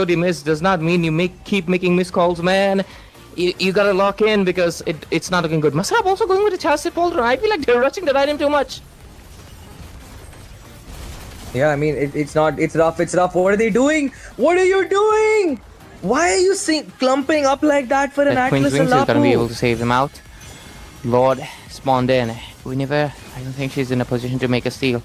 Miss does not mean you keep making missed calls, man. You gotta lock in because it's not looking good. Masab also going with a chassis folder. I feel like they're rushing the item too much. Yeah, I mean, it's rough. What are they doing? What are you doing? Why are you clumping up like that for an Atlas and Wings is gonna be able to save him out. Lord spawned in. I don't think she's in a position to make a steal.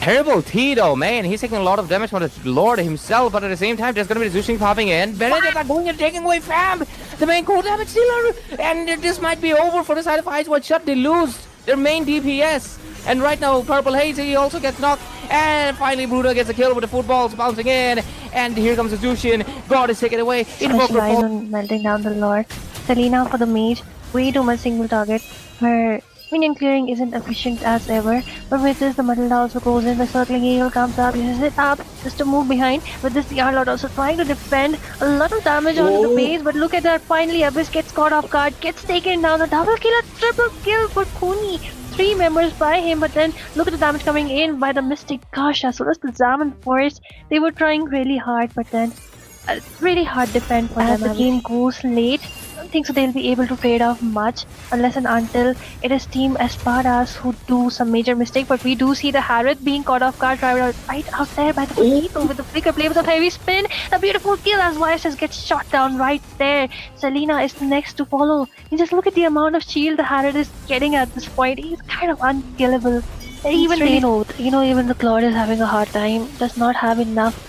Terrible Tito, man. He's taking a lot of damage from the Lord himself, but at the same time, there's going to be the Zushing popping in. Benedict are going and taking away Fam, the main core damage dealer. And this might be over for the side of Eyes Wide Shut. They lose their main DPS. And right now, Purple Haze, he also gets knocked. And finally, Bruno gets a kill with the footballs bouncing in. And here comes the Zushin. God is taken away. Specialize on melting down the Lord. Selena for the mage. Way too much single target. Her minion clearing isn't efficient as ever, but with this the Matilda also goes in, the circling eagle comes up, uses it up just to move behind. With this the Arlord also trying to defend, a lot of damage onto the base, but look at that, finally Abyss gets caught off guard, gets taken down, the double kill, a triple kill for Kuni. 3 members by him, but then look at the damage coming in by the Mystic. Gosh, as well as the Zaman Force, they were trying really hard, but then really hard defend for them. As the game goes late, I don't think so they'll be able to trade off much unless and until it is Team Espadas who do some major mistake. But we do see the Harith being caught off guard right out there by the Polito with the flicker play with a heavy spin. A beautiful kill as YSS gets shot down right there. Selena is next to follow. You just look at the amount of shield the Harith is getting at this point. He's kind of unkillable. Even they know, even the Claude is having a hard time. Does not have enough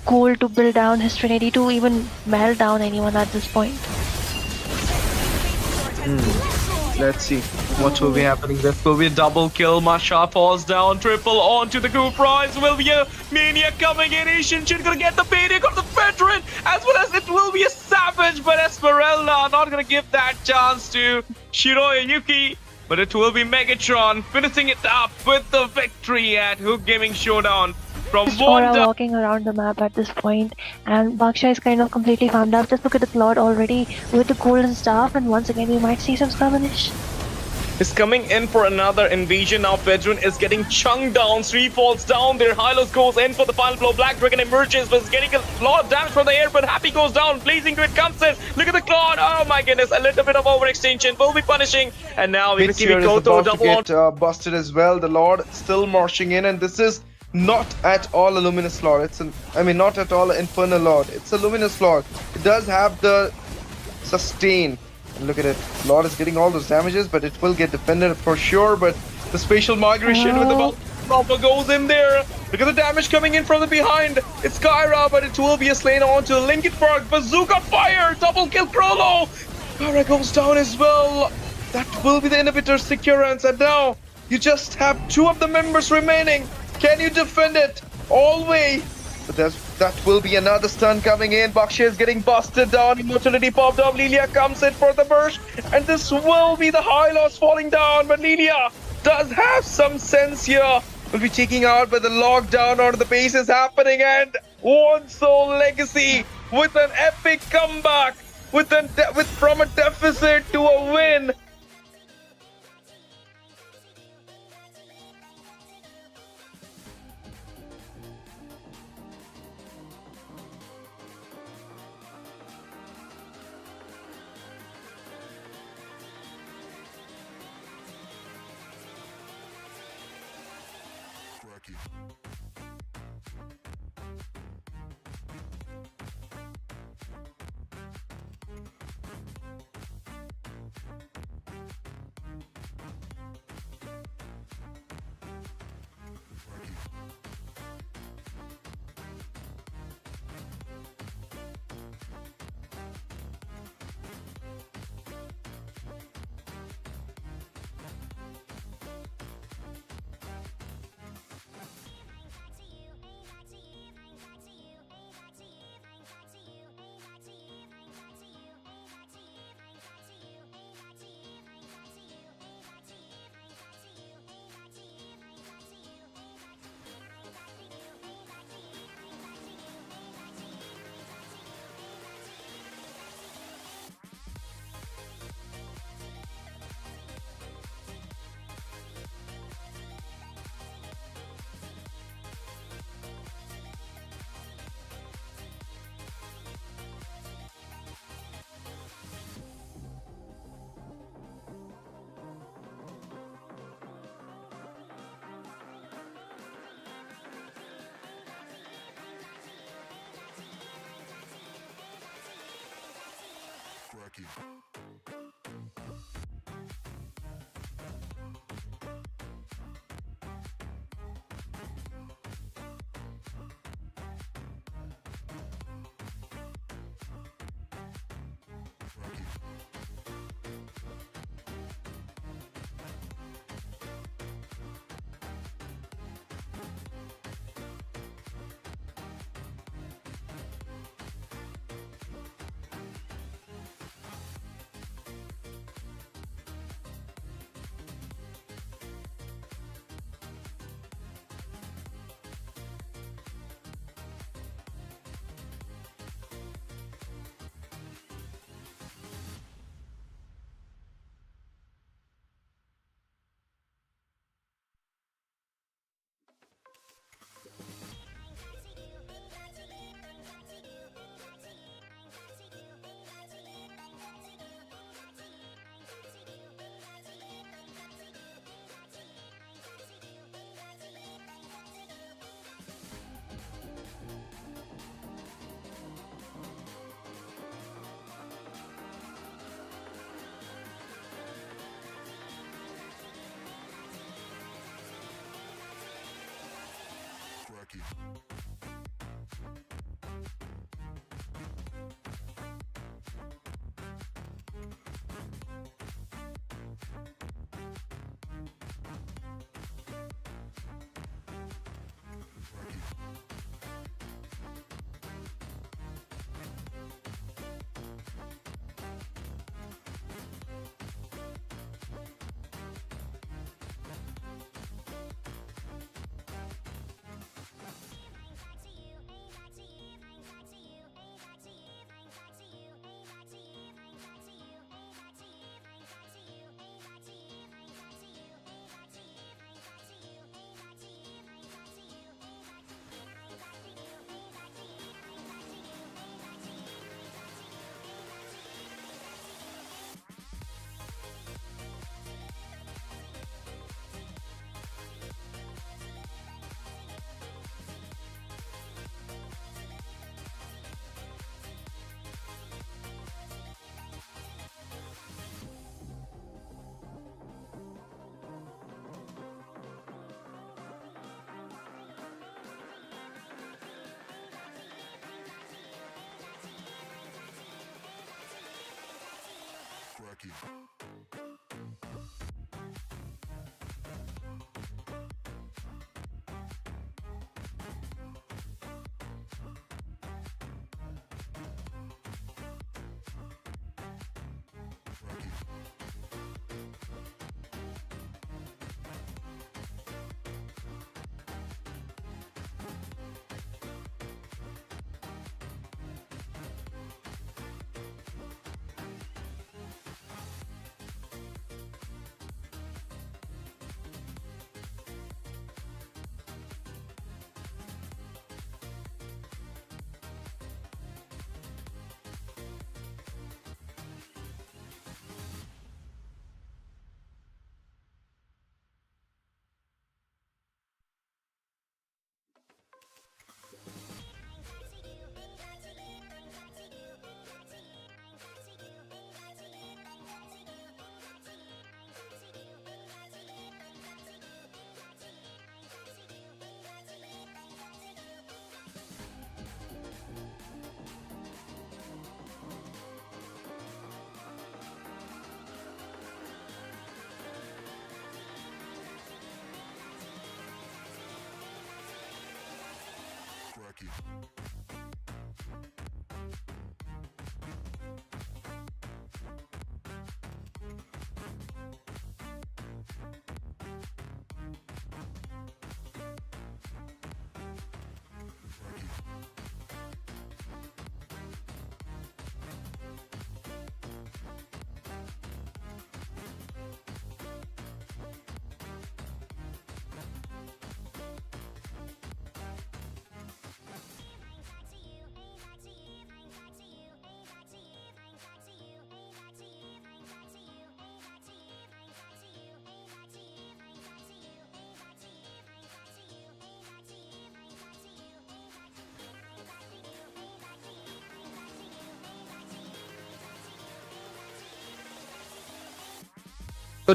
gold to build down his Trinity to even melt down anyone at this point. Let's see what will be happening. This will be a double kill. Masha falls down, triple onto the group prize. Will be a Mania coming in. Asian Shin gonna get the payday of the veteran, as well as it will be a Savage, but Esmeralda not gonna give that chance to Shiroya Yuki. But it will be Megatron finishing it up with the victory at Hook Gaming Showdown. From Aura walking around the map at this point, and Baksha is kind of completely farmed up. Just look at the Claude already with the golden staff, and once again we might see some skirmish. Is coming in for another invasion. Now Veteran is getting chunked down. 3 falls down there. Hylos goes in for the final blow. Black Dragon emerges, but is getting a lot of damage from the air, but Happy goes down. Blazing Grid comes in. Look at the Claude. Oh my goodness, a little bit of overextension will be punishing. And now we see Goto double on. Busted as well. The Lord still marching in, and this is not at all a Luminous Lord. Not at all an Infernal Lord. It's a Luminous Lord. It does have the sustain. And look at it. Lord is getting all those damages, but it will get defended for sure. But the spatial migration with the Proper goes in there. Look at the damage coming in from the behind. It's Kyra, but it will be a slain onto Lincoln Park. Bazooka fire. Double kill Krolo. Kyra goes down as well. That will be the inhibitor securance. And now you just have 2 of the members remaining. Can you defend it all the way? But that will be another stun coming in. Baksha is getting busted down. Immortality popped up. Lilia comes in for the burst. And this will be the high loss falling down. But Lilia does have some sense here. Will be taking out, but the lockdown on the pace is happening, and One Soul Legacy with an epic comeback, from a deficit to a win.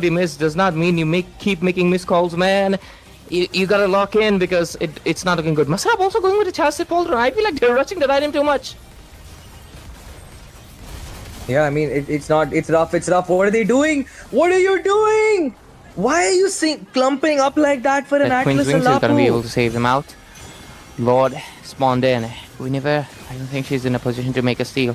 You miss does not mean you keep making missed calls, man. You gotta lock in because it's not looking good. Masab also going with a chassis polder. I feel like they're rushing the item too much. Yeah, I mean, it's not, it's rough, it's rough. What are they doing? What are you doing? Why are you clumping up like that for an That Queen's Atlas Wings and is gonna be able Lapu? to save him out. Lord spawned in. I don't think she's in a position to make a steal.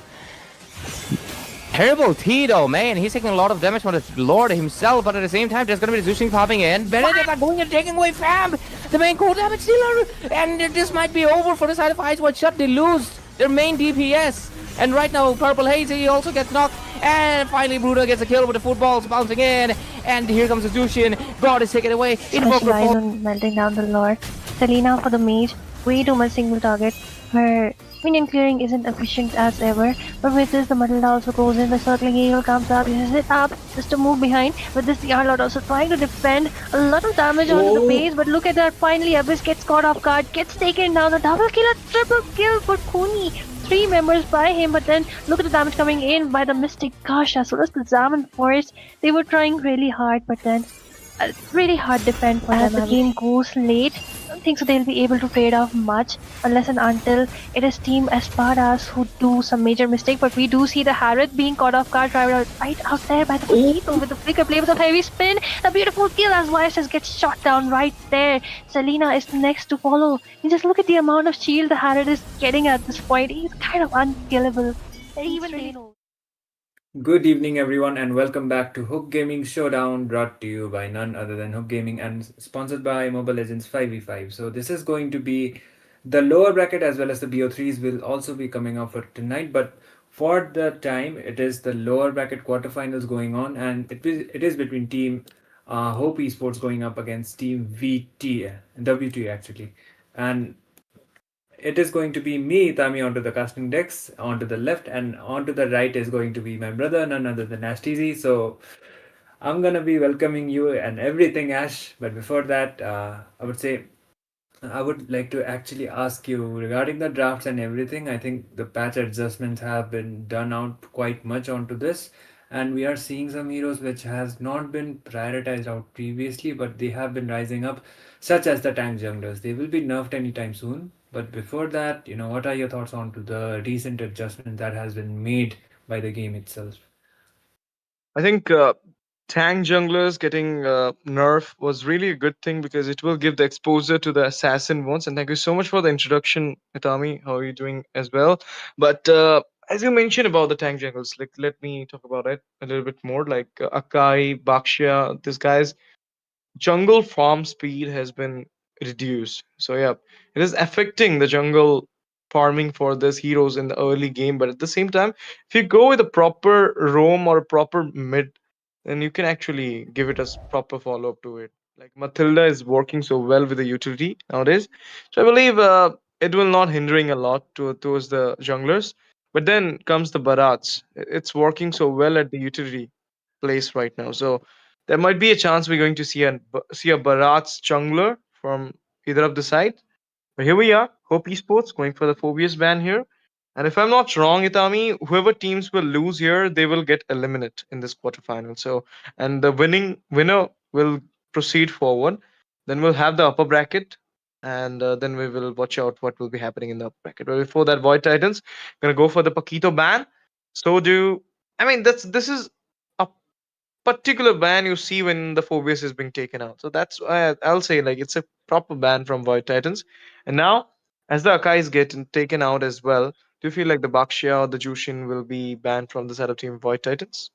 Terrible Tito, man. He's taking a lot of damage from the Lord himself, but at the same time, there's gonna be the Zushing popping in. Benedict are going and taking away Fab, the main core damage dealer, and this might be over for the side of Ice White Shut. They lose their main DPS, and right now, Purple Haze, he also gets knocked, and finally, Bruno gets a kill with the footballs bouncing in, and here comes the Zushin. God is taken away. Specialize on melting down the Lord. Selena for the mage, way too much single target. Her minion clearing isn't efficient as ever, but with this the Matilda also goes in, the circling eagle comes up, uses it up just to move behind. With this the Arlord also trying to defend, a lot of damage onto the base, but look at that, finally Abyss gets caught off guard, gets taken down, the double kill, a triple kill for Kuni. 3 members by him, but then look at the damage coming in by the Mystic Gosh, as well as the Zaman Forest. They were trying really hard, but then really hard defend for them. As the game goes late, I don't think so they'll be able to trade off much unless and until it is Team Espadas who do some major mistake. But we do see the Harith being caught off guard right out there by the Poquito with the flicker play with a heavy spin. A beautiful kill as YSS gets shot down right there. Selena is next to follow. And just look at the amount of shield the Harith is getting at this point. He's kind of unkillable. Even they know. Good evening, everyone, and welcome back to Hook Gaming Showdown, brought to you by none other than Hook Gaming and sponsored by MOBA Legends 5v5. So this is going to be the lower bracket as well as the BO3s will also be coming up for tonight. But for the time, it is the lower bracket quarterfinals going on, and it is between Team Hope Esports going up against Team WT actually, and it is going to be me, Tami, onto the casting decks, onto the left, and onto the right is going to be my brother, none other than Ash TZ. So I'm gonna be welcoming you and everything, Ash. But before that, I would like to actually ask you regarding the drafts and everything. I think the patch adjustments have been done out quite much onto this, and we are seeing some heroes which has not been prioritized out previously, but they have been rising up, such as the tank junglers. They will be nerfed anytime soon. But before that, what are your thoughts on to the recent adjustment that has been made by the game itself? I think tank junglers getting nerf was really a good thing because it will give the exposure to the assassin ones. And thank you so much for the introduction, Itami. How are you doing as well? But as you mentioned about the tank jungles, like let me talk about it a little bit more. Like Akai, Bakshia, these guys, jungle farm speed has been reduced. So yeah, it is affecting the jungle farming for these heroes in the early game. But at the same time, if you go with a proper roam or a proper mid, then you can actually give it a proper follow up to it. Like Matilda is working so well with the utility nowadays, so I believe it will not hindering a lot towards the junglers. But then comes the Barats. It's working so well at the utility place right now. So there might be a chance we're going to see a Barat's jungler from either of the side. But here we are, Hope Esports going for the Phobius ban here. And if I'm not wrong, Itami, whoever teams will lose here, they will get eliminated in this quarterfinal. So, and the winner will proceed forward. Then we'll have the upper bracket, and then we will watch out what will be happening in the upper bracket. But before that, Void Titans gonna go for the Paquito ban. So do I mean this is a particular ban you see when the Phobius is being taken out. So that's why I'll say like it's a proper ban from Void Titans. And now As the Akai is getting taken out as well, do you feel like the Bakshia or the Jushin will be banned from the side of Team Void Titans?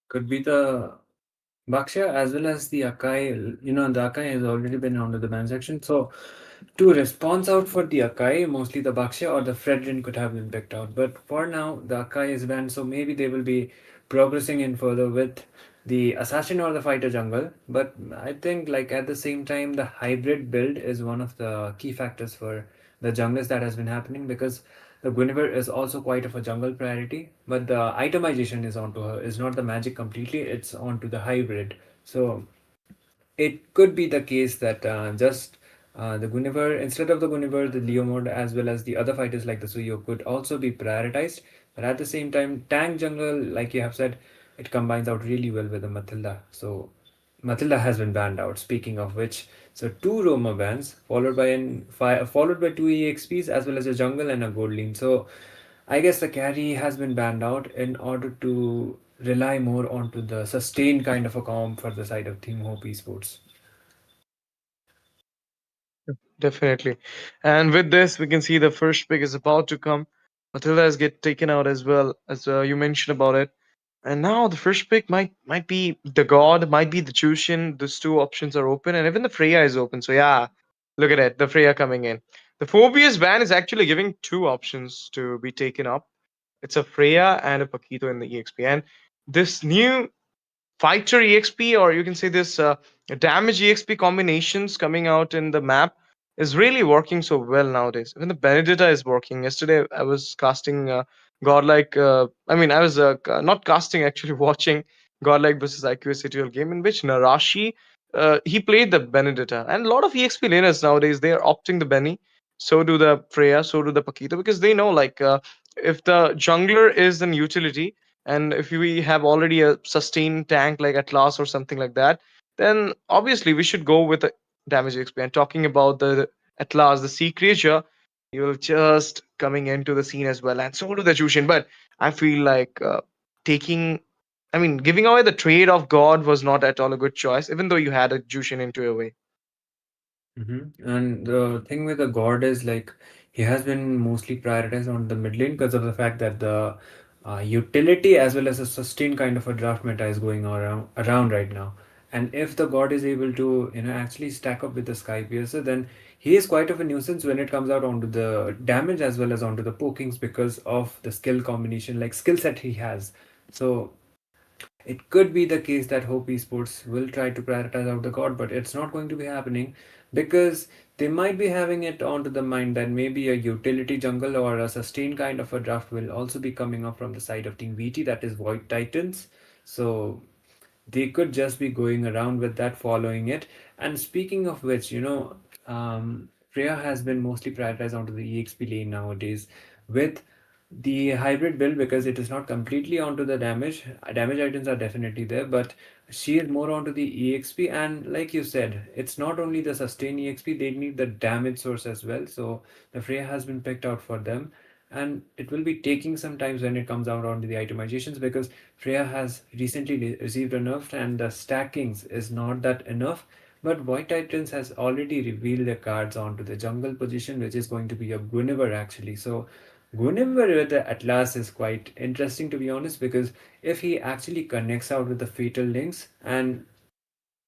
Could be the Bakshia as well as the Akai. You know, the Akai has already been under the ban section. So, to response out for the Akai, mostly the Bakshia or the Fredrin could have been picked out. But for now, the Akai is banned. So, maybe they will be progressing in further with the Assassin or the Fighter Jungle. But I think, like, at the same time, the hybrid build is one of the key factors for the junglers that has been happening because the Guinevere is also quite of a jungle priority, but the itemization is onto her. Is not the magic completely. It's onto the hybrid. So it could be the case that just the Guinevere, instead of the Guinevere, the Leo mode, as well as the other fighters like the Suyo, could also be prioritized. But at the same time, tank jungle, like you have said, it combines out really well with the Matilda. So Matilda has been banned out. Speaking of which, so two Roma bans followed by two EXPs as well as a jungle and a gold lean. So I guess the carry has been banned out in order to rely more onto the sustained kind of a comp for the side of Team Hope Esports. Definitely. And with this, we can see the first pick is about to come. Matilda is get taken out as well, as you mentioned about it. And now the first pick might be the God, might be the Jushin. Those two options are open, and even the Freya is open. So yeah, look at it, the Freya coming in. The Phobia's ban is actually giving two options to be taken up. It's a Freya and a Paquito in the EXP. And this new fighter exp, or you can say this damage exp combinations coming out in the map is really working so well nowadays. Even the Benedetta is working. Yesterday I was casting godlike I mean, I was not casting, actually watching godlike versus IQ game in which Narashi he played the Benedetta, and a lot of exp laners nowadays, they are opting the Benny. So do the Freya, so do the Paquito, because they know, like, if the jungler is an utility, and if we have already a sustained tank like Atlas or something like that, then obviously we should go with a damage XP. And talking about the Atlas, the sea creature, you're just coming into the scene as well, and so do the Jushin. But I feel like giving away the trade of God was not at all a good choice, even though you had a Jushin into a way. And the thing with the God is like he has been mostly prioritized on the mid lane because of the fact that the utility as well as a sustained kind of a draft meta is going around right now. And if the God is able to actually stack up with the Sky Piercer, then he is quite of a nuisance when it comes out onto the damage as well as onto the pokings because of the skill combination, like skill set he has. So it could be the case that Hope Esports will try to prioritize out the God, but it's not going to be happening because they might be having it onto the mind that maybe a utility jungle or a sustained kind of a draft will also be coming up from the side of Team VT, that is Void Titans. So they could just be going around with that, following it. And speaking of which, Freya has been mostly prioritized onto the EXP lane nowadays with the hybrid build because it is not completely onto the damage. Damage items are definitely there, but she is more onto the EXP. And like you said, it's not only the sustain EXP, they need the damage source as well. So the Freya has been picked out for them. And it will be taking some time when it comes out onto the itemizations because Freya has recently received a nerf and the stackings is not that enough. But White Titans has already revealed their cards onto the jungle position, which is going to be a Guinevere actually. So Guinevere with the Atlas is quite interesting to be honest because if he actually connects out with the Fatal Links and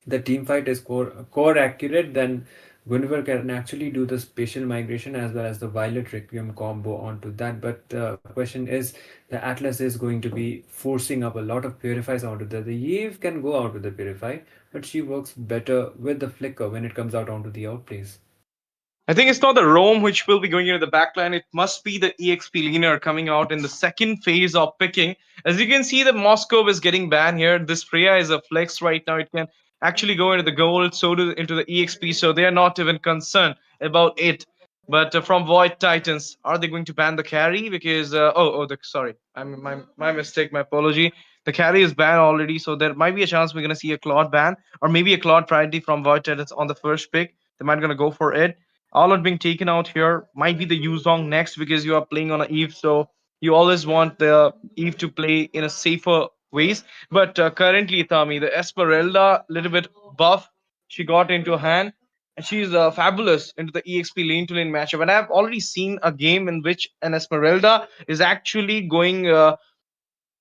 the team fight is core accurate, then Guinevere can actually do the spatial migration as well as the Violet Requiem combo onto that. But the question is, the Atlas is going to be forcing up a lot of purifies onto the Eve can go out with the purify, but she works better with the flicker when it comes out onto the outplays. I think it's not the Rome which will be going into the backline. It must be the EXP leaner coming out in the second phase of picking. As you can see, the Moscow is getting banned here. This Freya is a flex right now. It can actually go into the gold, so do into the EXP. So they are not even concerned about it. But from Void Titans, are they going to ban the carry? Because sorry, my mistake. My apology. The carry is banned already, so there might be a chance we're gonna see a Claude ban or maybe a Claude priority from Void Titans on the first pick. They might gonna go for it. All are being taken out here. Might be the Yuzong next because you are playing on a Eve, so you always want the Eve to play in a safer ways. But currently, Tami, the Esmeralda, little bit buff, she got into hand. and she's fabulous into the EXP lane to lane matchup. And I've already seen a game in which an Esmeralda is actually going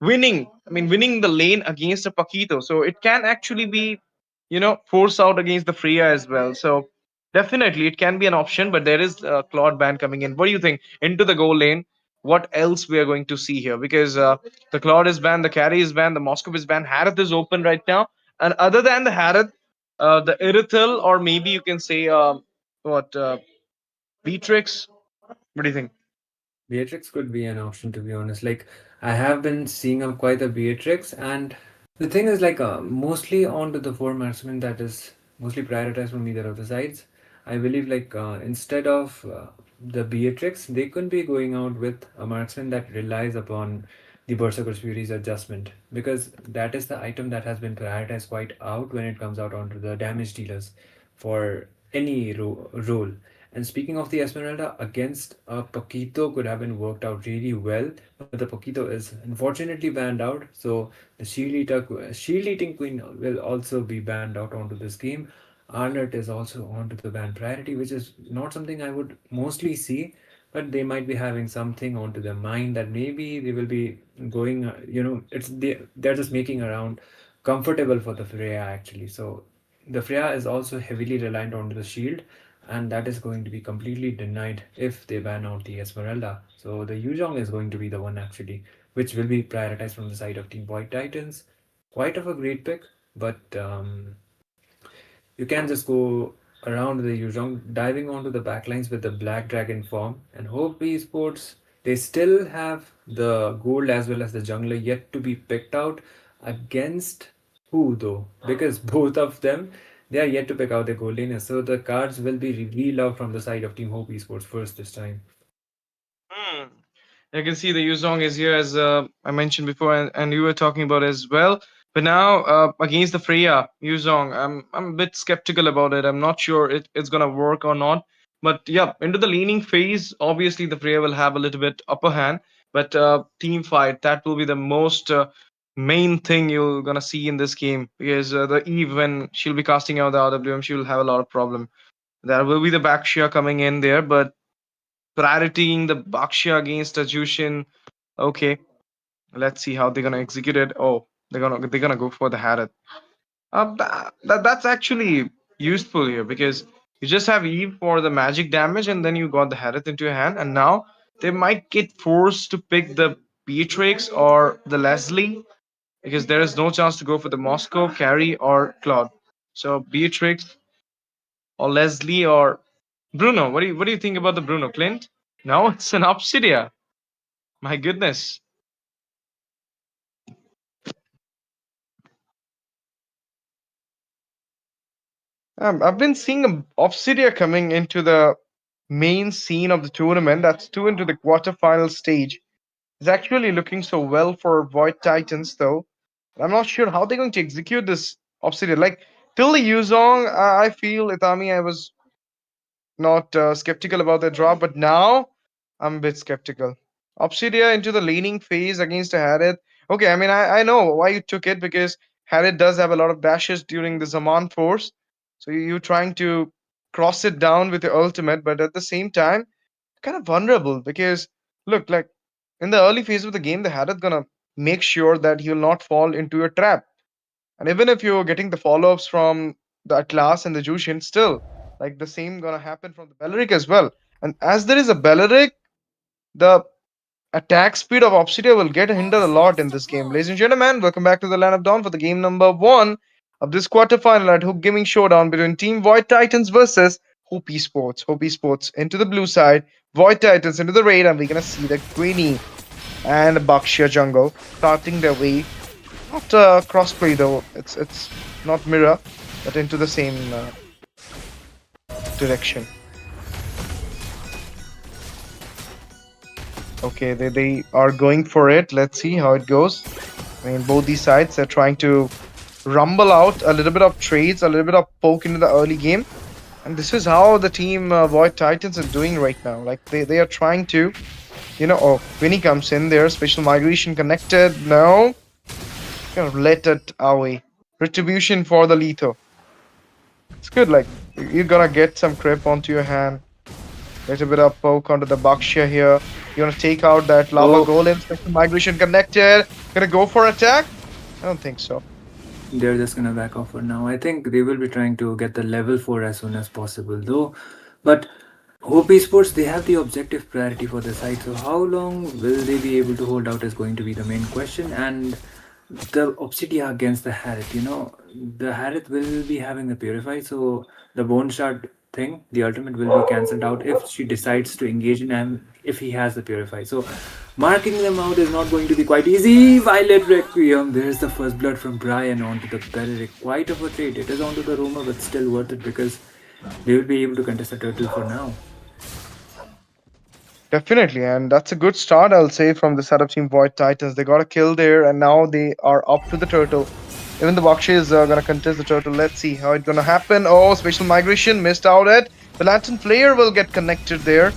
winning. I mean, winning the lane against a Paquito. So it can actually be, force out against the Freya as well. So definitely it can be an option, but there is a Claude ban coming in. What do you think? Into the goal lane, what else we are going to see here? Because the Claude is banned, the carry is banned, the Moscow is banned, Harith is open right now. And other than the Harith, the Irithel, or maybe you can say, what, Beatrix? What do you think? Beatrix could be an option, to be honest. Like, I have been seeing quite a Beatrix, and the thing is, like, mostly onto the four marksmen that is mostly prioritized from either of the sides. I believe, like, instead of the Beatrix, they could be going out with a marksman that relies upon the Berserker's Fury's adjustment, because that is the item that has been prioritized quite out when it comes out onto the damage dealers for any role. And speaking of the Esmeralda, against a Paquito could have been worked out really well, but the Paquito is unfortunately banned out. So the Shield Eating Queen will also be banned out onto this game. Arlott is also onto the ban priority, which is not something I would mostly see, but they might be having something onto their mind that maybe they will be going, they're just making around comfortable for the Freya actually. So the Freya is also heavily reliant on the shield, and that is going to be completely denied if they ban out the Esmeralda. So the Yuzhong is going to be the one actually, which will be prioritized from the side of Team White Titans. Quite of a great pick, but you can just go around the Yuzhong, diving onto the backlines with the Black Dragon form, and Hope Esports, they still have the gold as well as the jungler yet to be picked out. Against who though? Because both of them, they are yet to pick out the gold laners. So the cards will be revealed out from the side of Team Hope Esports first this time. Hmm. You can see the Yuzong is here, as I mentioned before, and you were talking about as well. But now against the Freya Yuzong, I'm a bit skeptical about it. I'm not sure it's gonna work or not. But yeah, into the leaning phase, obviously the Freya will have a little bit upper hand. But team fight, that will be the most main thing you're gonna see in this game, because the Eve, when she'll be casting out the RWM, she will have a lot of problem. There will be the Baxia coming in there, but prioritying the Baxia against a Jushin. Okay, let's see how they're gonna execute it. Oh, they're gonna go for the Harith. That's actually useful here, because you just have Eve for the magic damage, and then you got the Harith into your hand, and now they might get forced to pick the Beatrix or the Leslie, because there is no chance to go for the Moscow, Carry, or Claude. So Beatrix or Leslie or Bruno. What do you think about the Bruno, Clint? No, it's an Obsidia. My goodness. I've been seeing Obsidia coming into the main scene of the tournament. That's two into the quarterfinal stage. It's actually looking so well for Void Titans, though. I'm not sure how they're going to execute this Obsidia. Like, till the Yuzong, I feel Itami, I was not skeptical about their drop, but now I'm a bit skeptical. Obsidia into the laning phase against a Harith. Okay, I mean, I know why you took it, because Harith does have a lot of dashes during the Zaman Force. So you're trying to cross it down with your ultimate, but at the same time, kind of vulnerable, because look, like in the early phase of the game, the Harith gonna make sure that he'll not fall into your trap. And even if you're getting the follow-ups from the Atlas and the Jushin, still, like the same gonna happen from the Belleric as well. And as there is a Belleric, the attack speed of Obsidia will get hindered a lot in this game. Ladies and gentlemen, welcome back to the Land of Dawn for the game number 1 of this quarterfinal at Hook Gaming Showdown between Team Void Titans versus Hope Esports. Hope Esports into the blue side, Void Titans into the raid, and we're gonna see the Queenie and Bakshia jungle starting their way. Not crossplay though, it's not mirror, but into the same direction. Okay, they are going for it. Let's see how it goes. I mean, both these sides are trying to rumble out a little bit of trades, a little bit of poke into the early game. And this is how the team Void Titans are doing right now. Like, they are trying to, oh, Winnie comes in there. Special migration connected. No. Kind of let it away. Retribution for the Letho. It's good, like, You're gonna get some grip onto your hand. Little bit of poke onto the Bakshia here. You're gonna take out that lava Oh. golem. Special migration connected. Gonna go for attack? I don't think so. They're just gonna back off for now. I think they will be trying to get the level 4 as soon as possible though. But Hope Esports, they have the objective priority for the site. So how long will they be able to hold out is going to be the main question. And the Obsidia against the Harith, the Harith will be having the Purify. So the Bone Shard thing, the ultimate will be cancelled out if she decides to engage in him if he has the Purify. So marking them out is not going to be quite easy. Violet Requiem, there's the first blood from Brian onto the Belleric. Quite of a trade. It is onto the Roma, but still worth it because they will be able to contest the turtle for now. Definitely, and that's a good start, I'll say, from the setup team Void Titans. They got a kill there, and now they are up to the turtle. Even the Bakshi is gonna contest the turtle. Let's see how it's gonna happen. Oh, special migration, missed out it. The Lantern Flare will get connected there.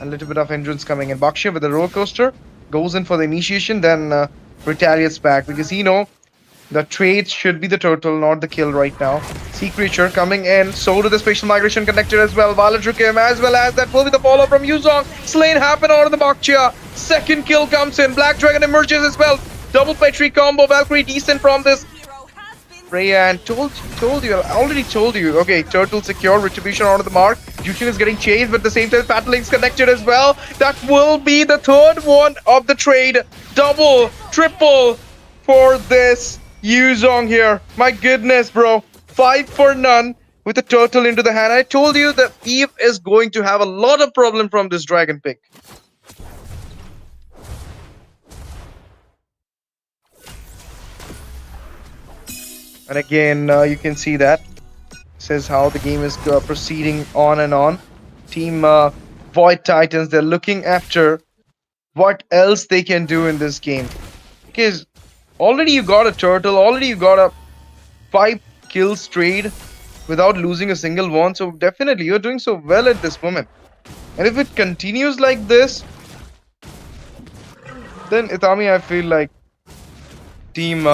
A little bit of hindrance coming in. Bakshi with the roller coaster goes in for the initiation, then retaliates back because the trade should be the turtle, not the kill right now. Sea Creature coming in. So do the Special Migration connected as well. Violet Requiem as well as that will be the follow from Yuzong. Slain happen out of the Bakchia. Second kill comes in. Black Dragon emerges as well. Double Petri combo. Valkyrie decent from this. Freya and already told you. Okay, turtle secure. Retribution out of the mark. Jushin is getting chased, but at the same time, Patling's connected as well. That will be the third one of the trade. Double, triple for this Yuzong here. My goodness, bro. 5 for none with the turtle into the hand. I told you that Eve is going to have a lot of problem from this dragon pick. And again, you can see that. Says how the game is proceeding on and on. Team Void Titans, they're looking after what else they can do in this game. Because already you got a turtle, already you got a 5 kills trade without losing a single one. So definitely you're doing so well at this moment. And if it continues like this, then Itami, I feel like team,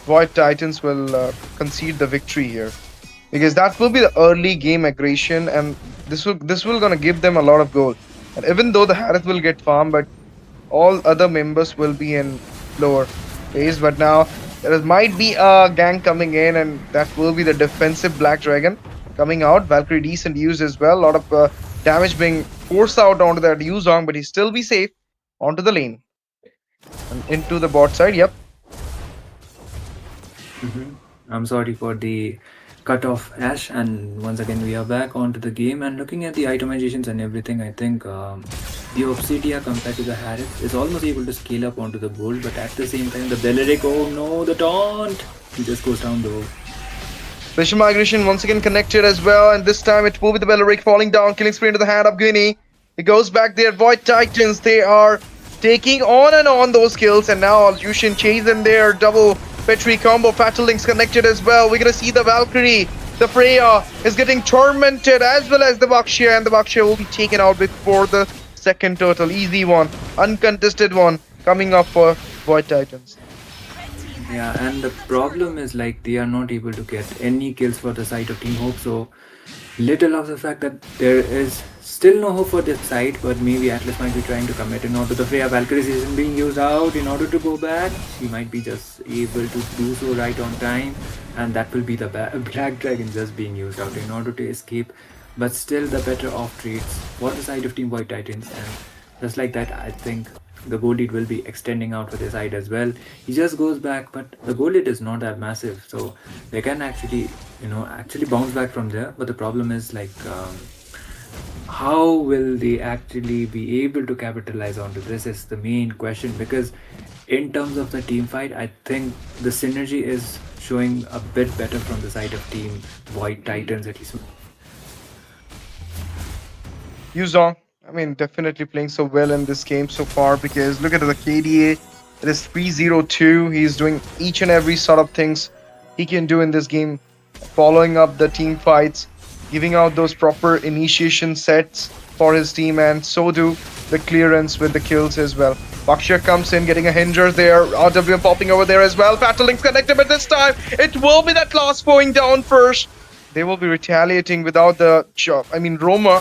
Void Titans will concede the victory here. Because that will be the early game aggression, and this will gonna give them a lot of gold. And even though the Harith will get farmed, but all other members will be in lower phase. But now there might be a gang coming in, and that will be the defensive Black Dragon coming out. Valkyrie decent use as well. A lot of damage being forced out onto that Yuzong, but he still be safe onto the lane and into the bot side. Yep. I'm sorry for the cut off, Ash, and once again we are back onto the game and looking at the itemizations and everything. I think the Obsidia compared to the Harith is almost able to scale up onto the gold, but at the same time the Belleric, oh no, the taunt, he just goes down though. Special Migration once again connected as well, and this time it will be the Belleric falling down, killing spree into the hand of Guinea. It goes back there. Void Titans, they are taking on and on those kills, and now Yushin chase them there. Double Petri combo, Fatal Links connected as well. We're gonna see the Valkyrie, the Freya is getting tormented as well as the Bakshia, and the Bakshia will be taken out before the second turtle. Easy one, uncontested one coming up for Void Titans. Yeah, and the problem is like they are not able to get any kills for the side of Team Hope, so little of the fact that there is still no hope for this side, but maybe Atlas might be trying to commit in order. The Freya Valkyrie isn't being used out in order to go back. She might be just able to do so right on time, and that will be the Black Dragon just being used out in order to escape. But still the better off trades for the side of Team White Titans, and just like that, I think the gold lead will be extending out for their side as well. He just goes back, but the gold lead is not that massive, so they can actually bounce back from there. But the problem is like how will they actually be able to capitalize onto this is the main question, because in terms of the team fight, I think the synergy is showing a bit better from the side of Team White Titans at least. Yuzong, I mean, definitely playing so well in this game so far, because look at the KDA. It is 3-0-2. He's doing each and every sort of things he can do in this game, following up the team fights, giving out those proper initiation sets for his team, and so do the clearance with the kills as well. Bakshia comes in, getting a hinder there. RWM popping over there as well. Fatal Links connected, but this time it will be that last going down first. They will be retaliating without the job. I mean, roamer.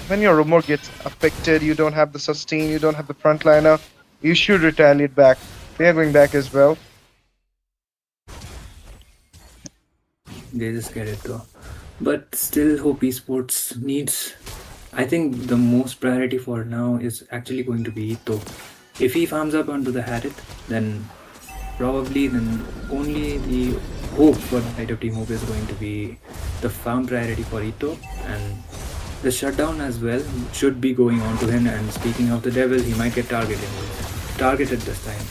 When your roamer gets affected, you don't have the sustain, you don't have the frontliner. You should retaliate back. They are going back as well. They just get it though. But still, Hope Esports needs. I think the most priority for now is actually going to be Ito. If he farms up onto the Harith, then probably then only the hope for the side of Team Hope is going to be the farm priority for Ito, and the shutdown as well should be going on to him. And speaking of the devil, he might get targeted this time.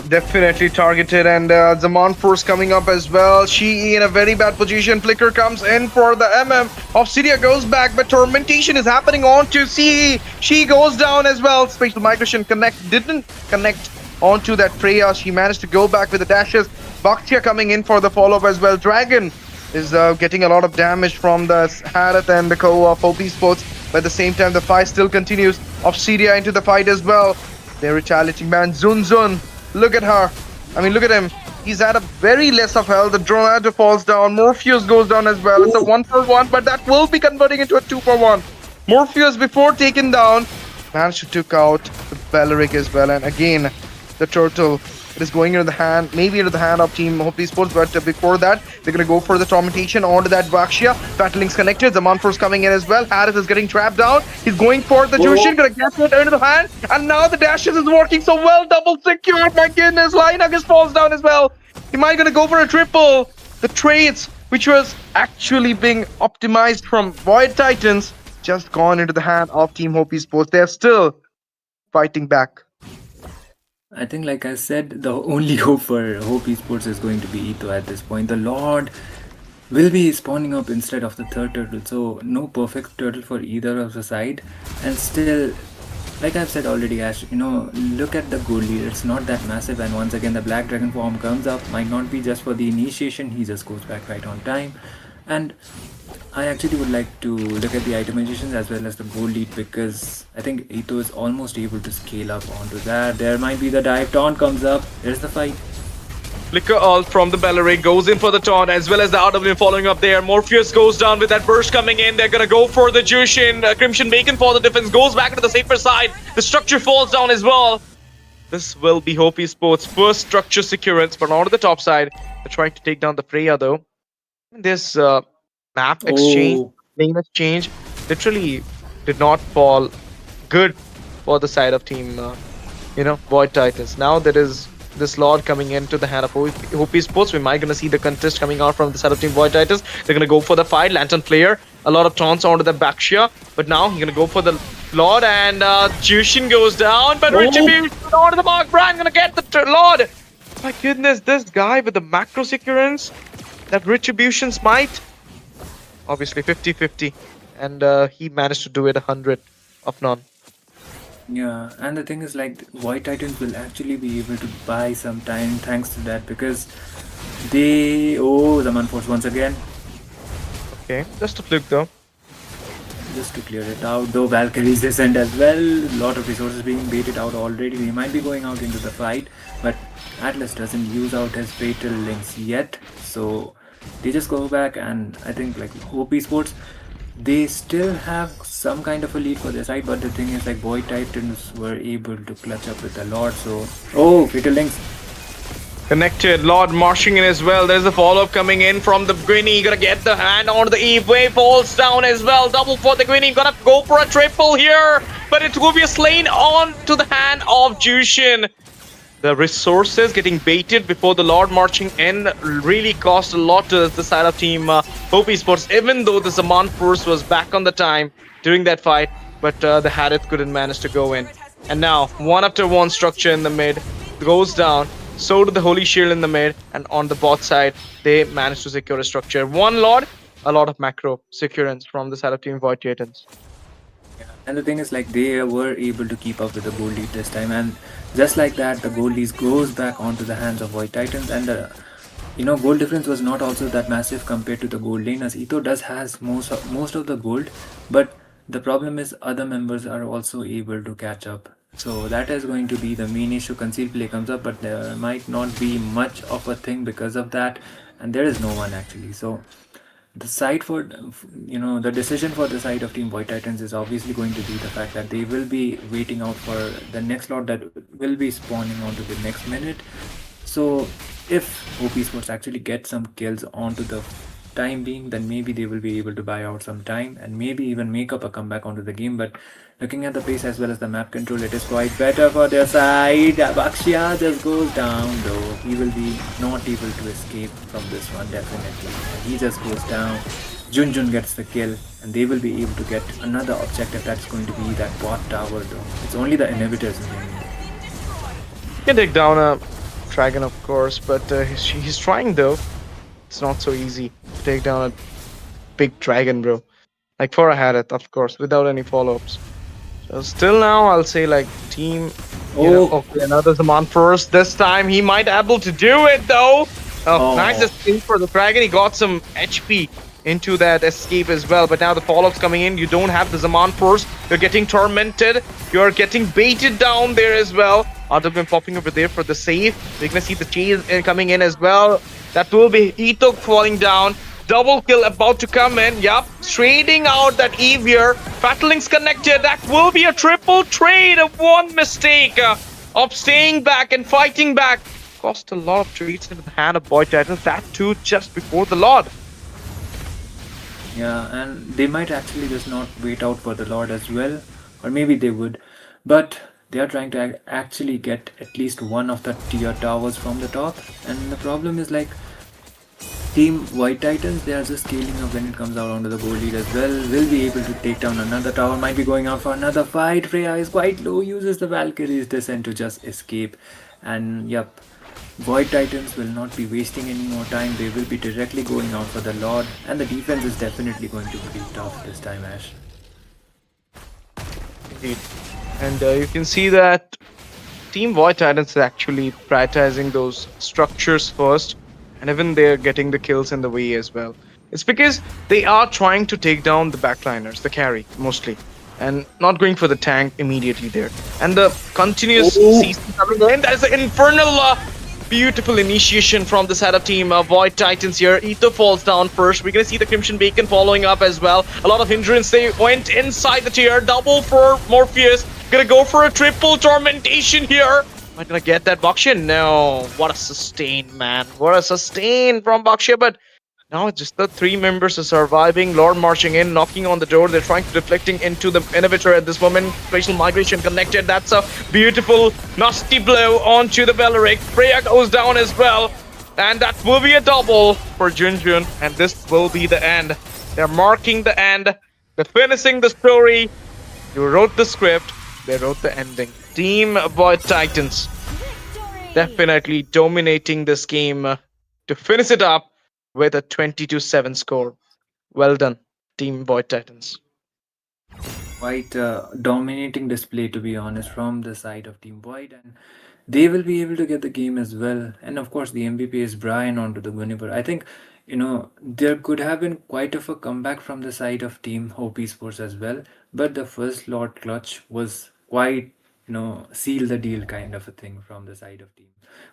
Definitely targeted, and Zaman Force coming up as well. She in a very bad position. Flicker comes in for the of Syria, goes back, but Tormentation is happening on to CE. She goes down as well. Spatial Migration didn't connect onto that Freya. She managed to go back with the dashes. Bhaktya coming in for the follow-up as well. Dragon is getting a lot of damage from the Harith and the co of Hope Esports, but at the same time the fight still continues. Of Syria into the fight as well. They're retaliating, man. Zun. Look at her. I mean, look at him. He's at a very less of health. The Dronado falls down. Morpheus goes down as well. It's a 1-for-1, but that will be converting into a 2-for-1. Morpheus, before taken down, managed to took out the Belleric as well. And again, the turtle. It is going into the hand, maybe into the hand of Team Hope Esports, but before that, they're going to go for the Tormentation onto that Vakshia. Battlink's connected. Zaman Force coming in as well. Harith is getting trapped down. He's going for the Jushin, going to get it into the hand. And now the dashes is working so well. Double secured. My goodness. Linus falls down as well. He might going to go for a triple. The traits, which was actually being optimized from Void Titans, just gone into the hand of Team Hope Esports. They're still fighting back. I think, like I said, the only hope for Hope Esports is going to be Ito at this point. The Lord will be spawning up instead of the third turtle, so no perfect turtle for either of the side. And still, like I've said already, Ash, look at the gold lead. It's not that massive, and once again the Black Dragon form comes up. Might not be just for the initiation, he just goes back right on time. And I actually would like to look at the itemizations as well as the gold lead, because I think Ito is almost able to scale up onto that. There might be the dive. Taunt comes up. There's the fight. Flicker ult from the Belleric goes in for the taunt, as well as the RW following up there. Morpheus goes down with that burst coming in. They're gonna go for the Jushin. Crimson Bacon for the defense, goes back to the safer side. The structure falls down as well. This will be Hope Esports' first structure securance, but not on the top side. They're trying to take down the Freya though. This map exchange, lane exchange, literally did not fall good for the side of Team, Void Titans. Now there is this Lord coming into the hand of Hope Esports. We might gonna see the contest coming out from the side of Team Void Titans. They're gonna go for the fight. Lantern Player, a lot of taunts onto the Bakshia, but now he's gonna go for the Lord, and Jushin goes down, but Retribution onto the Mark Brand, gonna get the Lord. My goodness, this guy with the macro securance, that Retribution Smite, obviously 50-50, and he managed to do it 100 of none. Yeah, and the thing is, like, White Titans will actually be able to buy some time thanks to that, because they... Zaman Force once again. Okay, just a fluke though. Just to clear it out, though Valkyrie's descent as well. A lot of resources being baited out already. We might be going out into the fight, but Atlas doesn't use out his fatal links yet, so they just go back. And I think, like, Hope Esports, they still have some kind of a lead for their side, but the thing is, like, Void Titans were able to clutch up with the Lord, so... fatal links. Connected, Lord marching in as well. There's a follow-up coming in from the Gwynny. Gonna get the hand on the Eve Wave, falls down as well. Double for the Gwynny. Gonna go for a triple here, but it will be a slain on to the hand of Jushin. The resources getting baited before the Lord marching in really cost a lot to the side of Team Hope Esports, even though the Zaman Force was back on the time during that fight, but the Harith couldn't manage to go in. And now, one after one structure in the mid goes down. So did the Holy Shield in the mid, and on the bot side, they managed to secure a structure. One Lord, a lot of macro securance from the side of Team Void Titans. And the thing is, like, they were able to keep up with the gold lead this time, and just like that, the gold lead goes back onto the hands of Void Titans, and the gold difference was not also that massive compared to the gold lane, as Ito has most of the gold, but the problem is other members are also able to catch up. So that is going to be the main issue. Concealed play comes up, but there might not be much of a thing because of that, and there is no one actually. So the side for the decision for the side of Team White Titans is obviously going to be the fact that they will be waiting out for the next lot that will be spawning onto the next minute. So if OP Sports actually get some kills onto the time being, then maybe they will be able to buy out some time and maybe even make up a comeback onto the game. But looking at the pace as well as the map control, it is quite better for their side. Bakshia just goes down though. He will be not able to escape from this one definitely. He just goes down. Junjun gets the kill and they will be able to get another objective that's going to be that bot tower though. It's only the inhibitors remaining. Can take down a dragon, of course, but he's trying though. It's not so easy to take down a big dragon, bro. Like Fora had it, of course, without any follow-ups. So still now, I'll say like team. Okay, another Zaman first. This time he might able to do it though. Nice escape for the dragon. He got some HP into that escape as well. But now the follow-ups coming in. You don't have the Zaman first. You're getting tormented. You're getting baited down there as well. RWM popping over there for the save. We're gonna see the chase coming in as well. That will be Ethok falling down. Double kill about to come in. Yup, trading out that Eve here. Fatalings connected. That will be a triple trade of one mistake of staying back and fighting back. Cost a lot of trades into the hand of White Titans. That too just before the Lord. Yeah, and they might actually just not wait out for the Lord as well. Or maybe they would. But they are trying to actually get at least one of the tier towers from the top. And the problem is like Team White Titans, they are just scaling up when it comes out onto the gold lead as well. Will be able to take down another tower, might be going out for another fight. Freya is quite low, uses the Valkyrie's descent to just escape. And yep, Void Titans will not be wasting any more time. They will be directly going out for the Lord. And the defense is definitely going to be tough this time, Ash. Indeed. And you can see that Team Void Titans is actually prioritizing those structures first. And even they're getting the kills in the way as well. It's because they are trying to take down the backliners, the carry, mostly. And not going for the tank immediately there. And the continuous season coming in, there's an infernal, beautiful initiation from the side of Team Void Titans here. Ether falls down first. We're going to see the Crimson Bacon following up as well. A lot of hindrance. They went inside the tier. Double for Morpheus. Gonna go for a triple tormentation here. Am I gonna get that Bakshia? No. What a sustain, man. What a sustain from Bakshia. But now it's just the three members are surviving. Lord marching in, knocking on the door. They're trying to deflecting into the inhibitor at this moment. Spatial migration connected. That's a beautiful nasty blow onto the Beleric. Freya goes down as well. And that will be a double for Junjun. And this will be the end. They're marking the end. They're finishing the story. You wrote the script. They wrote the ending. Team Void Titans definitely dominating this game to finish it up with a 20-7 score. Well done, Team Void Titans. Quite dominating display, to be honest, from the side of Team Void, and they will be able to get the game as well. And of course, the MVP is Brian onto the Guinevere. I think there could have been quite of a comeback from the side of Team OP Sports as well, but the first Lord clutch was quite seal the deal kind of a thing from the side of Team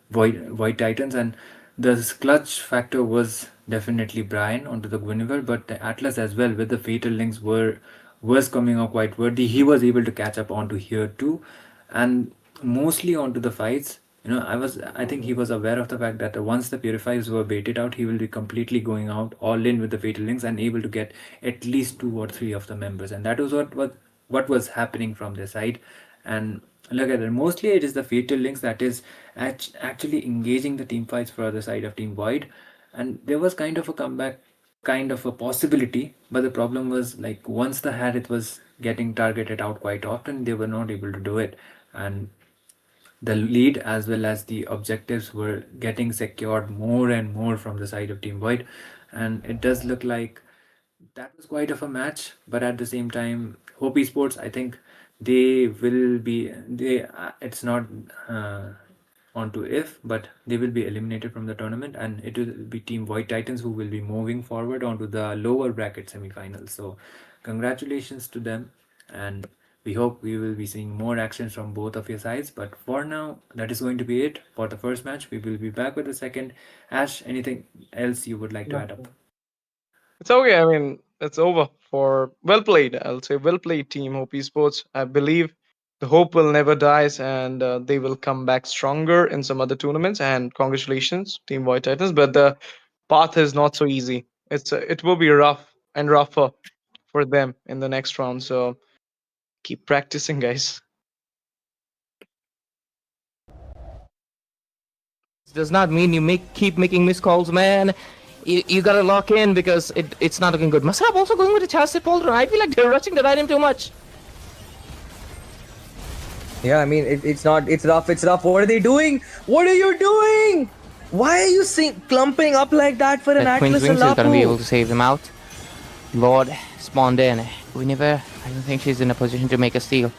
Void Titans, and the clutch factor was definitely Brian onto the Guinevere, but the Atlas as well with the fatal links was coming out quite worthy. He was able to catch up onto here too, and mostly onto the fights. I think he was aware of the fact that once the purifiers were baited out, he will be completely going out all in with the fatal links and able to get at least 2 or 3 of the members, and that was what was happening from their side. And look at it, mostly it is the fatal links that is actually engaging the team fights for the side of Team Void, and there was kind of a comeback, kind of a possibility, but the problem was like once the Harith was getting targeted out quite often, they were not able to do it, and the lead as well as the objectives were getting secured more and more from the side of Team Void, and it does look like that was quite of a match. But at the same time, Hope Esports, I think they will be it's not onto if, but they will be eliminated from the tournament, and it will be Team Void Titans who will be moving forward onto the lower bracket semifinals. So congratulations to them, and we hope we will be seeing more actions from both of your sides. But for now, that is going to be it for the first match. We will be back with the second. Ash, anything else you would like to add up? It's okay. I mean, it's over for well played. I'll say well played team Hope Esports. I believe the hope will never dies, and they will come back stronger in some other tournaments. And congratulations, Team White Titans. But the path is not so easy. It will be rough and rougher for them in the next round. So keep practicing, guys. Does not mean you keep making missed calls, man. You gotta lock in because it's not looking good. Masab also going with a chassis Polder. I feel like they're rushing the item too much. Yeah, I mean, it's not, it's rough, it's rough. What are they doing? What are you doing? Why are you clumping up like that for an That Queen's Atlas Wings and is gonna be able Lapu? to save them out. Lord spawned in. I don't think she's in a position to make a steal.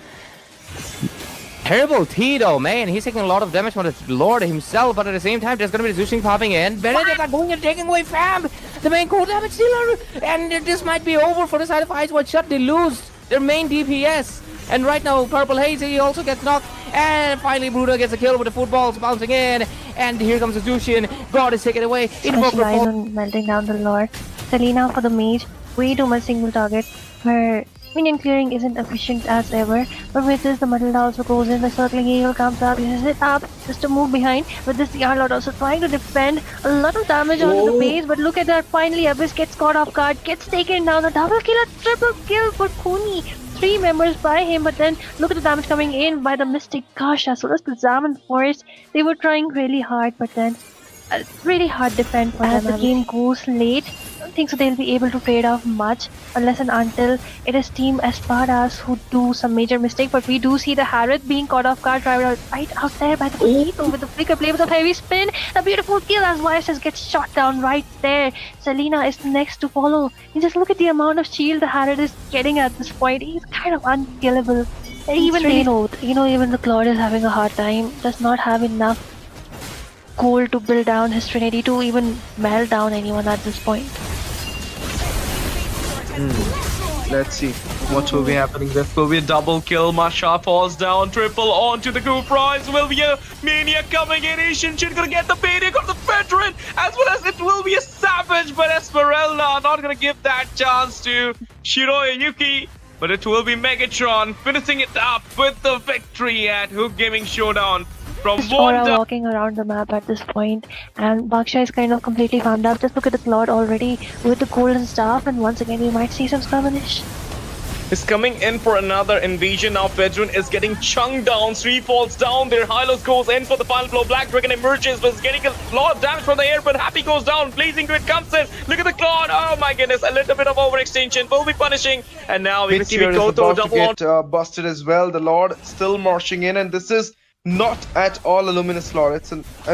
Terrible Tito, man. He's taking a lot of damage from the Lord himself, but at the same time, there's gonna be the Zushing popping in. Benedict are going and taking away Fam, the main core damage dealer, and this might be over for the side of Ice White Shut. They lose their main DPS, and right now, Purple Haze, he also gets knocked, and finally, Bruder gets a kill with the footballs bouncing in, and here comes the Zushin. God is taken away. Specialize on melting down the Lord. Selena for the mage, way too much single target. Her minion clearing isn't efficient as ever, but with this the Matilda also goes in, the circling eagle comes up, uses it up just to move behind. With this the Arlord also trying to defend, a lot of damage onto the base, but look at that, finally Abyss gets caught off guard, gets taken down, a double kill, a triple kill for Kuni. 3 members by him, but then look at the damage coming in by the Mystic. Gosh, as well as the Zaman Forest, they were trying really hard, but then really hard defend for them. As the game goes late, I don't think so they'll be able to trade off much unless and until it is Team Espadas who do some major mistake. But we do see the Harith being caught off guard right out there by the potato with the flicker play with a heavy spin. A beautiful kill as YSS gets shot down right there. Selena is next to follow. You just look at the amount of shield the Harith is getting at this point. He's kind of unkillable. Even they know, even the Claude is having a hard time. Does not have enough gold to build down his Trinity to even melt down anyone at this point. Let's see what will be happening. There will be a double kill. Masha falls down. Triple onto the group prize. Will be a Mania coming in. Asian Shin gonna get the payday. Got the veteran. As well as it will be a Savage. But Esmeralda not gonna give that chance to Shiroya Yuki. But it will be Megatron finishing it up with the victory at Hook Gaming Showdown. From Aura walking around the map at this point, and Baksha is kind of completely farmed up. Just look at the Claude already with the golden staff, and once again we might see some skirmish. is coming in for another invasion. Now Veteran is getting chunked down. 3 falls down. Their Hylos goes in for the final blow. Black Dragon emerges, but is getting a lot of damage from the air, but Happy goes down. Blazing Grid comes in. Look at the Claude. Oh my goodness, a little bit of overextension will be punishing. And now we see Koto double on. Busted as well. The Lord still marching in, and this is not at all a Luminous Lord.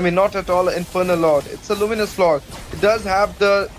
Not at all an Infernal Lord. It's a Luminous Lord. It does have the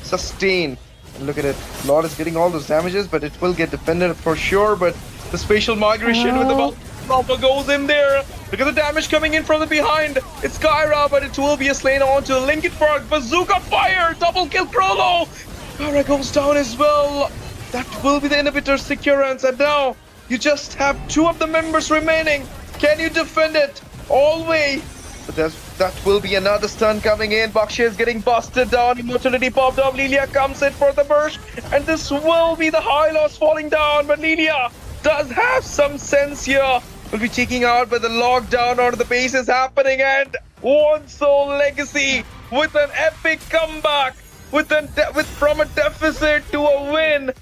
sustain. Look at it. Lord is getting all those damages, but it will get defended for sure. But the spatial migration with the proper goes in there. Look at the damage coming in from the behind. It's Kyra, but it will be a slain onto Lincoln Park. Bazooka fire! Double kill Krolo! Kyra goes down as well. That will be the inhibitor securance. And now you just have 2 of the members remaining. Can you defend it? Always. But that will be another stun coming in. Baksha is getting busted down. Immortality popped up. Lilia comes in for the burst. And this will be the high loss falling down. But Lilia does have some sense here. Will be taking out, but the lockdown on the base is happening. And One Soul Legacy with an epic comeback. From a deficit to a win.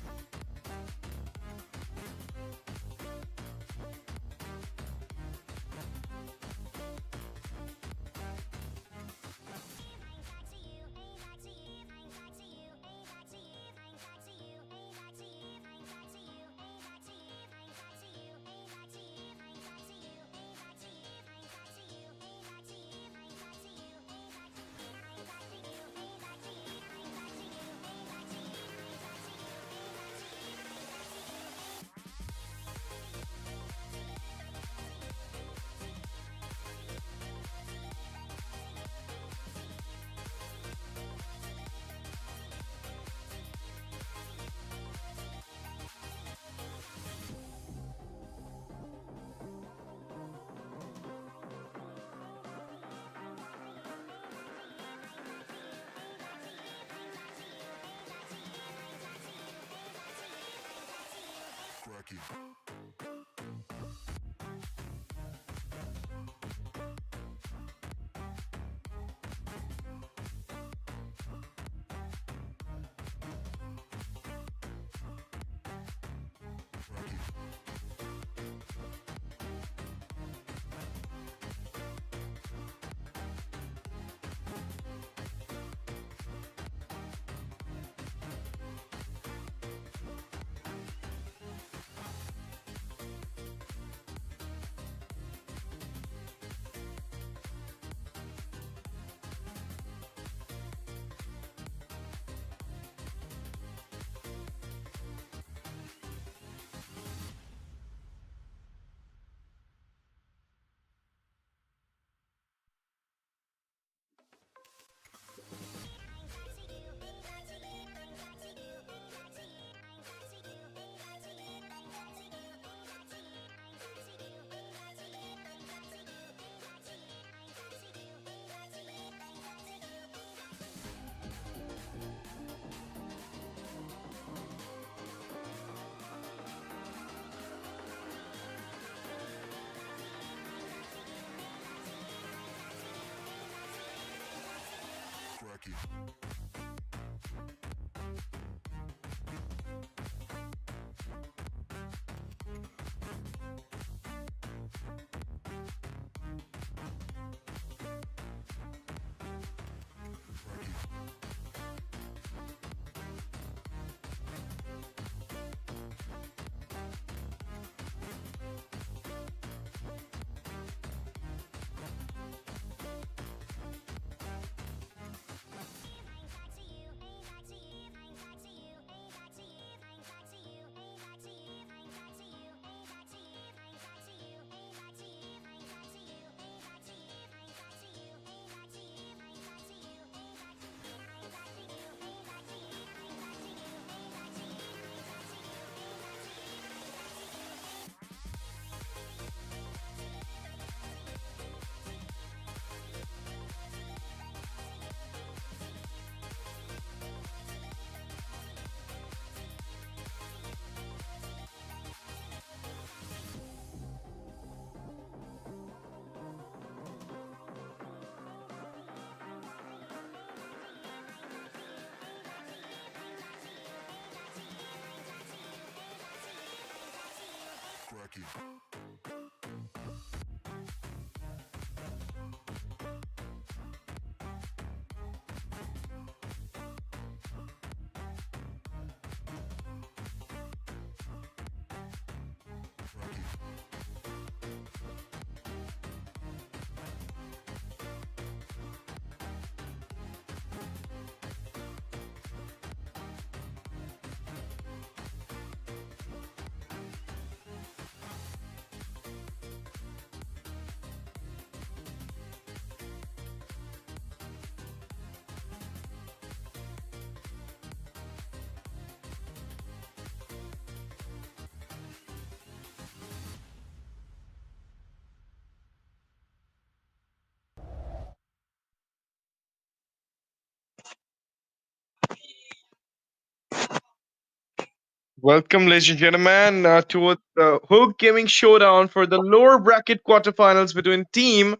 Welcome, ladies and gentlemen, towards the Hook Gaming Showdown for the lower bracket quarterfinals between Team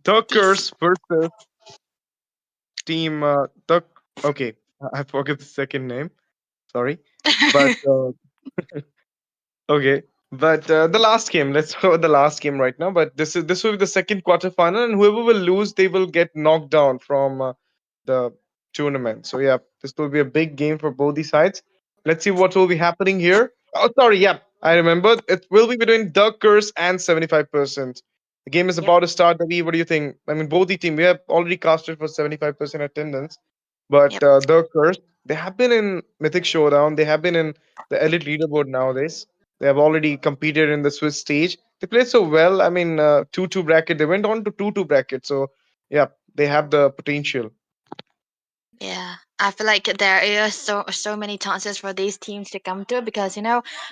The Curse versus Team The. Okay, I forget the second name. Sorry, but okay. But the last game, let's go with the last game right now. But this will be the second quarterfinal, and whoever will lose, they will get knocked down from the tournament. So yeah, this will be a big game for both the sides. Let's see what will be happening here. Oh, sorry, yeah, I remember. It will be between the Curse and 75%. The game is about to start. Davi, what do you think? I mean, both the team. We have already casted for 75% attendance, but Yep. the Curse, they have been in Mythic Showdown. They have been in the Elite Leaderboard nowadays. They have already competed in the Swiss stage. They played so well. I mean, 2-2 bracket. They went on to 2-2 bracket. So yeah, they have the potential. Yeah, I feel like there is so many chances for these teams to come through because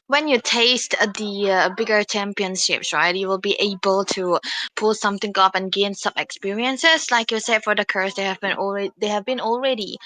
when you taste the bigger championships, right, you will be able to pull something up and gain some experiences. Like you said, for the Curse, they have been already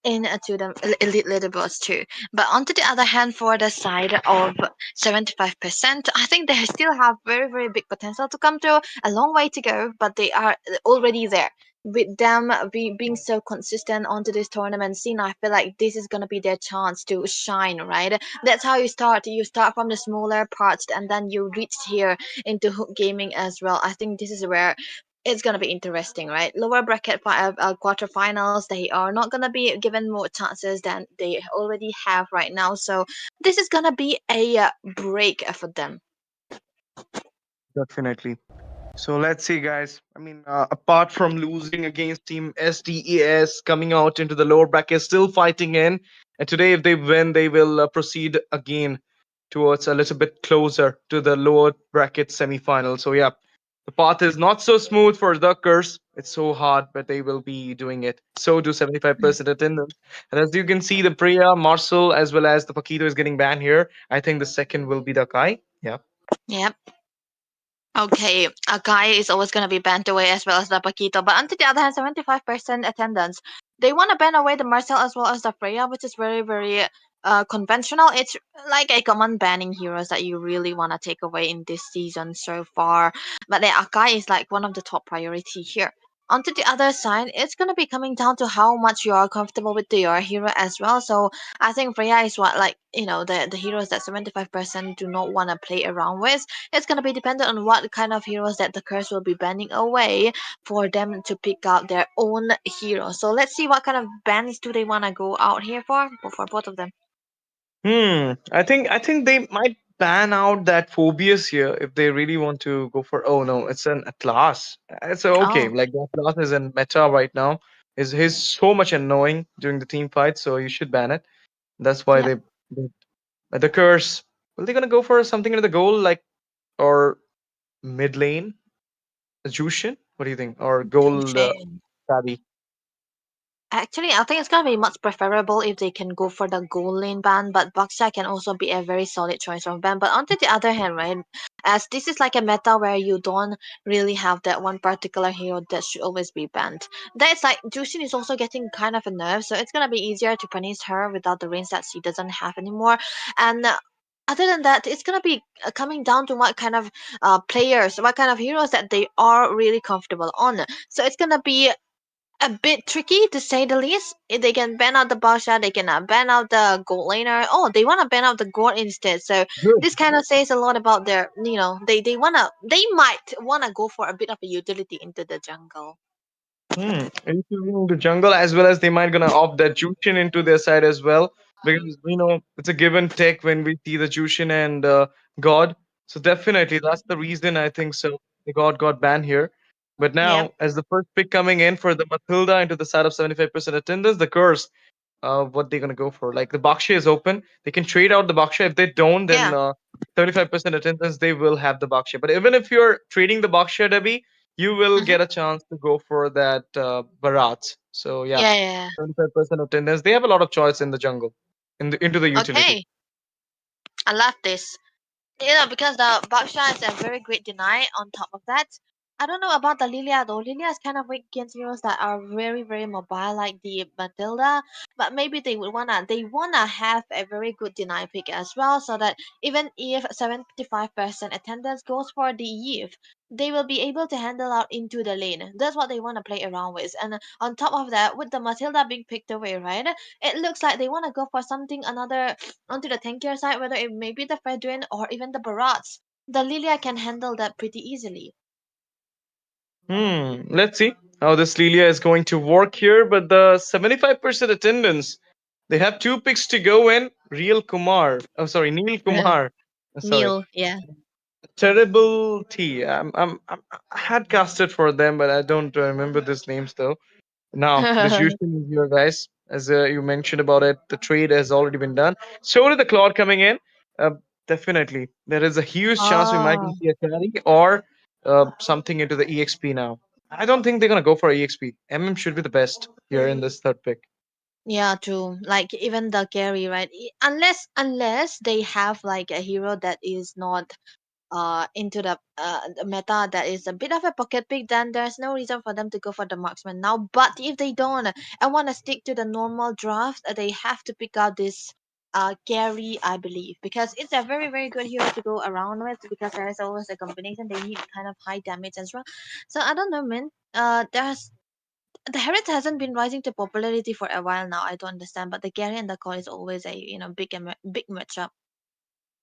into the elite leaderboards too. But on to the other hand, for the side of 75%, I think they still have very, very big potential to come through. A long way to go, but they are already there. With them being so consistent onto this tournament scene, I feel like this is gonna be their chance to shine, right? That's how you start. You start from the smaller parts, and then you reach here into Hook Gaming as well. I think this is where it's gonna be interesting, right? Lower bracket quarterfinals, they are not gonna be given more chances than they already have right now. So this is gonna be a break for them. Definitely. So let's see, guys. I mean, apart from losing against Team SDES, coming out into the lower bracket, still fighting in. And today, if they win, they will proceed again towards a little bit closer to the lower bracket semi-final. So yeah, the path is not so smooth for the Curse. It's so hard, but they will be doing it. So do 75% attendance. And as you can see, the Priya, Marcel, as well as the Paquito is getting banned here. I think the second will be the Kai. Yeah. Yep. Okay, a guy is always going to be banned away as well as the Paquito. But on the other hand, 75% attendance. They want to ban away the Marcel as well as the Freya, which is very, very conventional. It's like a common banning heroes that you really want to take away in this season so far. But the Akai is like one of the top priority here. Onto the other side, it's gonna be coming down to how much you are comfortable with your hero as well. So I think Freya is what, like, the heroes that 75% do not want to play around with. It's gonna be dependent on what kind of heroes that the curse will be banning away for them to pick out their own hero. So let's see what kind of bans do they want to go out here for both of them. I think they might ban out that Phobius here if they really want to go for. Oh no, it's an Atlas. It's okay. Oh, Like the Atlas is in meta right now. Is he's so much annoying during the team fight, so you should ban it. That's why yep. they the curse. Are they gonna go for something into the goal like or mid lane? A Jushin? What do you think? Or gold Touche. Savvy? Actually, I think it's gonna be much preferable if they can go for the goal lane ban, but Baksha can also be a very solid choice of ban. But on to the other hand, right, as this is like a meta where you don't really have that one particular hero that should always be banned. That's like Jushin is also getting kind of a nerf, so it's gonna be easier to punish her without the range that she doesn't have anymore. And other than that, it's gonna be coming down to what kind of players, what kind of heroes that they are really comfortable on. So it's gonna be a bit tricky to say the least. If they can ban out the Basha, they can ban out the gold laner. Oh, they want to ban out the gold instead. So this kind of says a lot about their, they might wanna go for a bit of a utility into the jungle. Including the jungle as well as they might gonna opt that Jushin into their side as well because it's a give and take when we see the Jushin and God. So definitely that's the reason I think so. The God got banned here. But Yep. now, as the first pick coming in for the Matilda into the side of 75% attendance, the curse, what they're gonna go for? Like the Baksha is open. They can trade out the Baksha. If they don't, then Yeah. 35% attendance, they will have the Baksha. But even if you're trading the Baksha, Debbie, you will Hmm. get a chance to go for that Bharat. So yeah, Yeah, yeah. 25% attendance. They have a lot of choice in the jungle, into the utility. Okay. I love this. Because the Baksha is a very great deny on top of that. I don't know about the Lilia though. Lilia is kind of weak against heroes that are very, very mobile like the Matilda. But maybe they wanna have a very good deny pick as well, so that even if 75% attendance goes for the Eve, they will be able to handle out into the lane. That's what they wanna play around with. And on top of that, with the Matilda being picked away, right? It looks like they wanna go for something another onto the tankier side, whether it may be the Fedrin or even the Barats. The Lilia can handle that pretty easily. Let's see how this Lilia is going to work here. But the 75% attendance, they have two picks to go in. Real Kumar. Oh, sorry, Neil Kumar. Sorry. Neil, yeah. Terrible T. I had casted for them, but I don't remember these names though. Now, the Jushin is here, guys. As you mentioned about it, the trade has already been done. So did the Claude coming in. Uh, Definitely. There is a huge chance we might Oh, see a carry or something into the EXP now. I don't think they're going to go for EXP. MM should be the best here in this third pick. yeah, true. Like even the carry, right? Unless they have like a hero that is not into the meta that is a bit of a pocket pick, then there's no reason for them to go for the marksman now. But if they don't and want to stick to the normal draft, they have to pick out this Gary, I believe, because it's a very very good hero to go around with, because there is always a combination they need kind of high damage as well. So I don't know, man. There's the Harriet hasn't been rising to popularity for a while now. I don't understand, but the Gary and the Call is always a big matchup.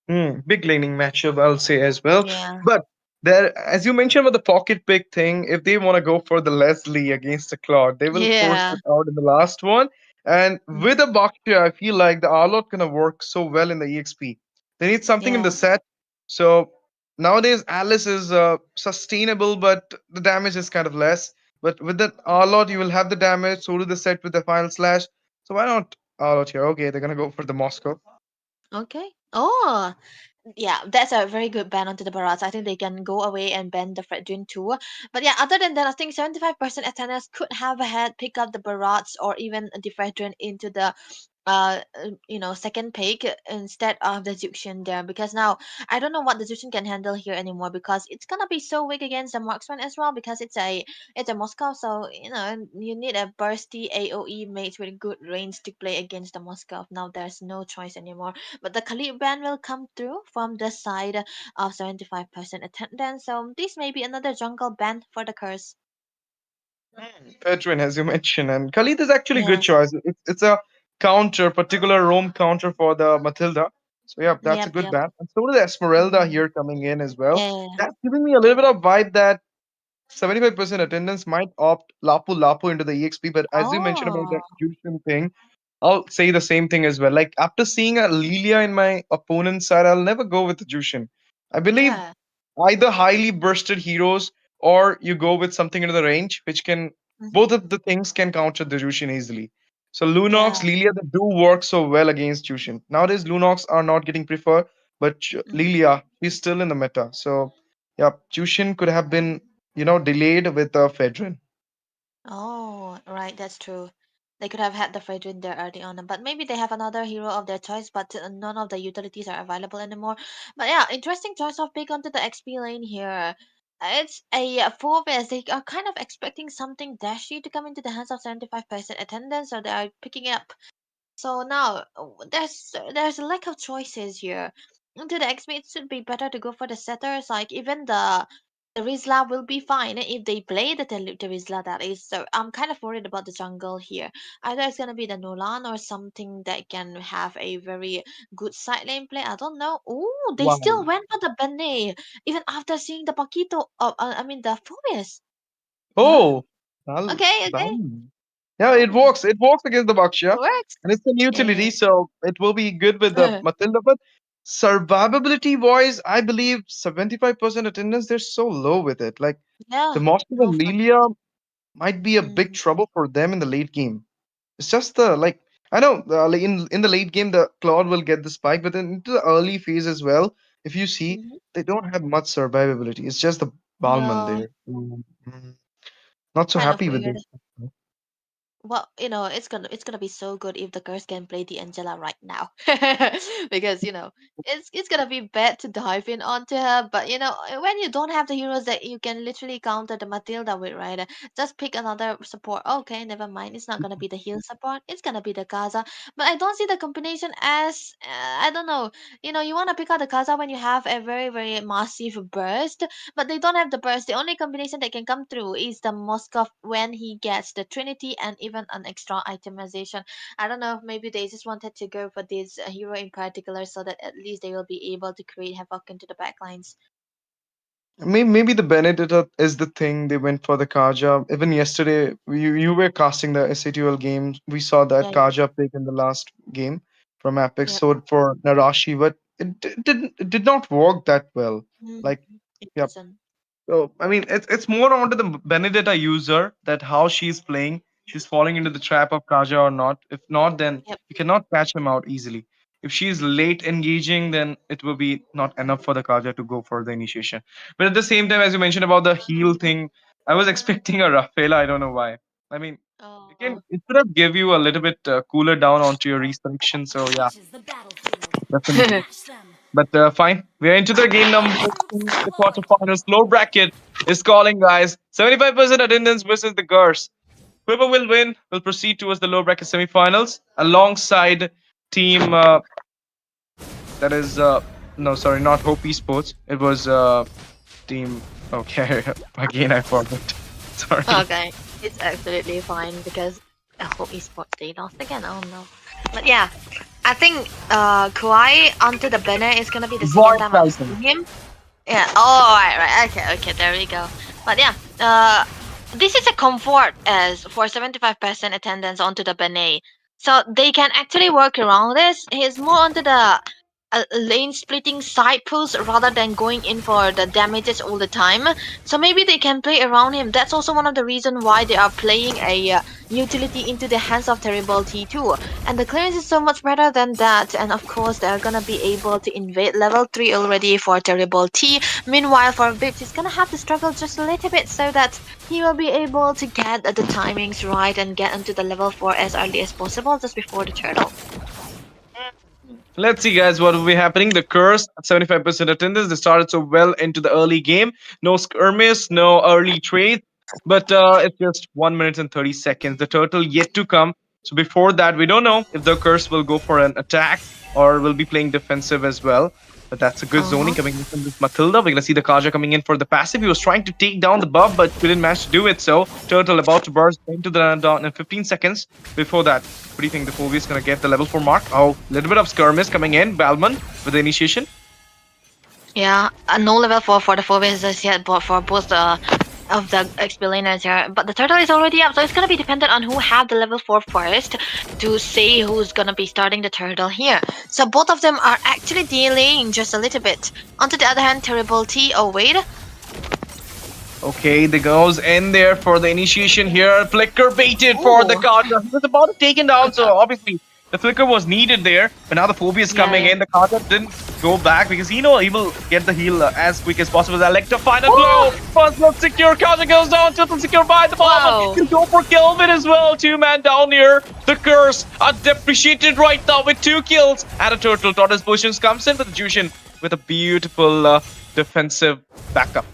Big laning matchup, I'll say as well. Yeah. But there, as you mentioned about the pocket pick thing, if they want to go for the Leslie against the Claude, they will force Yeah. it out in the last one. And with Mhm. a Baksha, I feel like the Arlot gonna work so well in the EXP. They need something in Yeah. the set. So nowadays, Alice is sustainable, but the damage is kind of less. But with the Arlot, you will have the damage. So do the set with the final slash. So why not Arlot here? Okay, they're gonna go for the Moscow. Okay. Oh, yeah, that's a very good ban onto the Barats. I think they can go away and ban the Fredrin too. But yeah, other than that, I think 75% attendance could have had pick up the Barats or even the Fredrin into the second pick instead of the Zuxian there, because now I don't know what the Zuxian can handle here anymore, because it's gonna be so weak against the marksman as well, because it's a Moscow, so you need a bursty AoE mate with good range to play against the Moscow. Now there's no choice anymore, but the Khalid ban will come through from the side of 75% attendance, so this may be another jungle ban for the curse. Pedrin, as you mentioned, and Khalid is actually a good Yeah. choice. It's a counter, particular roam counter for the Matilda. So yeah, that's a Yep. good Yep. ban. And so is Esmeralda Mhm. here coming in as well. Yeah. That's giving me a little bit of vibe that 75% attendance might opt Lapu Lapu into the EXP. But as you mentioned about Oh. the execution thing, I'll say the same thing as well. Like after seeing a Lilia in my opponent's side, I'll never go with the Jushin. I believe Yeah. either highly bursted heroes or you go with something into the range which can both Mhm. of the things can counter the Jushin easily. So Yeah. Lunox, Lilia, they do work so well against Jushin. Nowadays Lunox are not getting preferred, but Mhm. Lilia is still in the meta. So yeah, Jushin could have been, delayed with Fedrin. Oh, right, that's true. They could have had the Fredrin there early on, but maybe they have another hero of their choice, but none of the utilities are available anymore. But yeah, interesting choice of pick onto the XP lane here. It's a 4 vs. They are kind of expecting something dashy to come into the hands of 75% attendance, so they are picking up. So now there's a lack of choices here. Into the XP, it should be better to go for the setters. Like even the Rizla will be fine if they play the Rizla, that is. So I'm kind of worried about the jungle here. Either it's gonna be the Nolan or something that can have a very good side lane play. I don't know. Oh, they Wow. still went for the Bene even after seeing the Paquito. I mean the Phobos. Huh? Oh, well, Okay, okay. well. Yeah, it Oh, works. It works against the it Baksha. works. And it's an Yeah. utility, so it will be good with the Matilda. But survivability wise, I believe 75% attendance, they're so low with it. Like the Yeah, Moscow no and fun. Lilia might be a big Mm, trouble for them in the late game. It's just the like I know like in the late game the Claude will get the spike, but then into the early phase as well, if you see, mhm. they don't have much survivability. It's just the Balman Yeah, there. Not so kind of happy with weird. this. Well, it's gonna be so good if the curse can play the Angela right now, because it's gonna be bad to dive in onto her. But when you don't have the heroes that you can literally counter the Matilda with, right? Just pick another support. Okay, never mind. It's not gonna be the heal support. It's gonna be the Kaza. But I don't see the combination as I don't know. You wanna pick out the Kaza when you have a very very massive burst, but they don't have the burst. The only combination that can come through is the Moskov when he gets the Trinity and even an extra itemization. I don't know, maybe they just wanted to go for this hero in particular so that at least they will be able to create havoc into the backlines. Maybe the Benedetta is the thing they went for the Kaja. Even yesterday, you were casting the SATL game. We saw that Yeah, yeah, Kaja pick in the last game from Epic yep. Sword for Narashi, but it did not work that well. Mm, Like, it yeah, doesn't. so I mean, it's more onto the Benedetta user that how she's playing. She's falling into the trap of Kaja or not. If not, then Yep. you cannot catch him out easily. If she's late engaging, then it will be not enough for the Kaja to go for the initiation. But at the same time, as you mentioned about the heal thing, I was expecting a Rafaela. I don't know why. I mean, Oh, it could have give you a little bit cooler down onto your resurrection. So yeah, definitely. Fine. We're into the game number 2, the quarterfinals. Low bracket is calling, guys. 75% attendance versus the girls. Whoever will win will proceed towards the low bracket semifinals alongside team that is no, sorry, not Hope Esports. It was team. Okay, again I forgot. Sorry. Okay, it's absolutely fine because I hope Esports they lost again. Oh no. But yeah, I think Kawhi onto the banner is gonna be the second time I'm seeing him. Yeah. Oh, right. Okay. There we go. But yeah, this is a comfort as for 75% attendance onto the banner, so they can actually work around this. He's more onto the lane splitting side pulls rather than going in for the damages all the time. So maybe they can play around him. That's also one of the reasons why they are playing a utility into the hands of Terrible T2. And the clearance is so much better than that. And of course, they're gonna be able to invade level 3 already for Terrible T. Meanwhile, for Vips, he's gonna have to struggle just a little bit so that he will be able to get the timings right and get into the level 4 as early as possible just before the turtle. Let's see, guys, what will be happening. The Curse, 75% attendance. They started so well into the early game. No skirmish, no early trade. But it's just 1 minute and 30 seconds. The turtle yet to come. So before that, we don't know if the Curse will go for an attack or will be playing defensive as well. But that's a good zoning coming in from this Matilda. We're going to see the Kaja coming in for the passive. He was trying to take down the buff, but couldn't manage to do it. So Turtle about to burst into the down in 15 seconds. Before that, what do you think the Fulvia is going to get the level 4 mark? Oh, a little bit of skirmish coming in. Balman with the initiation. Yeah, no level 4 for the 4-ways just yet, but for both of the explainers here. But the turtle is already up, so it's gonna be dependent on who have the level 4 first to say who's gonna be starting the turtle here. So both of them are actually delaying just a little bit. On to the other hand, Terrible T. Oh wait. Okay, the goes in there for the initiation here. Flicker baited for the Kaja. He was about to take him down, so obviously the flicker was needed there. But now the Phobia is coming in. The Kaja didn't go back because he will get the heal as quick as possible. Electra final blow. First blood secure. Kaja goes down. Tilted secure by the bomb. You go for Kelvin as well. 2-man down here. The Curse are depreciated right now with 2 kills. And a turtle. Tortoise Potions comes in with the Jushin with a beautiful defensive backup.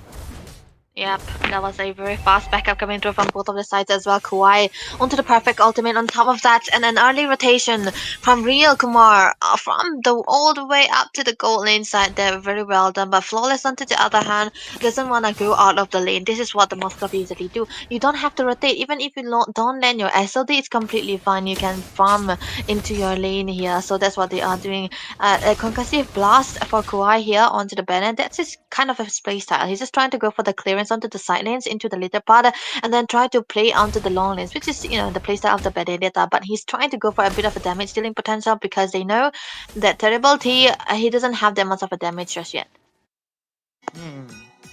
Yep, that was a very fast backup coming through from both of the sides as well. Kuwai onto the perfect ultimate on top of that, and an early rotation from Real Kumar from the all the way up to the gold lane side there. Very well done, but Flawless on the other hand doesn't want to go out of the lane. This is what the Moskov usually do. You don't have to rotate. Even if you don't land your SLD, it's completely fine. You can farm into your lane here, so that's what they are doing. A concussive blast for Kuwai here onto the banner. That's his kind of his play style. He's just trying to go for the clearance onto the side lanes into the later part, and then try to play onto the long lanes, which is the playstyle of the Benedetta. But he's trying to go for a bit of a damage dealing potential because they know that Terrible T he doesn't have that much of a damage just yet.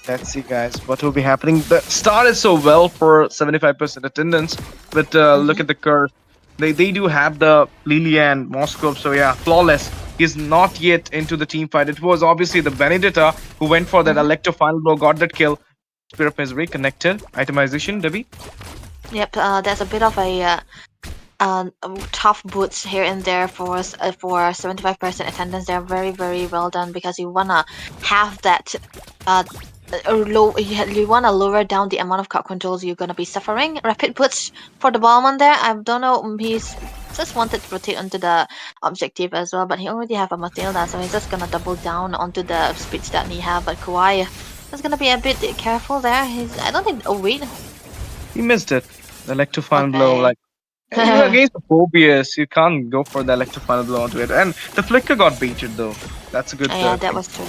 Let's see, guys, what will be happening. The start is so well for 75% attendance, but look at the Curse. They do have the Lilian Moskov, so yeah, Flawless is not yet into the team fight. It was obviously the Benedetta who went for that Electro final blow, got that kill. Spirit of Misery connected. Itemization, Debbie? Yep, there's a bit of a tough boots here and there for 75% attendance. They're very, very well done because you wanna have that you wanna lower down the amount of card controls you're gonna be suffering. Rapid boots for the Ballman there. I don't know, he's just wanted to rotate onto the objective as well, but he already have a Matilda, so he's just gonna double down onto the speeds that he have. But Kawhi is gonna be a bit careful there. I don't think. Oh wait, he missed it. The Electrofine blow, like against the Phobias, you can't go for the Electrofine blow onto it. And the flicker got baited though. That's a good. Yeah, that was true.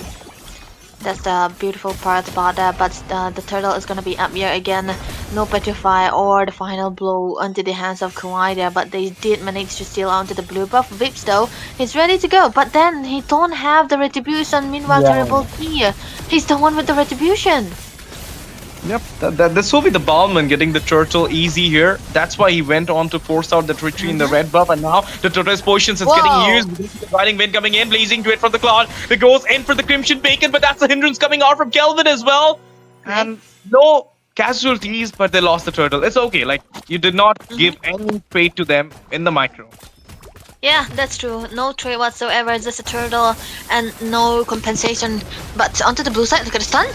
That's the beautiful part about that. But the turtle is gonna be up here again. No petrify or the final blow onto the hands of Kawhi there, but they did manage to steal onto the blue buff. Vips though, he's ready to go, but then he don't have the retribution. Meanwhile, Terrible T, he's the one with the retribution. Yep, this will be the Ballman getting the turtle easy here. That's why he went on to force out that retreat in the red buff, and now the turtle's potions is getting used. The riding wind coming in, blazing to it from the cloud. It goes in for the Crimson Bacon, but that's the hindrance coming out from Kelvin as well. And no casualties, but they lost the turtle. It's okay, like you did not give any fate to them in the micro. Yeah, that's true. No trade whatsoever, just a turtle and no compensation. But onto the blue side, look at the stun.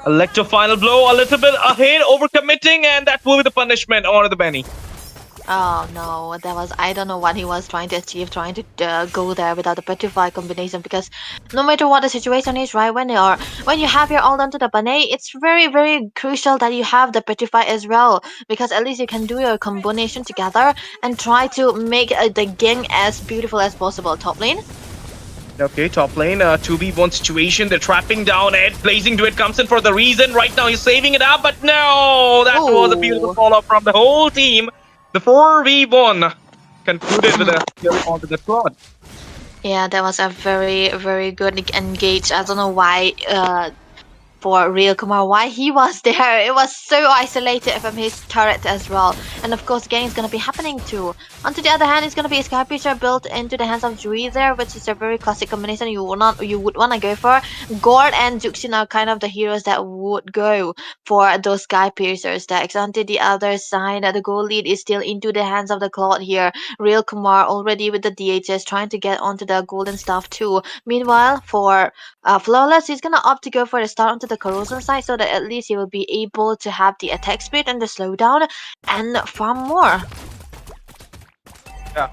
Electro final blow, a little bit ahead, overcommitting, and that will be the punishment on the Benny. Oh no, that was, I don't know what he was trying to achieve, trying to go there without the petrify combination, because no matter what the situation is, right, when you have your ult onto the Bane, it's very, very crucial that you have the petrify as well, because at least you can do your combination together and try to make the game as beautiful as possible. Top lane. Okay, top lane, 2v1 situation. They're trapping down Ed. Blazing Duet comes in for the reason. Right now he's saving it up, but no! That was a beautiful follow-up from the whole team. The 4v1 concluded with a kill onto the squad. Yeah, that was a very, very good engage. I don't know why for Real Kumar, why he was there. It was so isolated from his turret as well. And of course, game is going to be happening too. On to the other hand, it's going to be a Sky Piercer built into the hands of Jui there, which is a very classic combination you would want to go for. Gord and Juxin are kind of the heroes that would go for those Sky Piercers decks. On to the other side, the goal lead is still into the hands of the Claude here. Real Kumar already with the DHS trying to get onto the golden staff too. Meanwhile, for Flawless, he's gonna opt to go for the start onto the corrosion side so that at least he will be able to have the attack speed and the slowdown and farm more. Yeah.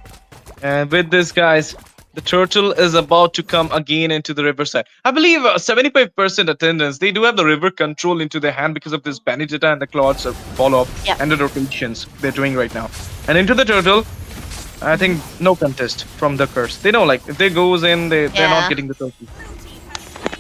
And with this, guys, the turtle is about to come again into the riverside. I believe 75% attendance. They do have the river control into their hand because of this Benedetta and the Claude's follow-up and the rotations they're doing right now. And into the turtle, I think no contest from the curse. They know, like, if they goes in, they're not getting the turtle.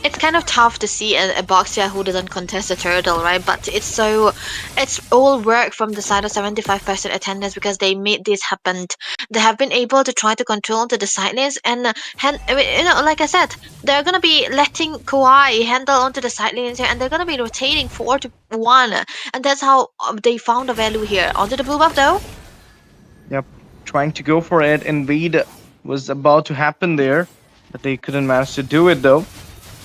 It's kind of tough to see a boxer who doesn't contest a turtle, right? But it's all work from the side of 75% attendance because they made this happen. They have been able to try to control to the side lanes and like I said, they're gonna be letting Kawhi handle onto the side lanes here, and they're gonna be rotating 4-1, and that's how they found the value here. Onto the blue buff though. Yep, trying to go for it. Invade was about to happen there, but they couldn't manage to do it though.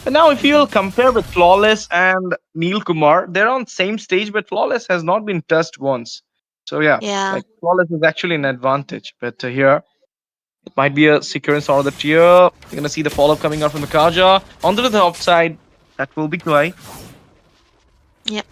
But now if you'll compare with Flawless and Neil Kumar, they're on same stage, but Flawless has not been touched once. So yeah, like Flawless is actually an advantage. But here, it might be a sequence or the tier. You're going to see the follow-up coming out from the Kaja. Onto the top side, that will be Kwai. Yep.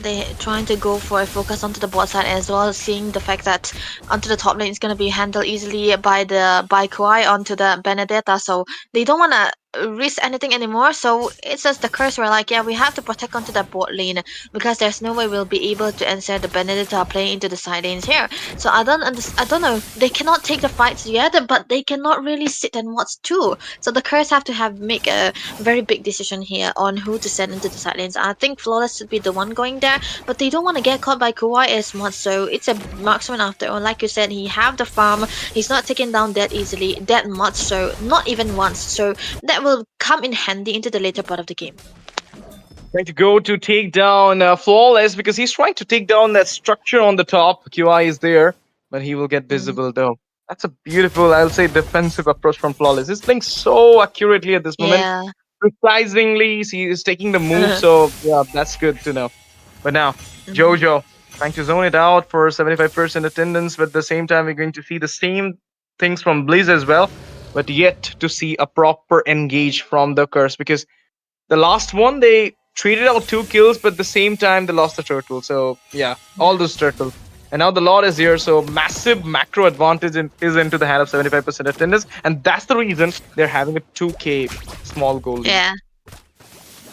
They're trying to go for a focus onto the bot side as well, seeing the fact that onto the top lane is going to be handled easily by Kawhi onto the Benedetta, so they don't want to risk anything anymore. So it's just the curse where like, yeah, we have to protect onto the bot lane because there's no way we'll be able to answer the Benedetta playing into the side lanes here. So I don't know, they cannot take the fights yet, but they cannot really sit and watch too. So the curse have to make a very big decision here on who to send into the side lanes. I think Flawless should be the one going there, but they don't want to get caught by Kawhi as much, so it's a marksman after all. Like you said, he have the farm, he's not taken down that easily, that much, so not even once, so that will come in handy into the later part of the game. Trying to go to take down Flawless because he's trying to take down that structure on the top. QI is there, but he will get visible though. That's a beautiful, I'll say, defensive approach from Flawless. He's playing so accurately at this moment. Precisely, he is taking the move, so yeah, that's good to know. But now, Jojo trying to zone it out for 75% attendance, but at the same time, we're going to see the same things from Blizz as well, but yet to see a proper engage from the curse, because the last one, they traded out 2 kills, but at the same time, they lost the turtle. So yeah, all those turtles. And now the Lord is here, so massive macro advantage is into the hand of 75% attendance, and that's the reason they're having a 2k small goal lead. Yeah.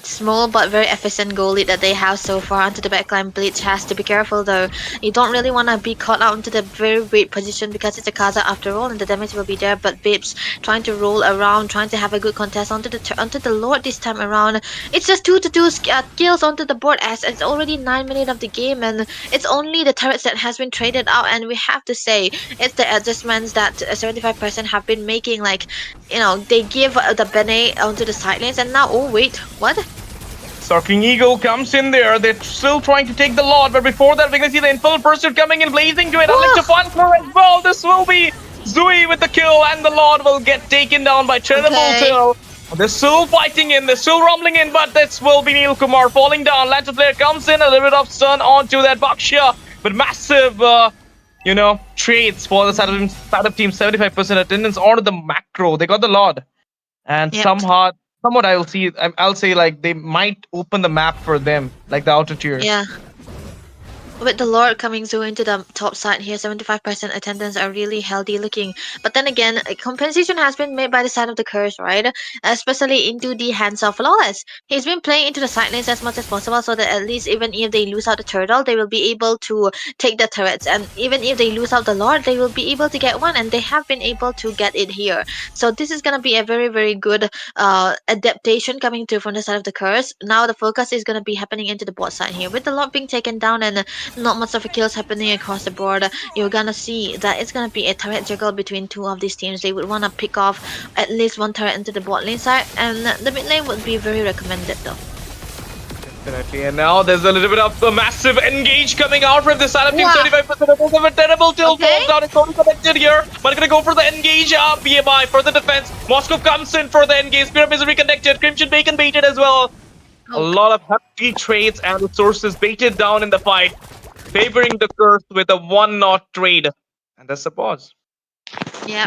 Small but very efficient goal lead that they have so far. Onto the backline, Bleach has to be careful though. You don't really want to be caught out into the very weak position because it's a Kaza after all, and the damage will be there. But Bibbs trying to roll around, trying to have a good contest onto the Lord this time around. It's just 2-2 kills onto the board as it's already 9 minutes of the game, and it's only the turrets that has been traded out. And we have to say it's the adjustments that 75% have been making. Like, you know, they give the Bene onto the side lanes, and now, oh wait, what? Circling Eagle comes in there. They're still trying to take the Lord, but before that, we're going to see the Infernal Pursuit coming in, blazing to it. Electrifying as well. This will be Zui with the kill, and the Lord will get taken down by Terrible Till. They're still fighting in, they're still rumbling in, but this will be Neil Kumar falling down. Lantern player comes in, a little bit of stun onto that Baksha, but massive trades for the side of team 75% attendance onto the macro. They got the Lord, and Yep. somewhat I'll say like they might open the map for them, like the outer tiers. Yeah. With the Lord coming through into the top side here, 75% attendance are really healthy looking. But then again, a compensation has been made by the side of the curse, right? Especially into the hands of Flawless. He's been playing into the side lanes as much as possible so that at least even if they lose out the turtle, they will be able to take the turrets. And even if they lose out the Lord, they will be able to get one. And they have been able to get it here. So this is going to be a very, very good adaptation coming through from the side of the curse. Now the focus is going to be happening into the bot side here. With the Lord being taken down and not much of a kills happening across the board, you're gonna see that it's gonna be a turret juggle between two of these teams. They would want to pick off at least one turret into the bot lane side, and the mid lane would be very recommended though. Definitely. And now there's a little bit of a massive engage coming out from the side of team. Wow. 35% of a terrible tilt Okay. falls down. It's only connected here, but gonna go for the engage. BMI for the defense. Moscow comes in for the engage. Pyramid is reconnected. Crimson Bacon baited as well. A lot of hefty trades and resources baited down in the fight, favoring the curse with a 1-0 trade. And that's the pause. Yeah,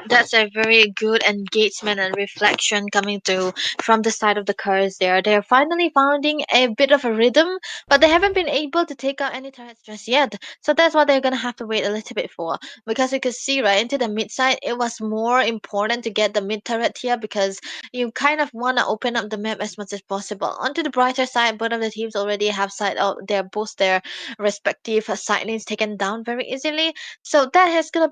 that's a very good engagement and reflection coming through from the side of the curse there. They're finally finding a bit of a rhythm, but they haven't been able to take out any turrets just yet. So that's what they're gonna have to wait a little bit for. Because you could see right into the mid side, it was more important to get the mid turret here because you kind of want to open up the map as much as possible. Onto the brighter side, both of the teams already have side out their respective side lanes taken down very easily. So that has got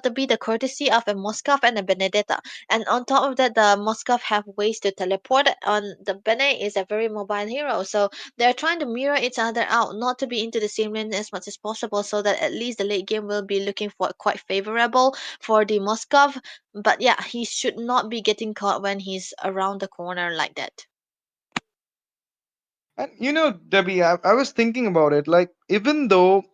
to be the courtesy of a Moskov and a Benedetta. And on top of that, the Moskov have ways to teleport. On the Bene is a very mobile hero, so they're trying to mirror each other out, not to be into the same lane as much as possible, so that at least the late game will be looking for quite favorable for the Moskov. But yeah, he should not be getting caught when he's around the corner like that. And Debbie, I was thinking about it. Like, even though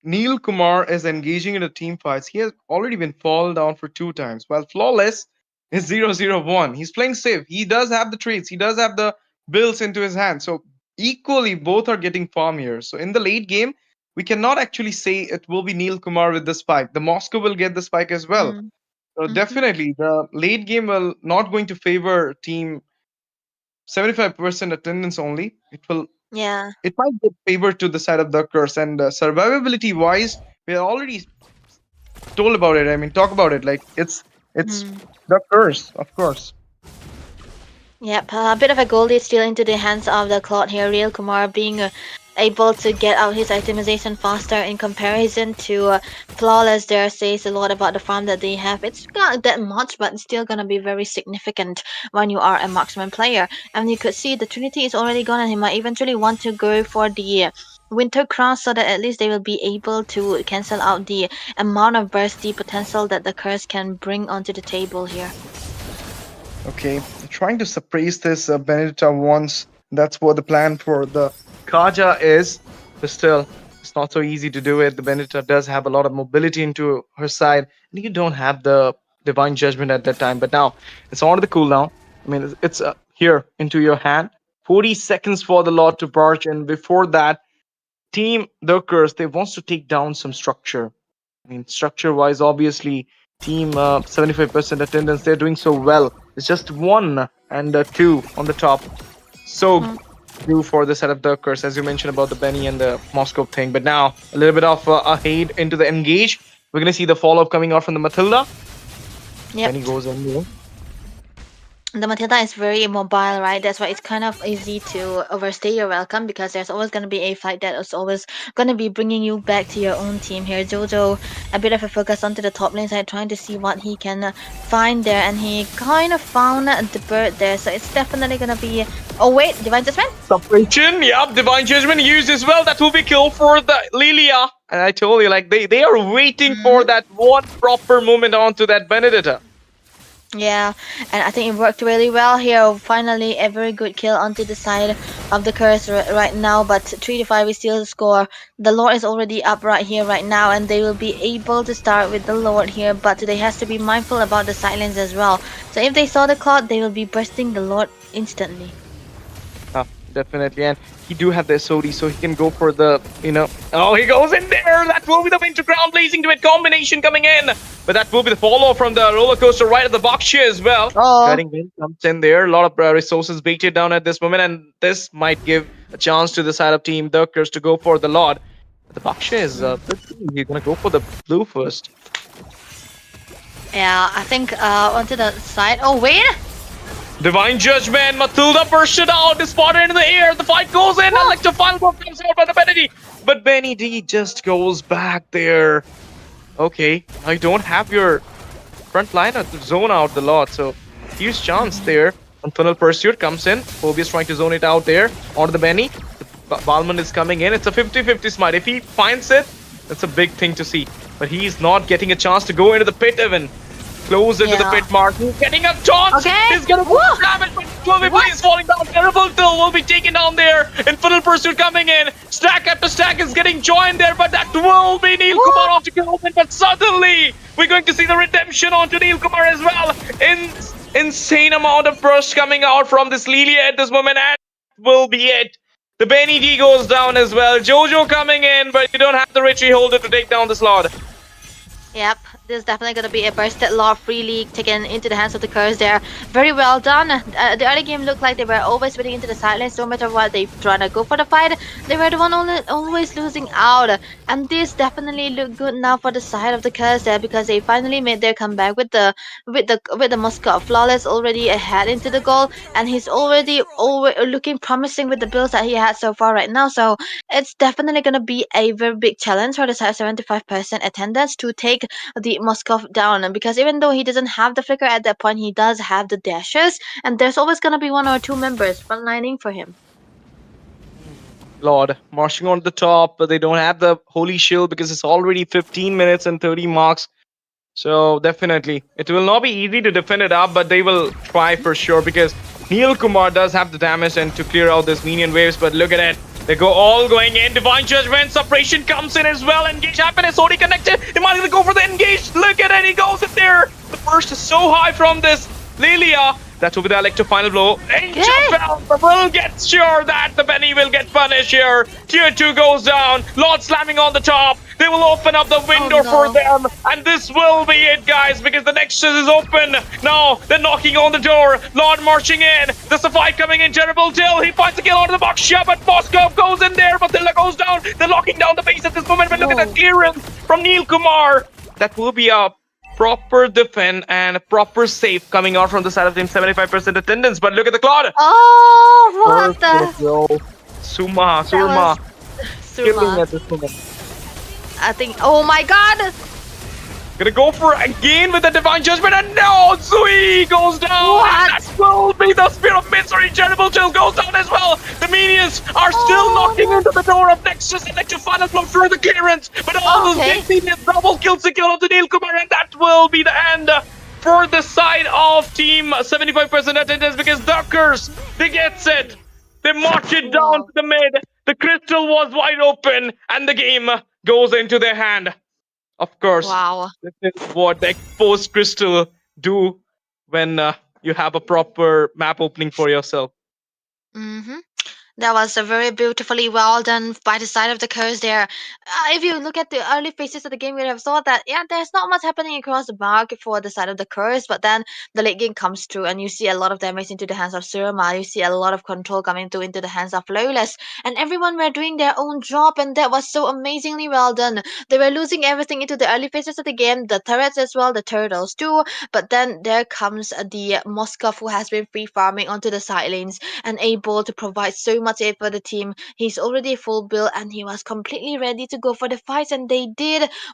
Neil Kumar is engaging in a team fights, he has already been fallen down for 2 times. While Flawless is 0-0-1. He's playing safe. He does have the traits. He does have the builds into his hand. So equally, both are getting farm here. So in the late game, we cannot actually say it will be Neil Kumar with the spike. The Moscow will get the spike as well. Mm. So Mhm. definitely, the late game will not going to favor team 75% attendance only. Yeah. It might give favor to the side of the curse, and survivability wise, we are already told about it. I mean, talk about it. Like it's Mm. the curse, of course. Yep, a bit of a goldie still into the hands of the Claude here. Real Kumar being able to get out his itemization faster in comparison to Flawless there says a lot about the farm that they have. It's not that much, but it's still gonna be very significant when you are a marksman player. And you could see the Trinity is already gone, and he might eventually want to go for the Winter Cross so that at least they will be able to cancel out the amount of bursty potential that the curse can bring onto the table here. Okay, trying to suppress this Benedetta once. That's what the plan for the Kaja is, but still, it's not so easy to do it. The Benedetta does have a lot of mobility into her side, and you don't have the Divine Judgment at that time. But now, it's on to the cooldown. I mean, it's here into your hand. 40 seconds for the Lord to barge, and before that, Team The Curse, they wants to take down some structure. I mean, structure-wise, obviously, Team 75% attendance, they're doing so well. It's just 1 and 2 on the top. So do for the set of the curse, as you mentioned about the Benny and the Moscow thing. But now a little bit of a hate into the engage. We're gonna see the follow-up coming out from the Matilda. Yep. Benny goes in there. The Matilda is very mobile, right? That's why it's kind of easy to overstay your welcome because there's always going to be a fight that is always going to be bringing you back to your own team here. Jojo, a bit of a focus onto the top lane side, trying to see what he can find there, and he kind of found the bird there, so it's definitely going to be... Oh wait, Divine Judgment? Suppression, yep, Divine Judgment used as well. That will be kill for the Lilia. And I told you, like, they are waiting for that one proper moment onto that Benedetta. Yeah, and I think it worked really well here. Finally, a very good kill onto the side of the curse right now, but 3-5 is still the score. The Lord is already up right here right now, and they will be able to start with the Lord here, but they has to be mindful about the silence as well. So if they saw the Cloud, they will be bursting the Lord instantly. definitely. And he do have the SOD, so he can go for the, Oh, he goes in there! That will be the winter ground blazing to it combination coming in. But that will be the follow from the roller coaster right at the box here as well. Oh. Guiding Wind comes in there. A lot of resources baited down at this moment, and this might give a chance to the side of Team Duckers to go for the Lord. But the Baksha is he's gonna go for the blue first. Yeah, I think onto the side. Oh, wait! Divine Judgment, Matilda bursted out, is spotted in the air, the fight goes in, Electro final blow comes out by the Benny D. But Benny D just goes back there. Okay, now you don't have your front liner to zone out the lot, so huge chance there. Infernal Pursuit comes in, Phobia's trying to zone it out there, onto the Benny. Balman is coming in, it's a 50-50 smite. If he finds it, that's a big thing to see. But he's not getting a chance to go into the pit even. Close into the pit mark. He's getting a taunt. Okay. He's gonna damage, but Clovey is falling down. Terrible Till will be taken down there. Infernal Pursuit coming in. Stack after stack is getting joined there, but that will be Neil Kumar off to kill him. But suddenly, we're going to see the redemption onto Neil Kumar as well. Insane amount of burst coming out from this Lilia at this moment, and will be it. The Benny D goes down as well. Jojo coming in, but you don't have the Richie Holder to take down the slot. Yep, this is definitely going to be a bursted lot free league taken into the hands of the Curse there. Very well done. The early game looked like they were always sitting into the sidelines. No matter what they trying to go for the fight, they were the one always losing out. And this definitely looked good now for the side of the Curse there, because they finally made their comeback with the Moscow Flawless already ahead into the goal, and he's already looking promising with the builds that he had so far right now. So it's definitely going to be a very big challenge for the side 75% attendance to take the Moscow down, because even though he doesn't have the flicker at that point, he does have the dashes, and there's always going to be one or two members frontlining for him. Lord, marching on the top, but they don't have the Holy Shield because it's already 15 minutes and 30 marks. So definitely, it will not be easy to defend it up, but they will try for sure, because Neil Kumar does have the damage and to clear out these minion waves. But look at it. They go all going in. Divine Judgment, Suppression comes in as well. Engage happiness already connected. He might even go for the engage. Look at it. He goes in there. The burst is so high from this Lilia. That will be the Electro final blow. Angel Bell will get sure that the Benny will get punished here. Tier 2 goes down. Lord slamming on the top. They will open up the window for them. And this will be it, guys, because the Nexus is open. Now, they're knocking on the door. Lord marching in. There's a fight coming in. Terrible Till. He finds the kill onto the box shot, but Moscow goes in there. But Tilla goes down. They're locking down the base at this moment. But look at the clearance from Neil Kumar. That will be a proper defend and a proper save coming out from the side of team. 75% attendance. But look at the cloud. Oh, what the? Surma. Killing at this moment. I think, oh my god! Gonna go for again with the Divine Judgment, and no! Zui goes down! What? That will be the Spear of Misery. Terrible Chill goes down as well. The minions are still knocking into the door of Nexus. Electro final blow through the clearance, but all those big minions double kills secure onto Neil Kumar, and that will be the end for the side of team 75% attendance, because Duckers, they gets it. They march it down to the mid. The crystal was wide open, and the game goes into their hand. Of course, this is what the exposed crystal do when you have a proper map opening for yourself. That was a very beautifully well done by the side of the Curse there. If you look at the early phases of the game, you would have thought that, yeah, there's not much happening across the map for the side of the Curse, but then the late game comes through and you see a lot of damage into the hands of Surma, you see a lot of control coming through into the hands of Flawless, and everyone were doing their own job, and that was so amazingly well done. They were losing everything into the early phases of the game, the turrets as well, the turtles too, but then there comes the Moskov, who has been free farming onto the side lanes and able to provide so much aid for the team. He's already full build and he was completely ready to go for the fights, and they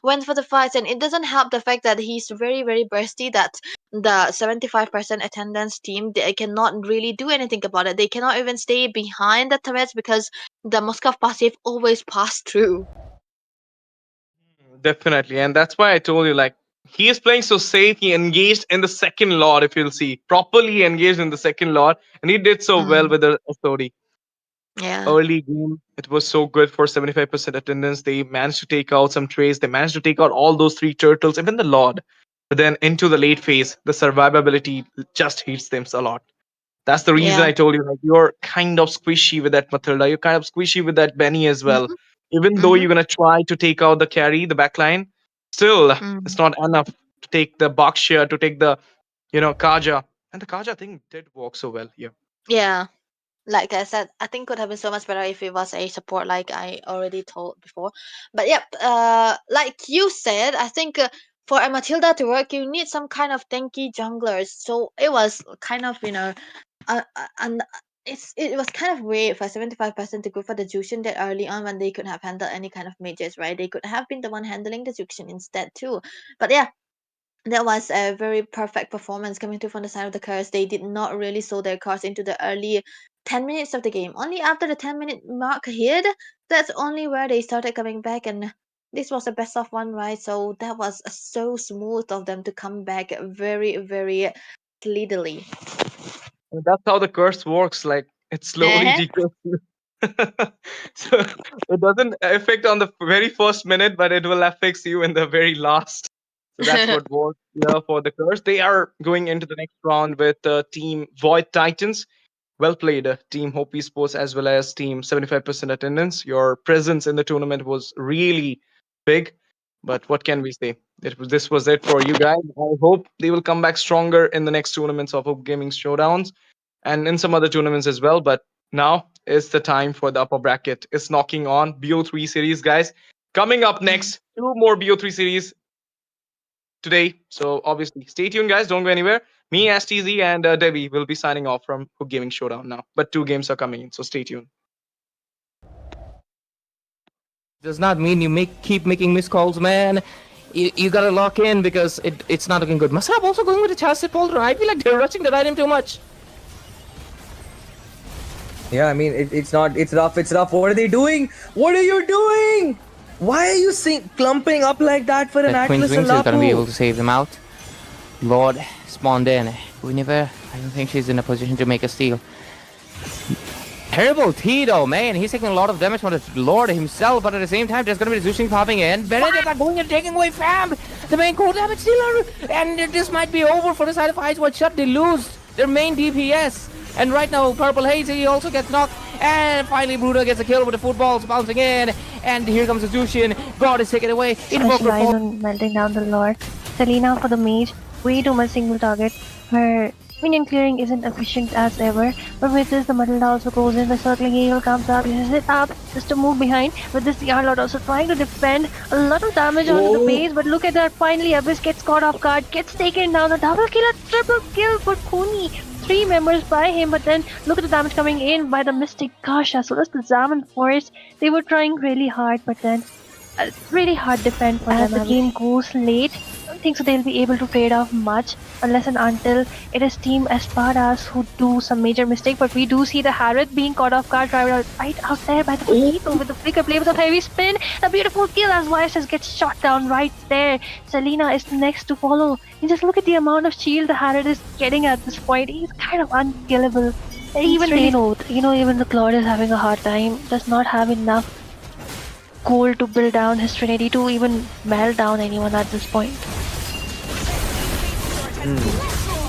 went for the fights. And it doesn't help the fact that he's very, very bursty, that the 75% attendance team, they cannot really do anything about it. They cannot even stay behind the turrets because the Moskov passive always pass through. Definitely, and that's why I told you, like, he is playing so safe. He engaged in the second Lord, if you'll see. Properly engaged in the second Lord, and he did so well with the authority. Yeah. Early game, it was so good for 75% attendance. They managed to take out some trays. They managed to take out all those 3 turtles, even the Lord. But then into the late phase, the survivability just hits them a lot. That's the reason Yeah. I told you, like, you're kind of squishy with that Matilda. You're kind of squishy with that Benny as well. Mhm. Even though Mhm. you're gonna try to take out the carry, the backline, still it's Mm. not enough to take the Bakshia, to take the Kaja. And the Kaja thing did work so well here. Yeah. Like I said, I think could have been so much better if it was a support, like I already told before. But yep, like you said, I think for a Matilda to work, you need some kind of tanky junglers. So it was kind of and it was kind of weird for 75% to go for the Jushin that early on when they could have handled any kind of mages, right? They could have been the one handling the Jushin instead too. But yeah, that was a very perfect performance coming through from the side of the Curse. They did not really sow their cards into the early 10 minutes of the game. Only after the 10-minute mark hit, that's only where they started coming back. And this was the best of one, right? So that was so smooth of them to come back very, very sleddily. And that's how the curse works. Like, it slowly Uh-huh. decurses. So it doesn't affect on the very first minute, but it will affect you in the very last. So that's what works here for the curse. They are going into the next round with team Void Titans. Well played, team Hope Esports, as well as team 75% attendance. Your presence in the tournament was really big. But what can we say? This was it for you guys. I hope they will come back stronger in the next tournaments of Hook Gaming Showdowns and in some other tournaments as well. But now is the time for the upper bracket. It's knocking on BO3 series, guys. Coming up next, two more BO3 series today. So obviously, stay tuned, guys. Don't go anywhere. Me, STZ, and Debbie will be signing off from Hook Gaming Showdown now. But two games are coming in, so stay tuned. Does not mean you keep making missed calls, man. You gotta lock in because it's not looking good. Masab also going with a chassis Polder. I feel like they're rushing the item too much. Yeah, I mean, it's not, it's rough. What are they doing? What are you doing? Why are you clumping up like that for an That Queen's Atlas Wings is gonna be able Alapu? to save them out. Lord spawned in. Guinevere, I don't think she's in a position to make a steal. Terrible Tito, man. He's taking a lot of damage from the Lord himself, but at the same time, there's gonna be the Zushin popping in. Benedict are going and taking away Fam, the main core damage dealer. And this might be over for the side of Ice White Shut. They lose their main DPS. And right now, Purple Hazy also gets knocked. And finally, Bruder gets a kill with the footballs bouncing in. And here comes the Zushin. God is taken away. Invoker falls. On melting down the Lord. Selena for the mage. Way too much single target. Her minion clearing isn't efficient as ever. But with this, the Matilda also goes in. The circling eagle comes up, uses it up just to move behind. With this, the Arlord also trying to defend. A lot of damage onto the base. But look at that. Finally, Abyss gets caught off guard. Gets taken down. A double kill, a triple kill for Kuni. 3 members by him, but then look at the damage coming in by the Mystic. Gosh, as well as the Zaman Forest. They were trying really hard, but then really hard defend for them. As the game goes late, I don't think so they'll be able to trade off much unless and until it is Team Espadas who do some major mistake. But we do see the Harith being caught off guard right out there by the potato with the flicker play with a heavy spin. A beautiful kill as YSS gets shot down right there. Selena is next to follow. And just look at the amount of shield the Harith is getting at this point. He's kind of unkillable. Even really even the Claude is having a hard time. Does not have enough gold to build down his Trinity to even melt down anyone at this point.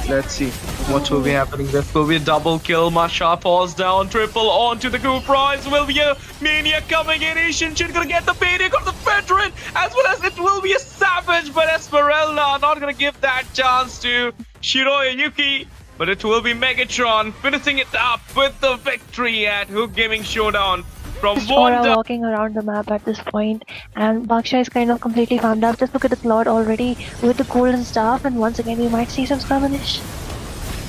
Let's see what will be happening. This will be a double kill. Masha falls down. Triple onto the group prize. Will be a Mania coming in. Ishinshin gonna get the payday. Got the veteran. As well as it will be a savage. But Esmeralda not gonna give that chance to Shiroya Yuki. But it will be Megatron finishing it up with the victory at Hook Gaming Showdown. From Aura walking around the map at this point, and Baksha is kind of completely farmed up. Just look at the Claude already with the golden staff, and once again we might see some skirmish.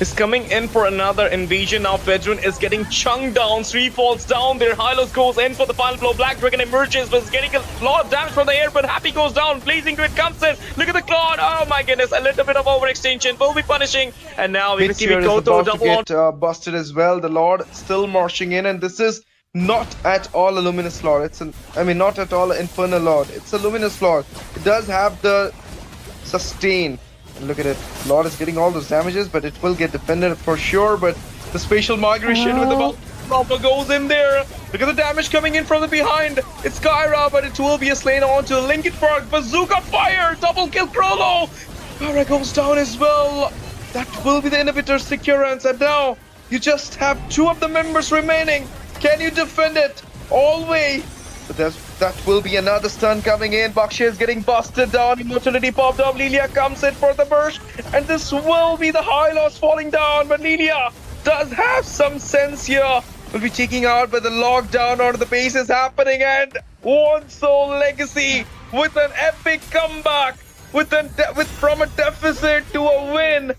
Is coming in for another invasion. Now Veteran is getting chunked down. 3 falls down. Their Hylos goes in for the final blow. Black Dragon emerges, but is getting a lot of damage from the air. But Happy goes down. Blazing Grid comes in. Look at the Claude. Oh my goodness. A little bit of overextension. Will be punishing. And now we receive Koto double on. Get busted as well. The Lord still marching in, and this is not at all a Luminous Lord. Not at all an Infernal Lord. It's a Luminous Lord. It does have the sustain. And look at it. Lord is getting all those damages, but it will get defended for sure. But the spatial migration with the Proper goes in there. Look at the damage coming in from the behind. It's Kyra, but it will be a slain onto Lincoln Park. Bazooka fire. Double kill Krolo. Kyra goes down as well. That will be the inhibitor securance. And now You just have 2 of the members remaining. Can you defend it? All way. But that will be another stun coming in. Bakshay is getting busted down. Immortality popped up. Lilia comes in for the burst. And this will be the high loss falling down. But Lilia does have some sense here. Will be taking out by the lockdown or the base is happening. And One Soul Legacy with an epic comeback. From a deficit to a win.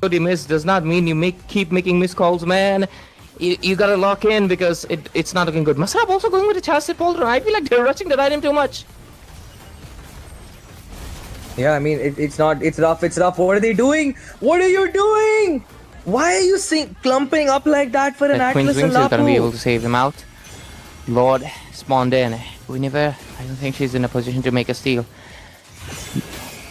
You miss does not mean you keep making missed calls, man. You gotta lock in because it's not looking good. Masrab also going with a chassis polder. I feel like they're rushing the ride him too much. Yeah, I mean, it's not, it's rough. What are they doing? What are you doing? Why are you clumping up like that for an That Queen's Atlas Wings and is gonna be able Lapu? to save him out. Lord spawned in. I don't think she's in a position to make a steal.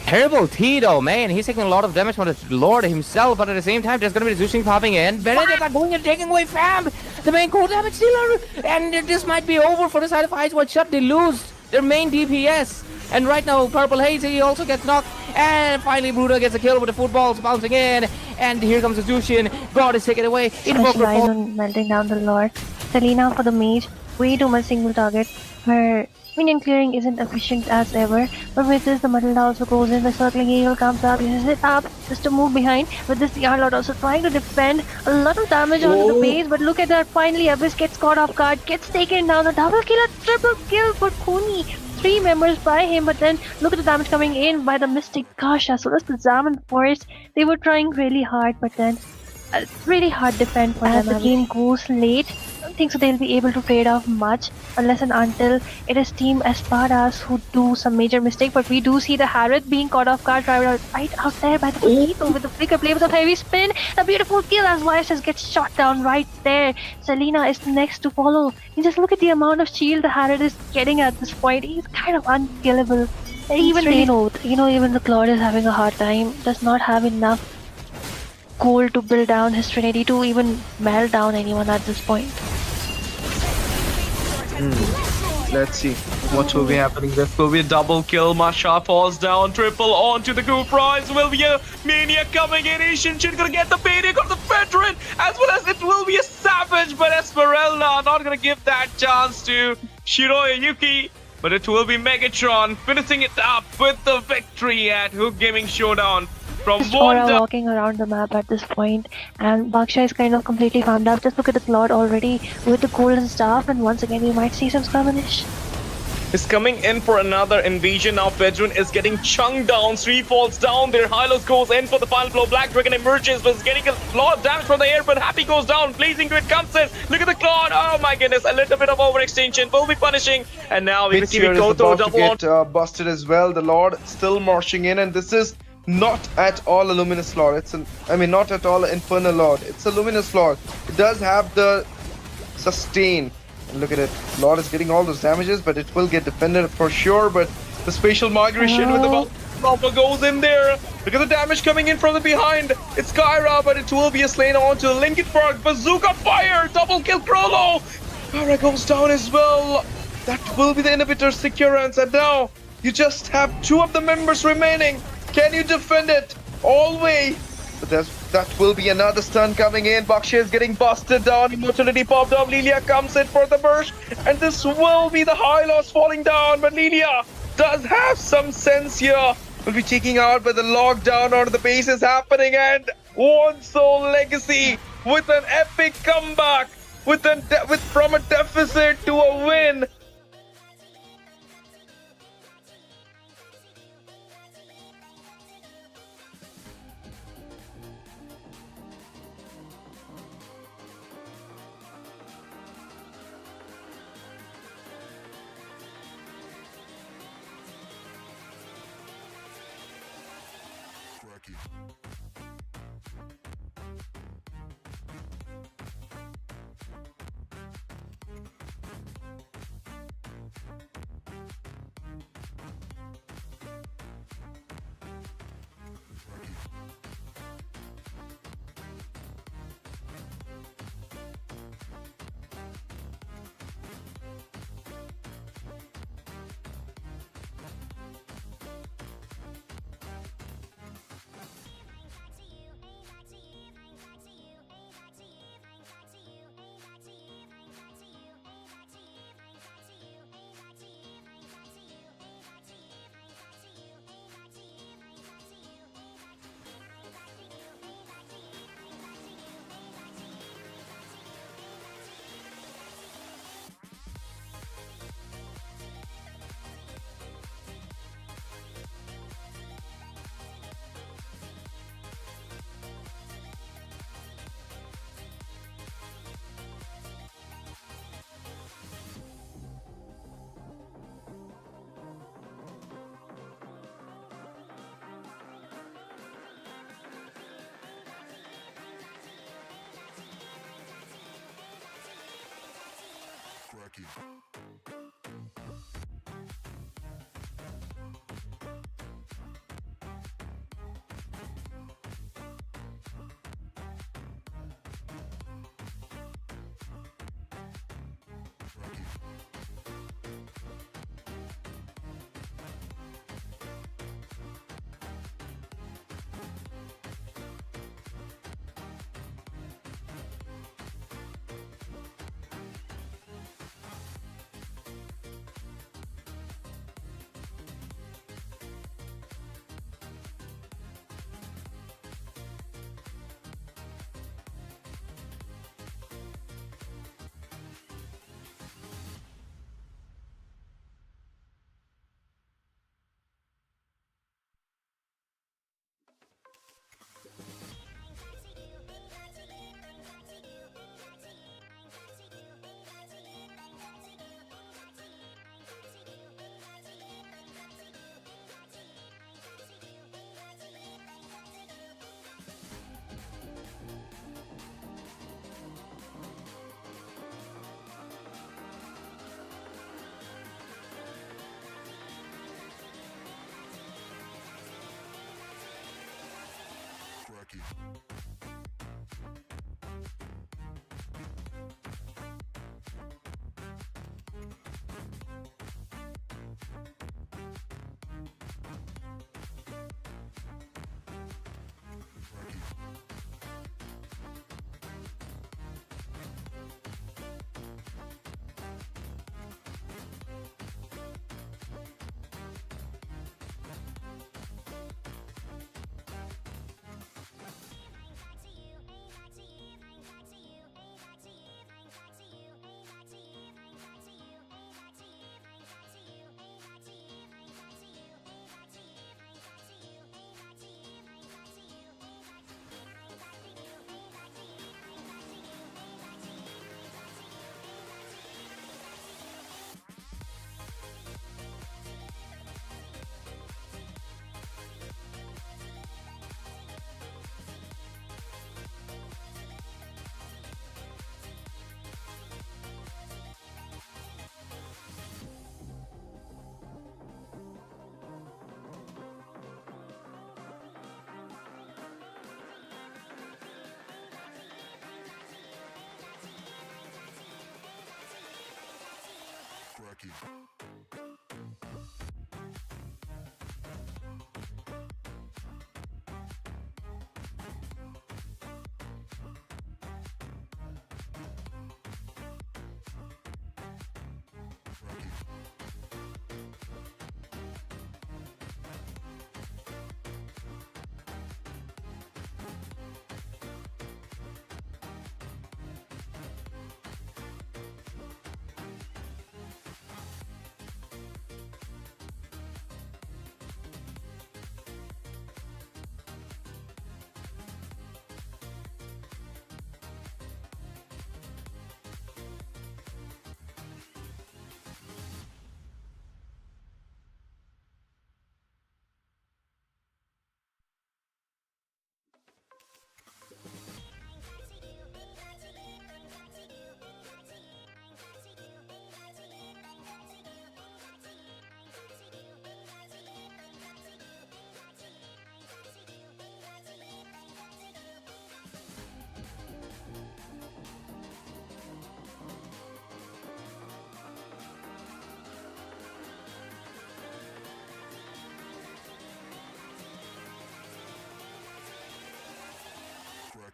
Terrible Tito, man. He's taking a lot of damage from the Lord himself, but at the same time, there's gonna be the Zushing popping in. Benedict going and taking away Fam, the main core damage dealer. And this might be over for the side of Ice White Shut. They lose their main DPS. And right now, Purple Haze, he also gets knocked. And finally, Bruder gets a kill with the footballs bouncing in. And here comes the Zushin. God is taken away. Specialize on melting down the Lord. Selena for the mage. Way too much single target. Her minion clearing isn't efficient as ever. But with this, the Matilda also goes in. The circling eagle comes up, uses it up just to move behind. With this, the Arlord also trying to defend. A lot of damage onto the base. But look at that. Finally, Abyss gets caught off guard. Gets taken down. A double kill, a triple kill for Kuni. 3 members by him, but then look at the damage coming in by the Mystic Gosh, as well as the Zaman Forest. They were trying really hard, but then really hard defend for them. As the game goes late, I don't think so they'll be able to trade off much unless and until it is Team Espadas who do some major mistake. But we do see the Harith being caught off guard right out there by the Potato with the flicker play with a heavy spin. A beautiful kill as YSS gets shot down right there. Selena is the next to follow. You just look at the amount of shield the Harith is getting at this point. He's kind of unkillable. Even even the Claude is having a hard time. Does not have enough gold to build down his Trinity to even melt down anyone at this point. Let's see what will be happening. This will be a double kill. Masha falls down. Triple onto the coup prize. Will be a Mania coming in. Asian Shin gonna get the payday. Got the veteran as well as it will be a savage. But Esmeralda not gonna give that chance to Shiroya Yuki. But it will be Megatron finishing it up with the victory at Hook Gaming Showdown. From Just Aura walking around the map at this point, and Baksha is kind of completely farmed up. Just look at the Claude already with the golden staff, and once again we might see some skirmish. is coming in for another invasion. Now Vedran is getting chunked down. 3 falls down there. Hylos goes in for the final blow. Black Dragon emerges, was getting a lot of damage from the air, but Happy goes down. Blazing Grid comes in. Look at the Claude. Oh my goodness, a little bit of overextension will be punishing. And now we see go to double on. Busted as well. The Lord still marching in, and this is not at all a Luminous Lord. It's not at all an Infernal Lord. It's a Luminous Lord. It does have the sustain. And look at it. Lord is getting all those damages, but it will get defended for sure. But the spatial migration with the Proper goes in there. Look at the damage coming in from the behind. It's Kyra, but it will be a slain onto Lincoln Park. Bazooka fire. Double kill Krolo. Kyra goes down as well. That will be the inhibitor securance. And now you just have 2 of the members remaining. Can you defend it all the way? But that will be another stun coming in. Baksha is getting busted down. Immortality popped up. Lilia comes in for the burst. And this will be the high loss falling down. But Lilia does have some sense here. Will be taking out, but the lockdown onto the base is happening, and One Soul Legacy with an epic comeback, from a deficit to a win.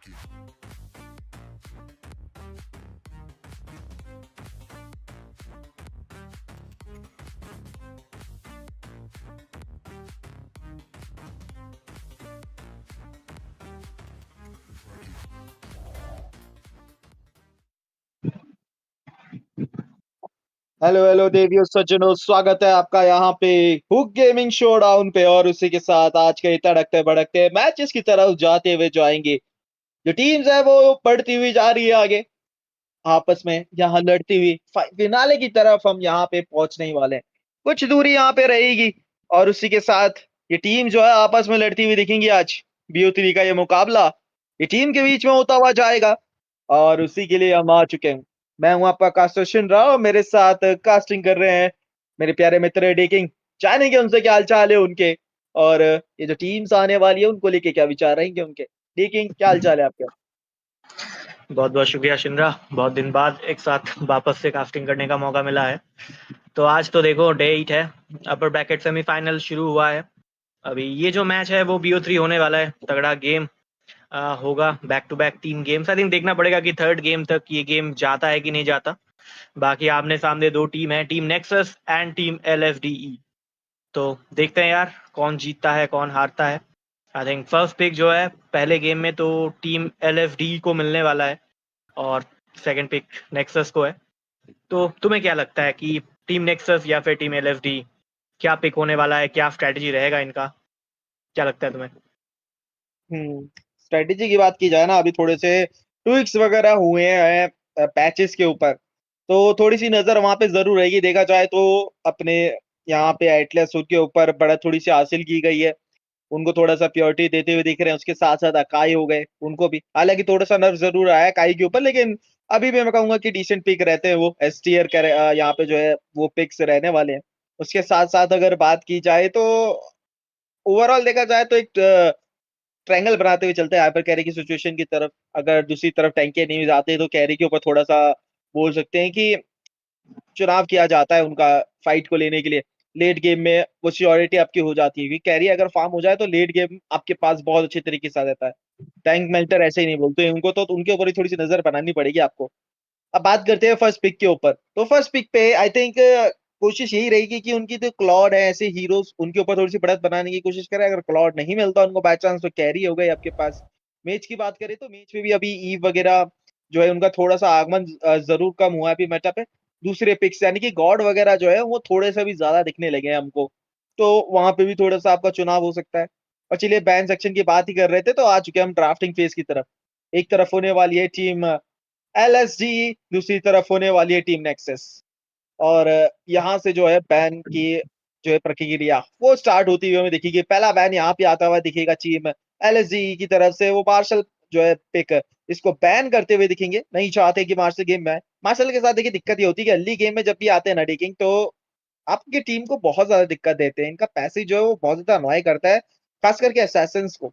Hello hello देवियों सज्जनों, स्वागत है आपका यहाँ पे hook gaming showdown पे। और उसी के साथ आज के तड़कते भड़कते मैचेस की तरफ जाते हुए जो आएंगे, जो टीम्स है वो बढ़ती हुई जा रही है आगे, आपस में यहाँ लड़ती हुई फिनाले की तरफ हम यहाँ पे पहुंचने ही वाले हैं। कुछ दूरी यहाँ पे रहेगी और उसी के साथ ये टीम जो है आपस में लड़ती हुई दिखेंगी। आज BO3 का ये मुकाबला ये टीम के बीच में होता हुआ जाएगा और उसी के लिए हम आ चुके हैं। मैं हूं आपका कास्टर शिनरा और मेरे साथ कास्टिंग कर रहे हैं मेरे प्यारे मित्र डेकिंग। जानेंगे उनसे क्या हालचाल है उनके, और ये जो टीम्स आने वाली है उनको लेके क्या विचार रहेंगे उनके। डेकिंग, क्या हालचाल है आपके? बहुत बहुत शुक्रिया शिंद्रा, बहुत दिन बाद एक साथ वापस से कास्टिंग करने का मौका मिला है। तो आज तो देखो डे 8 है, अपर ब्रैकेट सेमीफाइनल शुरू हुआ है। अभी ये जो मैच है वो BO3 होने वाला है, तगड़ा गेम होगा, back to back 3 games. I think देखना पड़ेगा कि थर्ड गेम तक ये गेम जाता है कि नहीं जाता। बाकी आमने सामने 2 टीम है, team nexus and team LFDE। तो देखते हैं यार कौन जीतता है कौन हारता है। आई थिंक फर्स्ट पिक जो है पहले गेम में तो टीम LFDE को मिलने वाला है और सेकंड पिक नेक्सस को है। तो तुम्हें क्या लगता है कि टीम नेक्सस या फिर टीम LFD क्या पिक होने वाला है, क्या स्ट्रेटजी रहेगा इनका, क्या लगता है तुम्हें? स्ट्रेटेजी की बात की जाए ना, अभी थोड़े से ट्विक्स वगैरह हुए हैं पैचेस के ऊपर, तो थोड़ी सी नजर वहां पे जरूर रहेगी। देखा जाए तो अपने यहाँ पे एटलस के ऊपर बड़ा थोड़ी सी हासिल की गई है, उनको थोड़ा सा प्योरिटी देते हुए दिख रहे हैं। उसके साथ साथ अकाई हो गए, उनको भी हालांकि थोड़ा सा नर्व जरूर आया अकाई के ऊपर, लेकिन अभी भी मैं कहूंगा कि डिसेंट पिक रहते हैं वो। एस टीयर यहाँ पे जो है वो पिक्स रहने वाले हैं। उसके साथ साथ अगर बात की जाए तो ओवरऑल देखा जाए तो एक ट्रायंगल बनाते हुए चलते हैं हाइपर कैरी की सिचुएशन की तरफ। अगर दूसरी तरफ टैंके नहीं जाते तो कैरी के ऊपर थोड़ा सा बोल सकते हैं कि चुनाव किया जाता है उनका फाइट को लेने के लिए। लेट गेम में वो श्योरिटी आपकी हो जाती है, क्योंकि कैरी अगर फार्म हो जाए तो लेट गेम आपके पास बहुत अच्छे तरीके से आ जाता है। टैंक मेल्टर ऐसे ही नहीं बोलते उनको, तो उनके ऊपर ही थोड़ी सी नजर बनानी पड़ेगी आपको। अब बात करते हैं फर्स्ट पिक के ऊपर। तो फर्स्ट पिक पे आई थिंक कोशिश यही रहेगी कि उनकी जो क्लॉड है ऐसे हीरोज उनके ऊपर थोड़ी सी बढ़त बनाने की कोशिश करें। अगर क्लॉड नहीं मिलता उनको बाय चांस तो कैरी हो गई आपके पास। मैच की बात करें तो मैच में भी अभी ईव वगैरह जो है उनका थोड़ा सा आगमन जरूर कम हुआ है अभी मेटा पे। दूसरे पिक्स यानी कि गॉड वगैरह जो है वो थोड़े से भी ज्यादा दिखने लगे हैं हमको, तो वहां पे भी थोड़ा सा आपका चुनाव हो सकता है। और चलिए बैन सेक्शन की बात ही कर रहे थे, तो आ चुके हैं हम ड्राफ्टिंग फेज की तरफ। एक तरफ होने वाली है टीम LSG, दूसरी तरफ होने वाली है टीम नेक्सस। और यहाँ से जो है बैन की जो है प्रक्रिया वो स्टार्ट होती हुई हमें दिखेगी। पहला बैन यहाँ पे आता हुआ दिखेगा टीम LSG की तरफ से। वो मार्शल जो है पिक इसको बैन करते हुए दिखेंगे, नहीं चाहते कि मार्शल गेम में आए। मार्शल के साथ देखिए दिक्कत ये होती है कि अर्ली गेम में जब भी आते हैं ना डेकिंग, तो आपकी टीम को बहुत ज्यादा दिक्कत देते हैं। इनका पैसेज जो है वो बहुत ज्यादा अनॉय करता है, खास करके असैसिन्स को।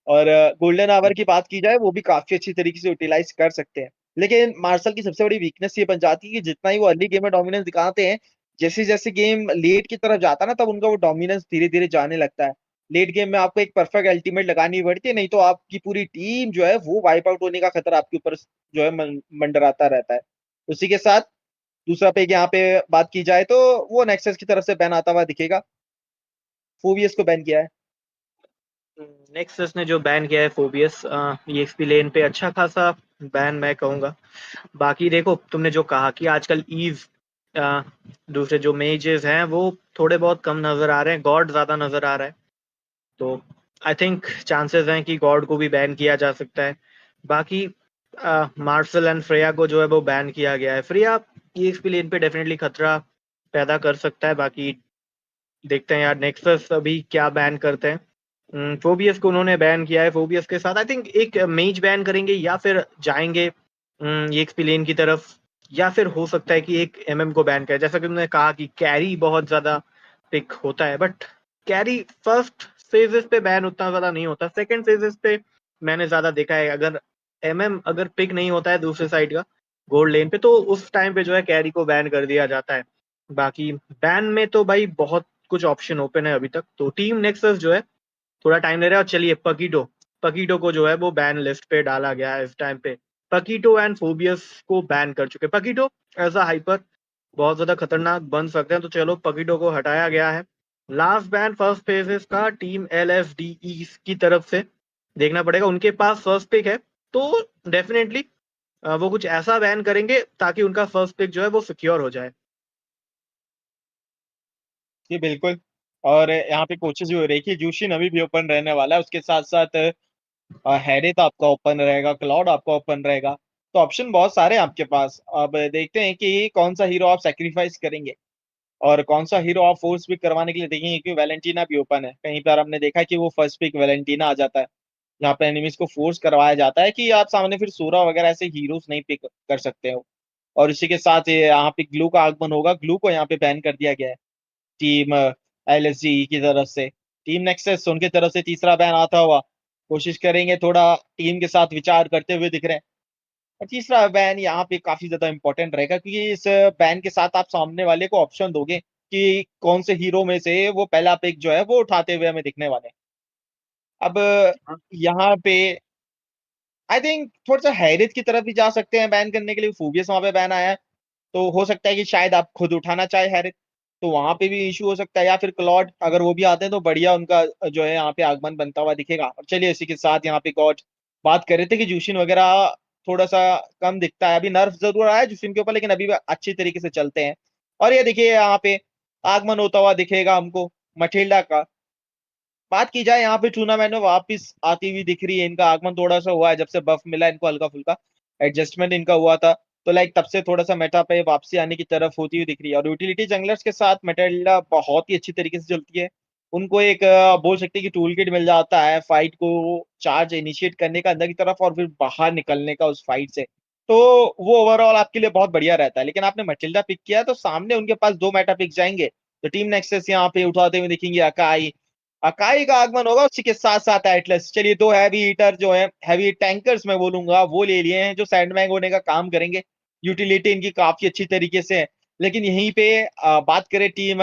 और गोल्डन आवर की बात की जाए वो भी काफी अच्छी तरीके से यूटिलाइज कर सकते हैं। लेकिन मार्शल की सबसे बड़ी वीकनेस ये बन जाती है कि जितना ही वो अर्ली गेम में डोमिनेंस दिखाते हैं, जैसे जैसे गेम लेट की तरफ जाता है ना, तब उनका वो डोमिनेंस धीरे धीरे जाने लगता है। लेट गेम में आपको एक परफेक्ट अल्टीमेट लगानी पड़ती है, नहीं तो आपकी पूरी टीम जो है वो वाइप आउट होने का खतरा आपके ऊपर जो है मंडराता रहता है। उसी के साथ दूसरा पेग यहाँ पे बात की जाए तो वो नेक्सस की तरफ से बैन आता हुआ दिखेगा। फोबियस को बैन किया है। नेक्सस ने जो बैन किया है फोबियस, EXP लेन पे अच्छा खासा बैन मैं कहूंगा। बाकी देखो तुमने जो कहा कि आजकल ईव दूसरे जो मेजेस हैं वो थोड़े बहुत कम नजर आ रहे हैं, गॉड ज्यादा नजर आ रहा है। तो आई थिंक चांसेस हैं कि गॉड को भी बैन किया जा सकता है। बाकी मार्शल एंड फ्रेया को जो है वो बैन किया गया है। फ्रेया EXP लेन पे डेफिनेटली खतरा पैदा कर सकता है। बाकी देखते हैं यार नेक्सस अभी क्या बैन करते हैं। फोबियस को उन्होंने बैन किया है, फोबियस के साथ आई थिंक एक मेज बैन करेंगे या फिर जाएंगे EXP लेन की तरफ, या फिर हो सकता है कि एक MM को बैन करें। जैसा कि तुमने कहा कि कैरी बहुत ज्यादा पिक होता है, बट कैरी फर्स्ट फेजेस पे बैन उतना ज्यादा नहीं होता, सेकंड फेजेस पे मैंने ज्यादा देखा है। अगर MM अगर पिक नहीं होता है दूसरे साइड का गोल्ड लेन पे, तो उस टाइम पे जो है कैरी को बैन कर दिया जाता है। बाकी बैन में तो भाई बहुत कुछ ऑप्शन ओपन है अभी तक। तो टीम नेक्सस जो है थोड़ा टाइम ले रहा है। और चलिए पकीटो पकीटो को जो है वो बैन लिस्ट पे डाला गया है इस टाइम पे। पकीटो एंड फोबियस को बैन कर चुके। पकीटो एज अ हाइपर बहुत ज्यादा खतरनाक बन सकते हैं, तो चलो पकीटो को हटाया गया है। लास्ट बैन फर्स्ट फेजेस का टीम LFDE की तरफ से देखना पड़ेगा, उनके पास फर्स्ट पिक है, तो डेफिनेटली वो कुछ ऐसा बैन करेंगे ताकि उनका फर्स्ट पिक जो है वो सिक्योर हो जाए। जी बिल्कुल। और यहाँ पे कोचेस जो रही कि जूशिन अभी भी ओपन रहने वाला है, उसके साथ साथ हैरिथ आपका ओपन रहेगा, क्लाउड आपका ओपन रहेगा। तो ऑप्शन बहुत सारे हैं आपके पास। अब देखते हैं कि कौन सा हीरो आप सेक्रीफाइस करेंगे और कौन सा हीरो आप फोर्स पिक करवाने के लिए देखेंगे, क्योंकि वैलेंटीना भी ओपन है। कहीं पर हमने देखा कि वो फर्स्ट पिक वैलेंटीना आ जाता है, जहाँ पे एनिमीज को फोर्स करवाया जाता है कि आप सामने फिर सूरा वगैरह ऐसे हीरोज नहीं पिक कर सकते हो। और इसी के साथ ये यहाँ पे ग्लू का आगमन होगा, ग्लू को यहाँ पे बैन कर दिया गया है टीम LSG की तरफ से। टीम नेक्सस उनकी तरफ से तीसरा बैन आता हुआ कोशिश करेंगे, थोड़ा टीम के साथ विचार करते हुए दिख रहे हैं। और तीसरा बैन यहाँ पे काफी ज्यादा इंपॉर्टेंट रहेगा, क्योंकि इस बैन के साथ आप सामने वाले को ऑप्शन दोगे कि कौन से हीरो में से वो पहला पिक जो है वो उठाते हुए हमें दिखने वाले हैं। अब यहाँ पे आई थिंक थोड़ा सा हैरिथ की तरफ भी जा सकते हैं बैन करने के लिए, फूबियस वहां पे बैन आया है, तो हो सकता है कि शायद आप खुद उठाना चाहे हैरिथ, तो वहां पे भी इशू हो सकता है। या फिर क्लॉड अगर वो भी आते हैं तो बढ़िया उनका जो है यहाँ पे आगमन बनता हुआ दिखेगा। और चलिए इसी के साथ यहाँ पे गॉड बात कर रहे थे कि जूशिन वगैरह थोड़ा सा कम दिखता है, अभी नर्फ जरूर आया है जूशिन के ऊपर, लेकिन अभी भी अच्छी तरीके से चलते हैं। और ये देखिए यहाँ पे आगमन होता हुआ दिखेगा हमको मटिल्डा का। बात की जाए यहाँ पे टूर्नामेंट में वापस आती हुई दिख रही है, इनका आगमन थोड़ा सा हुआ है जब से बफ मिला इनको, हल्का फुल्का एडजस्टमेंट इनका हुआ था, तो लाइक तब से थोड़ा सा मेटा पे वापसी आने की तरफ होती हुई दिख रही है। और यूटिलिटी जंगलर्स के साथ मेटाल्डा बहुत ही अच्छी तरीके से चलती है। उनको एक बोल सकते हैं कि टूल किट मिल जाता है फाइट को चार्ज इनिशिएट करने का अंदर की तरफ और फिर बाहर निकलने का उस फाइट से, तो वो ओवरऑल आपके लिए बहुत बढ़िया रहता है। लेकिन आपने मटिल्डा पिक किया तो सामने उनके पास दो मेटा पिक जाएंगे, तो टीम नेक्सस यहाँ पे उठाते हुए दिखेंगे अकाई। अकाई का आगमन होगा, उसी के साथ साथ एटलस। चलिए दो हैवी हीटर जो है, हैवी टैंकर्स मैं बोलूंगा, वो ले लिए हैं जो सैंडबैग होने का काम करेंगे। यूटिलिटी इनकी काफी अच्छी तरीके से है। लेकिन यहीं पे बात करें टीम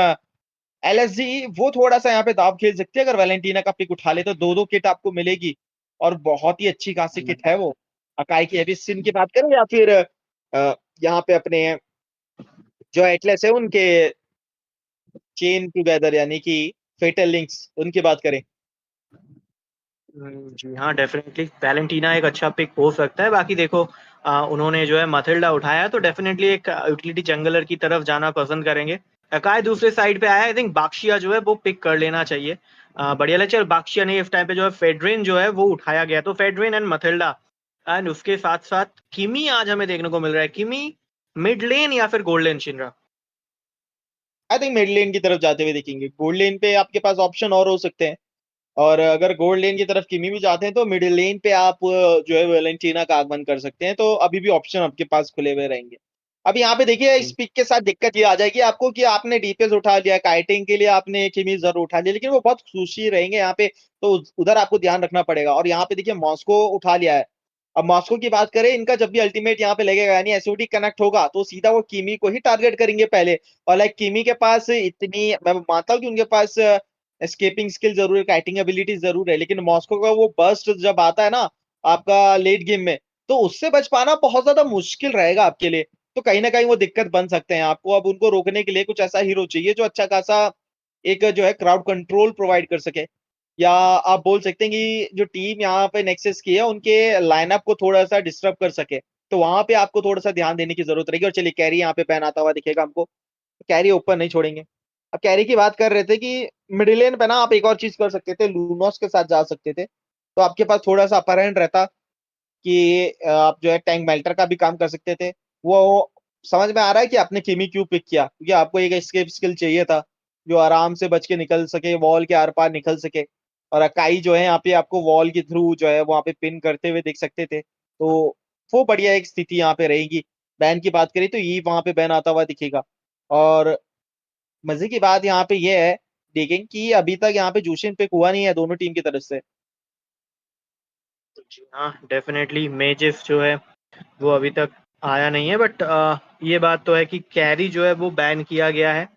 LSG, वो थोड़ा सा यहाँ पे दाव खेल सकती है। अगर वैलेंटीना का पिक उठा ले तो दो दो किट आपको मिलेगी और बहुत ही अच्छी खासी किट है वो। अकाई की हैवी सिन की बात करें या फिर यहाँ पे अपने जो एटलस है उनके चेन टुगेदर यानी कि फेटल लिंक्स उनकी बात करें। जी हाँ, डेफिनेटली वैलेंटीना एक अच्छा पिक हो सकता है। बाकी देखो उन्होंने जो है मथिल्डा उठाया है, तो डेफिनेटली एक यूटिलिटी जंगलर की तरफ जाना पसंद करेंगे। अकाई दूसरे साइड पे आया, आई थिंक बाक्शिया जो है वो पिक कर लेना चाहिए। बढ़िया लगे। चल बाक्शिया ने इस टाइम पे जो है फेड्रिन जो है वो उठाया गया, तो फेड्रिन एंड मथिल्डा एंड उसके साथ साथ किमी आज हमें देखने को मिल रहा है। किमी मिड लेन या फिर गोल्ड लेन चिन रहा? आई थिंक मिड लेन की तरफ जाते हुए देखेंगे। गोल्ड लेन पे आपके पास ऑप्शन और हो सकते हैं, और अगर गोल्ड लेन की तरफ किमी भी जाते हैं तो मिडिल लेन पे आप जो है वैलेंटीना का आगमन कर सकते हैं, तो अभी भी ऑप्शन आपके पास खुले हुए रहेंगे। अब यहाँ पे देखिए इस पिक के साथ दिक्कत ये आ जाएगी आपको कि आपने डीपीएस उठा लिया, काइटिंग के लिए आपने किमी जरूर उठा लिया, लेकिन वो बहुत खुशी रहेंगे यहाँ पे, तो उधर आपको ध्यान रखना पड़ेगा। और यहाँ पे देखिए मॉस्को उठा लिया है। अब मॉस्को की बात करें, इनका जब भी अल्टीमेट यहाँ पे लगेगा यानी एसओडी कनेक्ट होगा तो सीधा वो किमी को ही टारगेट करेंगे पहले। और लाइक किमी के पास इतनी, मैं मानता हूँ कि उनके पास एस्केपिंग स्किल जरूर है, काइटिंग एबिलिटी जरूर है, लेकिन मॉस्को का वो बर्स्ट जब आता है ना आपका लेट गेम में, तो उससे बच पाना बहुत ज्यादा मुश्किल रहेगा आपके लिए। तो कहीं ना कहीं वो दिक्कत बन सकते हैं आपको। अब उनको रोकने के लिए कुछ ऐसा हीरो चाहिए जो अच्छा खासा एक जो है क्राउड कंट्रोल प्रोवाइड कर सके, या आप बोल सकते हैं कि जो टीम यहाँ पे नेक्सस की है उनके लाइनअप को थोड़ा सा डिस्टर्ब कर सके, तो वहां पे आपको थोड़ा सा ध्यान देने की जरूरत रहेगी। और चलिए कैरी यहाँ पे बैन आता हुआ दिखेगा हमको, कैरी ऊपर नहीं छोड़ेंगे। अब कैरी की बात कर रहे थे कि मिडिल लेन पे ना आप एक और चीज कर सकते थे, लूनोस के साथ जा सकते थे, तो आपके पास थोड़ा सा अपर हैंड रहता कि आप जो है टैंक मेल्टर का भी काम कर सकते थे। वो समझ में आ रहा है कि आपने किमी क्यों पिक किया, क्योंकि आपको एक एस्केप स्किल चाहिए था जो आराम से बच के निकल सके, वॉल के आर पार निकल सके। और अकाई जो है यहाँ पे आपको वॉल के थ्रू जो है वहां पे पिन करते हुए देख सकते थे, तो वो बढ़िया एक स्थिति यहाँ पे रहेगी। बैन की बात करें तो ये वहां पे बैन आता हुआ दिखेगा। और मजे की बात यहाँ पे ये है देखें कि अभी तक यहाँ पे जूशिन पिक हुआ नहीं है दोनों टीम की तरफ से। जी हाँ, डेफिनेटली मेजिस जो है वो अभी तक आया नहीं है, बट ये बात तो है कि कैरी जो है वो बैन किया गया है।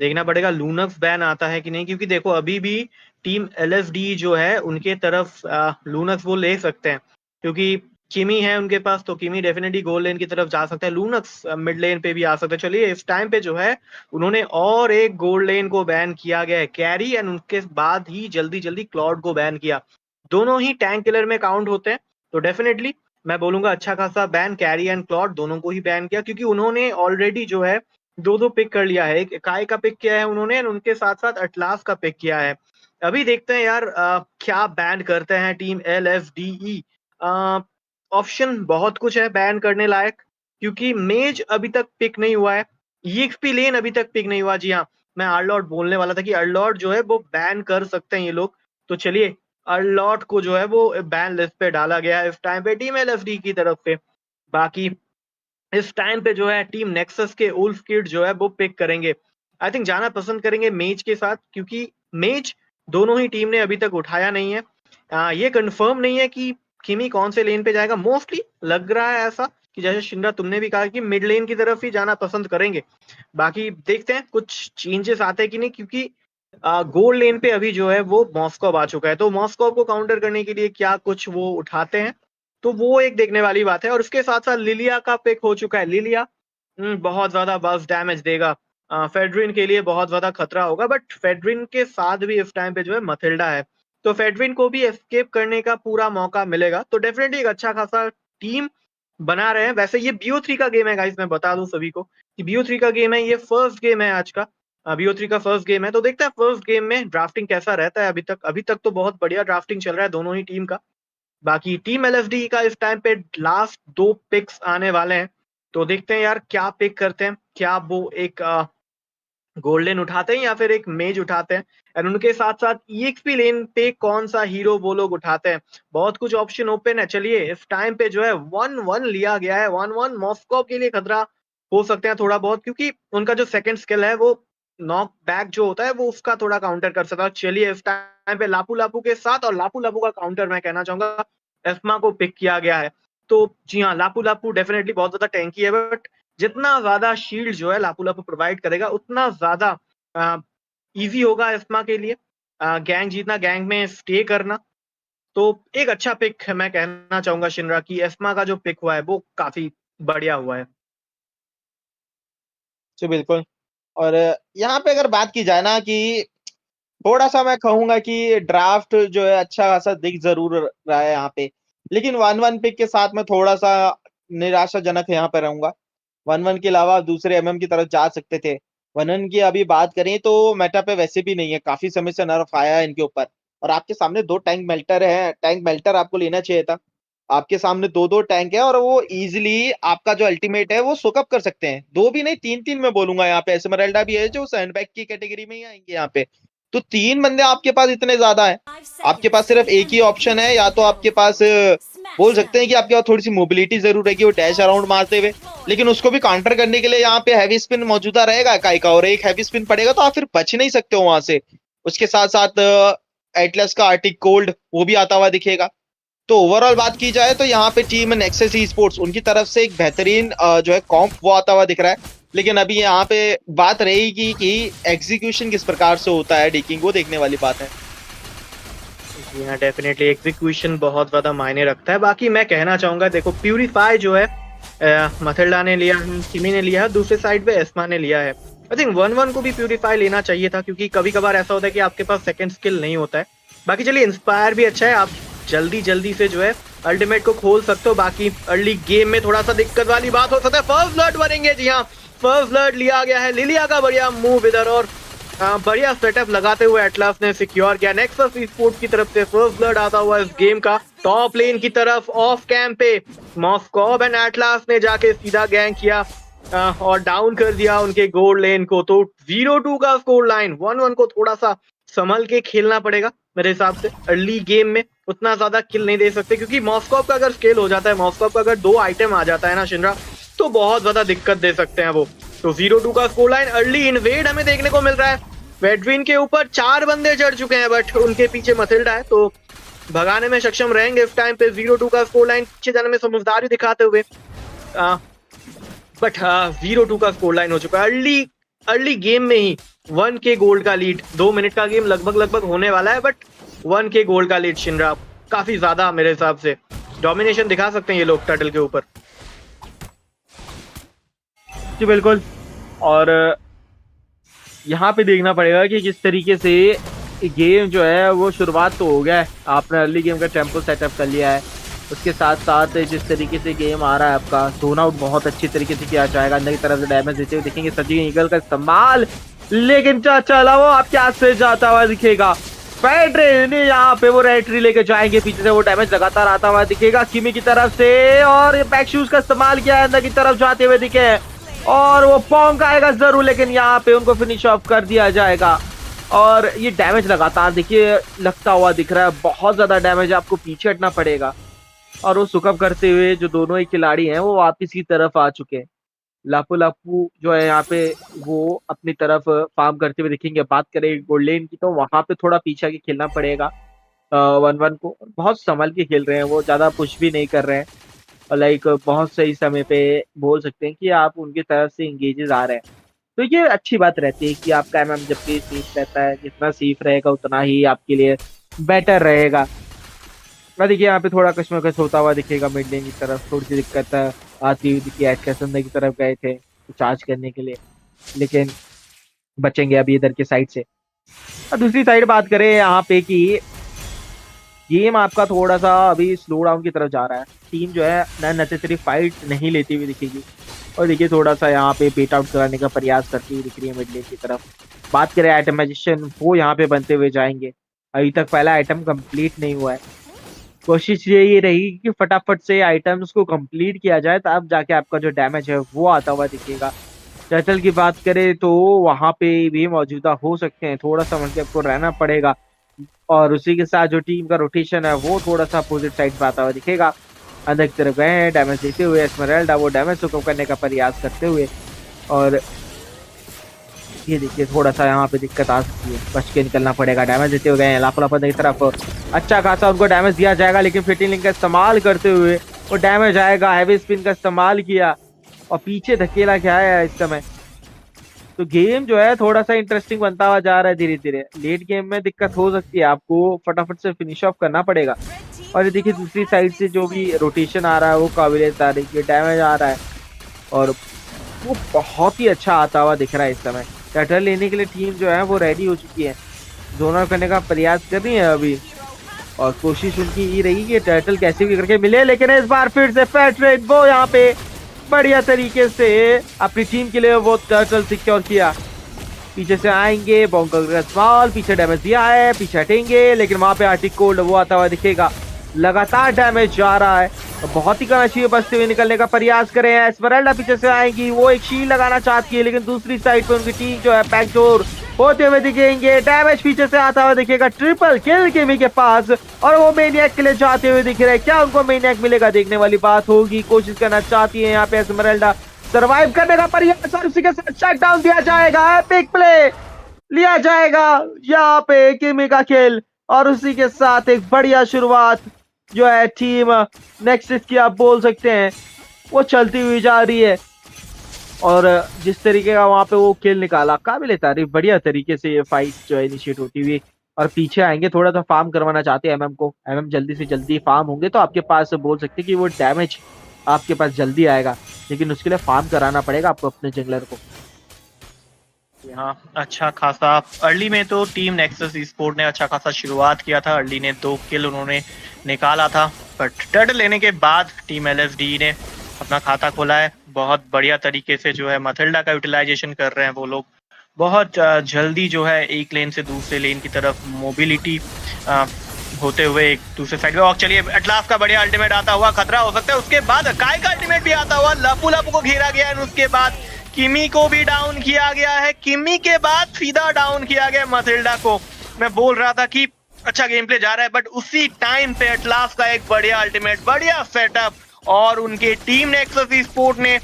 देखना पड़ेगा लूनक्स बैन आता है कि नहीं, क्योंकि देखो अभी भी टीम LFD जो है उनके तरफ लूनक्स वो ले सकते हैं, क्योंकि किमी है उनके पास, तो किमी डेफिनेटली गोल लेन की तरफ जा सकता है, लूनक्स मिड लेन पे भी आ सकता है। चलिए इस टाइम पे जो है उन्होंने और एक गोल्ड लेन को बैन किया गया है, कैरी, एंड उनके बाद ही जल्दी जल्दी क्लॉड को बैन किया। दोनों ही टैंक किलर में काउंट होते हैं, तो डेफिनेटली मैं बोलूंगा अच्छा खासा बैन, कैरी एंड क्लॉड दोनों को ही बैन किया, क्योंकि उन्होंने ऑलरेडी जो है दो पिक कर लिया है। एक काय का पिक किया है उन्होंने, उनके साथ साथ अटलास का पिक किया है। अभी देखते हैं यार क्या बैन करते हैं टीम LFDE। ऑप्शन बहुत कुछ है बैन करने लायक, क्योंकि मेज अभी तक पिक नहीं हुआ है, EXP लेन अभी तक पिक नहीं हुआ। जी हाँ, मैं अर्लॉट बोलने वाला था कि अर्लॉट जो है वो बैन कर सकते हैं ये लोग, तो चलिए अर्लॉट को जो है वो बैन लिस्ट पे डाला गया है इस टाइम पे टीम LFD की तरफ से। बाकी इस टाइम पे जो है टीम नेक्सस के उल्फ किड जो है वो पिक करेंगे, आई थिंक जाना पसंद करेंगे मेज के साथ, क्योंकि मेज दोनों ही टीम ने अभी तक उठाया नहीं है। ये कंफर्म नहीं है कि किमी कौन से लेन पे जाएगा, मोस्टली लग रहा है ऐसा कि जैसे शिंद्रा तुमने भी कहा कि मिड लेन की तरफ ही जाना पसंद करेंगे। बाकी देखते हैं कुछ चेंजेस आते हैं कि नहीं, क्योंकि गोल्ड लेन पे अभी जो है वो मॉस्को आ चुका है, तो मॉस्को को काउंटर करने के लिए क्या कुछ वो उठाते हैं, तो वो एक देखने वाली बात है। और उसके साथ साथ लिलिया का पिक हो चुका है। लिलिया बहुत ज्यादा बस डैमेज देगा, फेडरिन के लिए बहुत ज्यादा खतरा होगा, बट फेडरिन के साथ भी इस टाइम पे जो है मथिल्डा है, तो फेडरिन को भी एस्केप करने का पूरा मौका मिलेगा, तो डेफिनेटली एक अच्छा खासा टीम बना रहे हैं। वैसे ये BO3 का गेम है गाइस, मैं बता दूं सभी को कि BO3 का गेम है, ये फर्स्ट गेम है आज का, BO3 का फर्स्ट गेम है, तो देखते हैं फर्स्ट गेम में ड्राफ्टिंग कैसा रहता है। अभी तक तो बहुत बढ़िया ड्राफ्टिंग चल रहा है दोनों ही टीम का। बाकी टीम LFD का इस टाइम पे लास्ट 2 पिक्स आने वाले हैं, तो देखते हैं यार क्या पिक करते हैं, क्या वो एक गोल्डन उठाते हैं या फिर एक मेज उठाते हैं, और उनके साथ साथ EXP लेन पे कौन सा हीरो वो लोग उठाते हैं। बहुत कुछ ऑप्शन ओपन है। चलिए इस टाइम पे जो है 1-1 लिया गया है, 1-1 मॉस्को के लिए खतरा हो सकते हैं थोड़ा बहुत, क्योंकि उनका जो सेकंड स्किल है वो नॉक बैक जो होता है वो उसका थोड़ा काउंटर कर सकता है। चलिए इस टाइम पे लापू लापू के साथ, और लापू लापू का काउंटर मैं कहना चाहूंगा एस्मा को पिक किया गया है, तो जी हाँ लापू लापू डेफिनेटली बहुत ज्यादा टैंकी है, बट जितना ज्यादा शील्ड जो है लापू लापू प्रोवाइड करेगा उतना ज्यादा इजी होगा एस्मा के लिए गैंग जीतना, गैंग में स्टे करना। तो एक अच्छा पिक मैं कहना चाहूंगा शिनरा की, एस्मा का जो पिक हुआ है वो काफी बढ़िया हुआ है। जी बिल्कुल। और यहाँ पे अगर बात की जाए ना कि थोड़ा सा मैं कहूंगा कि ड्राफ्ट जो है अच्छा खासा दिख जरूर रहा है यहाँ पे, लेकिन 1-1 पिक के साथ में थोड़ा सा निराशाजनक यहाँ पे रहूंगा। 1-1 के अलावा दूसरे MM की तरफ जा सकते थे। 1-1 की अभी बात करें तो मेटा पे वैसे भी नहीं है, काफी समय से नर्फ आया है इनके ऊपर, और आपके सामने 2 टैंक मेल्टर है, टैंक मेल्टर आपको लेना चाहिए था। आपके सामने 2-2 टैंक है, और वो इजीली आपका जो अल्टीमेट है वो सोकअप कर सकते हैं, 2 भी नहीं 3-3 मैं बोलूंगा। यहाँ पे एस्मेराल्डा भी है जो सैंडबैग की कैटेगरी में ही आएंगे यहाँ पे, तो 3 बंदे आपके पास इतने ज्यादा है। आपके पास सिर्फ एक ही ऑप्शन है, या तो आपके पास बोल सकते हैं कि आपके पास थोड़ी सी मोबिलिटी जरूर रहेगी वो डैश अराउंड मारते हुए, लेकिन उसको भी काउंटर करने के लिए यहाँ पे हैवी स्पिन मौजूदा रहेगा काई का, और एक हैवी स्पिन पड़ेगा तो आप फिर बच नहीं सकते हो वहां से। उसके साथ साथ एटलस का आर्टिक कोल्ड वो भी आता हुआ दिखेगा। तो ओवरऑल बात की जाए तो यहाँ पे टीम नेक्सस ई-स्पोर्ट्स उनकी तरफ से एक बेहतरीन जो है कॉम्प वो आता हुआ दिख रहा है, लेकिन अभी यहाँ पे बात रहेगी कि एग्जीक्यूशन किस प्रकार से होता है डीकिंग, वो देखने वाली बात है। जी हाँ डेफिनेटली एग्जीक्यूशन बहुत ज्यादा मायने रखता है। बाकी मैं कहना चाहूंगा देखो प्यूरीफाई जो है मथिल्डा ने लिया है, किमी ने लिया है, दूसरे साइड पे एस्मा ने लिया है। आई थिंक 1-1 को भी प्यूरीफाई लेना चाहिए था, क्योंकि कभी कभार ऐसा होता है कि आपके पास सेकंड स्किल नहीं होता है। बाकी चलिए इंस्पायर भी अच्छा है, आप जल्दी से जो है अल्टीमेट को खोल सकते हो। बाकी अर्ली गेम में थोड़ा सा दिक्कत वाली बात हो सकता है, फर्स्ट ब्लड बनेंगे। जी हाँ फर्स्ट ब्लड लिया गया है, लिलिया का बढ़िया मूव इधर, और बढ़िया सेटअप लगाते हुए एटलास ने सिक्योर किया। नेक्सस ई-स्पोर्ट्स की तरफ से फर्स्ट ब्लड आता हुआ इस गेम का। टॉप लेन की तरफ ऑफ कैंप पे मॉस्कोव एंड एटलास ने जाके सीधा गैंग किया और डाउन कर दिया उनके गोल्ड लेन को। तो 0-2 का स्कोर लाइन, 1-1 को थोड़ा सा संभल के खेलना पड़ेगा मेरे हिसाब से। अर्ली गेम में उतना ज्यादा किल नहीं दे सकते, क्योंकि मॉस्कोव का अगर स्केल हो जाता है, मॉस्कोव का अगर 2 आइटम आ जाता है ना शिनरा, तो बहुत ज्यादा दिक्कत दे सकते हैं वो। तो 0-2 का स्कोर लाइन। अर्ली इन्वेड हमें देखने को मिल रहा है, वेडविन के ऊपर 4 बंदे चढ़ चुके हैं, बट उनके पीछे मथिल्डा है, तो भगाने में सक्षम रहेंगे इस टाइम पे। 0-2 का स्कोर लाइन, पीछे जाने में समझदारी दिखाते हुए, बट 0-2 का स्कोर लाइन हो चुका है। अर्ली गेम में ही 1K गोल्ड का लीड, 2 मिनट का गेम लगभग होने वाला है, बट 1K गोल्ड का लीड शिनरा, काफी ज्यादा मेरे हिसाब से डोमिनेशन दिखा सकते हैं ये लोग टर्टल के ऊपर। जी बिल्कुल, और यहाँ पे देखना पड़ेगा कि किस तरीके से गेम जो है वो शुरुआत तो हो गया है, आपने अर्ली गेम का टेम्पो सेटअप कर लिया है, उसके साथ साथ जिस तरीके से गेम आ रहा है आपका जोन आउट बहुत अच्छी तरीके से किया जाएगा, अंदर की तरफ से डैमेज देते हुए दिखेंगे सजी ईगल का इस्तेमाल, लेकिन चला वो आपके हाथ से जाता हुआ दिखेगा। फेडरेन यहाँ पे वो रेड ट्री लेके जाएंगे, पीछे से वो डैमेज लगातार आता हुआ दिखेगा किमी की तरफ से, और बैक शूज का इस्तेमाल किया है, अंदर की तरफ जाते हुए दिखे, और वो पॉन्क आएगा जरूर, लेकिन यहाँ पे उनको फिनिश ऑफ कर दिया जाएगा। और ये डैमेज लगातार देखिए लगता हुआ दिख रहा है, बहुत ज्यादा डैमेज, आपको पीछे हटना पड़ेगा। और वो सुकअप करते हुए जो दोनों ही खिलाड़ी हैं वो वापस की तरफ आ चुके हैं। लापू लापू जो है यहाँ पे वो अपनी तरफ फार्म करते हुए दिखेंगे। बात करें गोल्डलेन की तो वहां पे थोड़ा पीछे आके खेलना पड़ेगा 1-1 को, बहुत संभल के खेल रहे हैं वो, ज्यादा पुश भी नहीं कर रहे हैं, और लाइक बहुत सही समय पे बोल सकते हैं कि आप उनकी तरफ से इंगेजेस आ रहे हैं, तो ये अच्छी बात रहती है कि आपका एमएम जब भी सेफ रहता है, जितना सेफ रहेगा उतना ही आपके लिए बेटर रहेगा। मैं देखिए यहाँ पे थोड़ा कश्मकश होता हुआ दिखेगा मिड लेन की तरफ, थोड़ी सी दिक्कत आती हुई दिखी, एड कैसंदर की तरफ गए थे चार्ज करने के लिए, लेकिन बचेंगे अभी इधर के साइड से। और दूसरी साइड बात करें यहाँ पे कि गेम आपका थोड़ा सा अभी स्लो डाउन की तरफ जा रहा है, टीम जो है अननेसेसरी फाइट नहीं लेती हुई दिखेगी, और देखिए थोड़ा सा यहाँ पे बेट आउट कराने का प्रयास करती हुई दिख रही है मिड लेन की तरफ। बात करें आइटमाइजेशन, वो यहाँ पे बनते हुए जाएंगे, अभी तक पहला आइटम कंप्लीट नहीं हुआ है, कोशिश यही रहेगी कि फटाफट से आइटम्स को कंप्लीट किया जाए, तब जाके आपका जो डैमेज है वो आता हुआ दिखेगा। टर्टल की बात करें तो वहां पे भी मौजूदा हो सकते हैं, थोड़ा सा मतलब आपको रहना पड़ेगा, और उसी के साथ जो टीम का रोटेशन है वो थोड़ा सा अपोजिट साइड पे आता हुआ दिखेगा। अंदर की तरफ गए हैं डैमेज देते हुए, एस्मेराल्डा वो डैमेज को कम करने का प्रयास करते हुए, और ये देखिए थोड़ा सा यहाँ पे दिक्कत आ सकती है, बच के निकलना पड़ेगा। डैमेज देते हुए गए लाफा की तरफ, अच्छा खासा उनको डैमेज दिया जाएगा, लेकिन फिटिंग लिंक का इस्तेमाल करते हुए वो डैमेज आएगा, हैवी स्पिन का इस्तेमाल किया और पीछे धकेला क्या है इस समय। तो गेम जो है थोड़ा सा इंटरेस्टिंग बनता हुआ जा रहा है धीरे धीरे, लेट गेम में दिक्कत हो सकती है, आपको फटाफट से फिनिश ऑफ करना पड़ेगा। और ये देखिए दूसरी साइड से जो भी रोटेशन आ रहा है वो काबिल तारीफ, डैमेज आ रहा है और वो बहुत ही अच्छा आता हुआ दिख रहा है इस समय। टर्टल लेने के लिए टीम जो है वो रेडी हो चुकी है, जोनर करने का प्रयास कर रही है अभी, और कोशिश उनकी ये रही कि टर्टल कैसे भी करके मिले, लेकिन इस बार फिर से फेडरेट वो यहाँ पे बढ़िया तरीके से अपनी टीम के लिए वो टर्टल सिक्योर किया। पीछे से आएंगे बॉन्कर स्मॉल, पीछे डैमेज दिया है, पीछे हटेंगे, लेकिन वहां पे आर्टिक कोल्ड वो आता हुआ दिखेगा, लगातार डैमेज जा रहा है, बहुत ही करना चाहिए, बचते हुए निकलने का प्रयास करें। एस्मेराल्डा पीछे से आएंगी, वो एक शील्ड लगाना चाहती है, लेकिन दूसरी साइड पे उनकी टीम जो है बैकडोर होते हुए दिखेंगे, डैमेज पीछे से आता हुआ दिखेगा, ट्रिपल किल किमी के पास, और वो मेनियक के लिए जाते हुए दिख रहे हैं। क्या उनको मेनियक मिलेगा, देखने वाली बात होगी, कोशिश करना चाहती है यहाँ पे एस्मेराल्डा, सर्वाइव करने का प्रयास, और उसी के साथ शट डाउन दिया जाएगा, एपिक प्ले लिया जाएगा यहाँ पे किमी का खेल, और उसी के साथ एक बढ़िया शुरुआत जो है टीम नेक्सस की आप बोल सकते हैं वो चलती हुई जा रही है। और जिस तरीके का वहां पे वो किल निकाला, काबिल तारीफ, बढ़िया तरीके से ये फाइट जो है इनिशिएट होती हुई, और पीछे आएंगे, थोड़ा सा फार्म करवाना चाहते हैं एमएम को, एमएम जल्दी से जल्दी फार्म होंगे तो आपके पास बोल सकते हैं कि वो डैमेज आपके पास जल्दी आएगा, लेकिन उसके लिए फार्म कराना पड़ेगा आपको अपने जंगलर को। हाँ, अच्छा खासा अर्ली में तो टीम नेक्सस स्पोर्ट ने अच्छा खासा शुरुआत किया था, अर्ली ने 2 किल उन्होंने निकाला था, बट टर्टल लेने के बाद टीम एलएसडी ने अपना खाता खोला है, बहुत बढ़िया तरीके से जो है मथिल्डा का यूटिलाइजेशन कर रहे हैं वो लोग, बहुत जल्दी जो है एक लेन से दूसरे लेन की तरफ मोबिलिटी होते हुए एक दूसरे साइड पे। और चलिए एटलास का बढ़िया अल्टीमेट आता हुआ खतरा हो सकता है, उसके बाद काय का अल्टीमेट भी आता हुआ, लापू लापू को घेरा गया है, उसके बाद किमी को भी डाउन किया गया है, किमी के बाद सीधा डाउन किया गया मथिल्डा को। मैं बोल रहा था कि अच्छा गेम प्ले जा रहा है, बट उसी टाइम पे एटलास का एक बढ़िया अल्टीमेट, बढ़िया सेटअप, और उनके टीम नेक्सस स्पोर्ट ने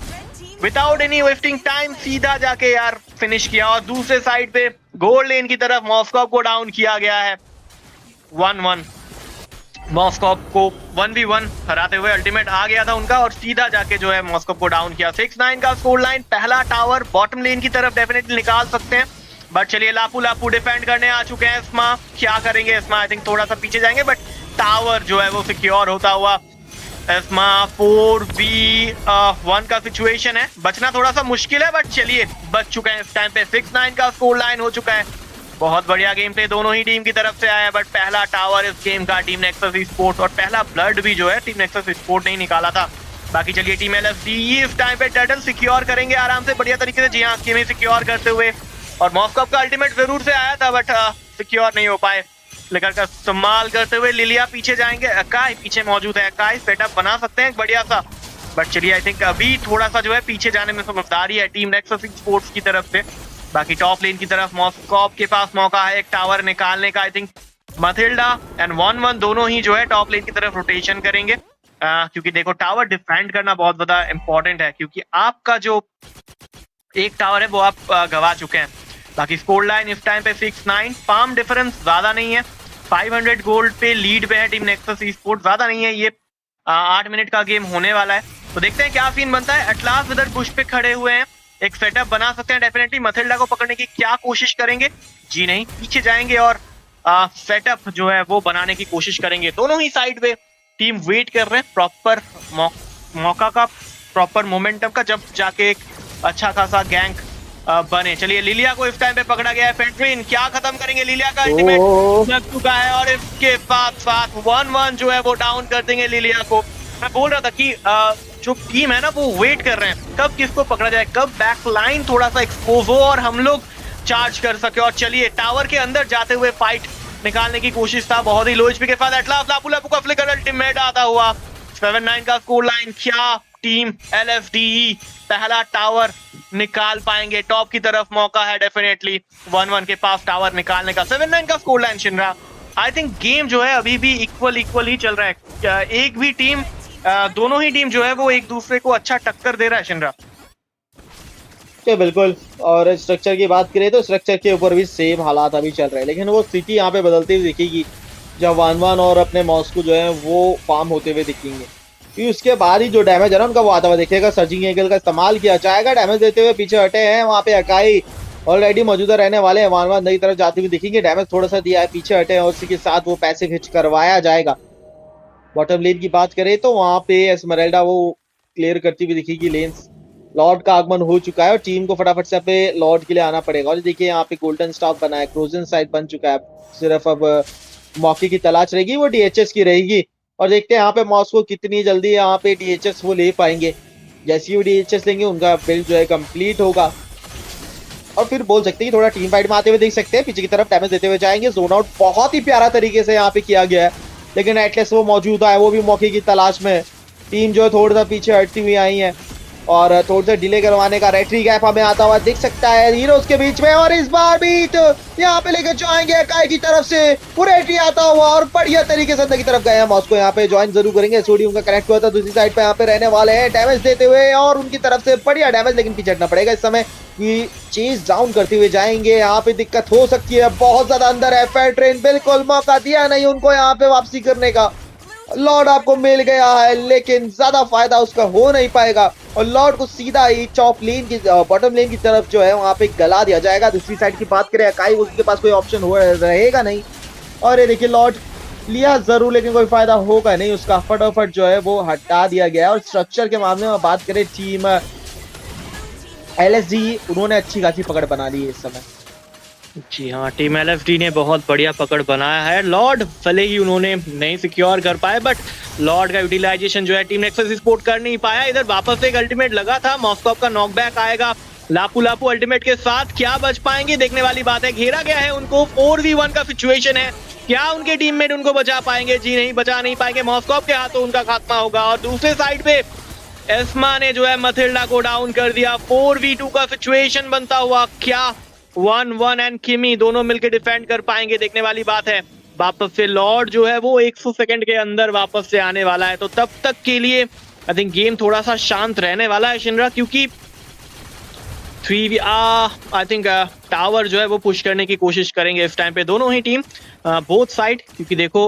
विदाउट एनी वेस्टिंग टाइम सीधा जाके यार फिनिश किया। और दूसरे साइड पे गोल्ड लेन की तरफ मॉस्को को डाउन किया गया है 1-1, मॉस्को को 1v1 हराते हुए अल्टीमेट आ गया था उनका, और सीधा जाके जो है मॉस्को को डाउन किया। 6-9 का स्कोर लाइन, पहला टावर बॉटम लेन की तरफ डेफिनेटली निकाल सकते हैं, बट चलिए लापू लापू डिफेंड करने आ चुके हैं। एस्मा क्या करेंगे? एस्मा आई थिंक थोड़ा सा पीछे जाएंगे, बट टावर जो है वो सिक्योर होता हुआ। एस्मा 4v1 का सिचुएशन है, बचना थोड़ा सा मुश्किल है, बट चलिए बच चुके हैं। इस टाइम पे 6-9 का स्कोर लाइन हो चुका है। बहुत बढ़िया गेम प्ले दोनों ही टीम की तरफ से आया है, बट पहला टावर इस गेम का टीम नेक्सस स्पोर्ट्स, और पहला ब्लड भी जो है टीम नेक्सस स्पोर्ट्स ने ही निकाला था। बाकी चलिए टीम एलएफडी इस टाइम पे टर्टल सिक्योर करेंगे आराम से बढ़िया तरीके से। जी हाँ, गेम सिक्योर करते हुए, और मॉस्को का अल्टीमेट जरूर से आया था, बट सिक्योर नहीं हो पाए। लेकर का इस्तेमाल करते हुए लिलिया पीछे जाएंगे, अकाई पीछे मौजूद है। अकाई सेटअप बना सकते हैं बढ़िया सा, बट चलिए आई थिंक अभी थोड़ा सा जो है पीछे जाने में समझदारी है टीम नेक्सस स्पोर्ट्स की तरफ से। बाकी टॉप लेन की तरफ मॉस्को के पास मौका है एक टावर निकालने का। आई थिंक मथिल्डा एंड 1-1 दोनों ही जो है टॉप लेन की तरफ रोटेशन करेंगे, क्योंकि देखो टावर डिफेंड करना बहुत ज्यादा इंपॉर्टेंट है, क्योंकि आपका जो एक टावर है वो आप गवा चुके हैं। बाकी स्कोर लाइन इस टाइम पे 6-9, फार्म डिफरेंस ज्यादा नहीं है। 500 गोल्ड पे लीड पे है टीम नेक्सस स्पोर्ट्स, ज्यादा नहीं है। ये 8 मिनट का गेम होने वाला है, तो देखते हैं क्या सीन बनता है। एटलास इधर बुश पे खड़े हुए हैं, एक सेटअप बना सकते हैं डेफिनेटली। मथिल्डा को पकड़ने की क्या कोशिश करेंगे? जी नहीं, पीछे जाएंगे और सेटअप जो है वो बनाने की कोशिश करेंगे। दोनों ही साइड पे टीम वेट कर रहे हैं प्रॉपर मौका का, प्रॉपर मोमेंटम का, जब जाके एक अच्छा खासा गैंग बने। चलिए लिलिया को इस टाइम पे पकड़ा गया है। पेट्रिन क्या खत्म करेंगे? लिलिया का अल्टीमेट लग चुका है, और इसके साथ साथ 1-1 जो है वो डाउन कर देंगे लिलिया को। मैं बोल रहा था कि जो टीम है ना वो वेट कर रहे हैं कब किसको पकड़ा जाए, कब बैक लाइन थोड़ा सा एक्सपोज हो और हम लोग चार्ज कर सके। और चलिए टावर के अंदर जाते हुए फाइट निकालने की कोशिश था, बहुत ही लो एचपी के साथ एटलास लापू लापू का फ्लिकर अल्टीमेट आता हुआ। 7-9 का स्कोर लाइन। क्या टीम एलएफडी पहला टावर निकाल पाएंगे? टॉप की तरफ मौका है डेफिनेटली 1-1 के पास टावर निकालने का। 7-9 का score line Shinra. I think game जो है अभी भी इक्वल ही चल रहा है। एक भी टीम, दोनों ही टीम जो है वो एक दूसरे को अच्छा टक्कर दे रहा है शिनरा। बिल्कुल, और स्ट्रक्चर की बात करें तो स्ट्रक्चर के ऊपर भी सेम हालात अभी चल रहे हैं, लेकिन वो स्थिति यहाँ पे बदलती हुई दिखेगी जब 1-1 और अपने मॉस्को जो है वो फार्म होते हुए दिखेंगे। क्योंकि उसके बाद ही जो डैमेज है ना उनका वो आता हुआ दिखेगा। सर्जिंग एंगल का इस्तेमाल किया जाएगा, डैमेज देते हुए पीछे हटे हैं। वहाँ पे अकाई ऑलरेडी मौजूदा रहने वाले हैं। 1-1 नई तरफ जाते हुए दिखेंगे, डैमेज थोड़ा सा दिया है, पीछे हटे हैं, और उसी के साथ वो पैसे हिट करवाया जाएगा। बॉटम लेन की बात करें तो वहाँ पे एस्मराल्डा वो क्लियर करती हुई दिखेगी लेन्स। लॉर्ड का आगमन हो चुका है और टीम को फटाफट से पे लॉर्ड के लिए आना पड़ेगा। और देखिए यहाँ पे गोल्डन स्टाफ बना है, क्रोजन साइड बन चुका है, सिर्फ अब मौके की तलाश रहेगी, वो डीएचएस की रहेगी। और देखते हैं यहाँ पे मॉस्को कितनी जल्दी यहाँ पे डीएचएस वो ले पाएंगे। जैसे ही वो डीएचएस लेंगे उनका बिल्ड जो है कंप्लीट होगा, और फिर बोल सकते हैं कि थोड़ा टीम फाइट में आते हुए देख सकते हैं। पीछे की तरफ डैमेज देते हुए जाएंगे। जोन आउट बहुत ही प्यारा तरीके से यहाँ पे किया गया है, लेकिन एटलीस्ट वो मौजूद है, वो भी मौके की तलाश में। टीम जो है थोड़ा सा पीछे हटती हुई आई है, और थोड़ा सा डिले करवाने का रेट्री गैप हमें आता हुआ दिख सकता है हीरोज के बीच में। और इस बार बीट यहाँ पे लेकर जाएंगे अकाई की तरफ से, वो रेट्री आता हुआ और बढ़िया तरीके से अंदर की तरफ गए हैं। मॉस्को यहाँ पे ज्वाइन जरूर करेंगे, एसओडी उनका कनेक्ट हुआ था, दूसरी साइड पे यहाँ पे रहने वाले हैं डैमेज देते हुए, और उनकी तरफ से बढ़िया डैमेज, लेकिन पीछे हटना पड़ेगा इस समय कि चेज डाउन करते हुए जाएंगे। यहाँ पे दिक्कत हो सकती है, बहुत ज्यादा अंदर है। फेयर ट्रेन बिल्कुल मौका दिया नहीं उनको यहाँ पे वापसी करने का। लॉर्ड आपको मिल गया है, लेकिन ज्यादा फायदा उसका हो नहीं पाएगा, और लॉर्ड को सीधा ही टॉप लेन की बॉटम लेन की तरफ जो है वहां पे गला दिया जाएगा। दूसरी साइड की बात करें अकाई, उसके पास कोई ऑप्शन हो रहेगा नहीं। और ये देखिए लॉर्ड लिया जरूर, लेकिन कोई फायदा होगा नहीं उसका, फटाफट जो है वो हटा दिया गया। और स्ट्रक्चर के मामले में बात करें टीम एलएसडी, उन्होंने अच्छी खासी पकड़ बना ली है इस समय। जी हाँ, टीम एलएफडी ने बहुत बढ़िया पकड़ बनाया है। लॉर्ड भले ही उन्होंने नहीं सिक्योर कर पाए, बट लॉर्ड का यूटिलाइजेशन जो है टीम नेक्सस सपोर्ट कर नहीं पाया। इधर वापस से एक अल्टीमेट लगा था, मॉस्को का नॉकबैक आएगा लापू लापू अल्टीमेट के साथ। क्या बच पाएंगे देखने वाली बात है। घेरा गया है उनको, 4v1 का सिचुएशन है, क्या उनके टीममेट उनको बचा पाएंगे? जी नहीं, बचा नहीं पाएंगे। मॉस्को के हाथों उनका खात्मा होगा। और दूसरे साइड पे एस्मा ने जो है मथिल्डा को डाउन कर दिया। 4v2 का सिचुएशन बनता हुआ, क्या 1-1 एंड किमी दोनों मिलकर डिफेंड कर पाएंगे? देखने वाली बात है। वापस से लॉर्ड जो है वो 100 सेकंड के अंदर वापस से आने वाला है, तो तब तक के लिए आई थिंक गेम थोड़ा सा शांत रहने वाला है शिनरा, क्योंकि 3v आई थिंक टावर जो है वो पुश करने की कोशिश करेंगे इस टाइम पे दोनों ही टीम, बोथ साइड। क्योंकि देखो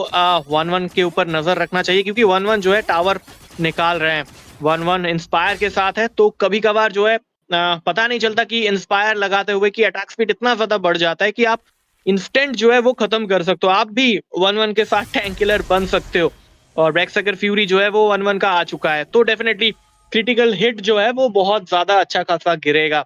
1-1 के ऊपर नजर रखना चाहिए, क्योंकि 1-1 जो है टावर निकाल रहे हैं, 1-1 इंस्पायर के साथ है, तो कभी कभार जो है पता नहीं चलता कि इंस्पायर लगाते हुए कि अटैक स्पीड इतना ज्यादा बढ़ जाता है कि आप इंस्टेंट जो है वो खत्म कर सकते हो। आप भी 1-1 के साथ टैंक किलर बन सकते हो और ब्रेक्सकर फ्यूरी जो है वो 1-1 का आ चुका है, तो डेफिनेटली क्रिटिकल हिट जो है वो बहुत ज्यादा अच्छा खासा गिरेगा।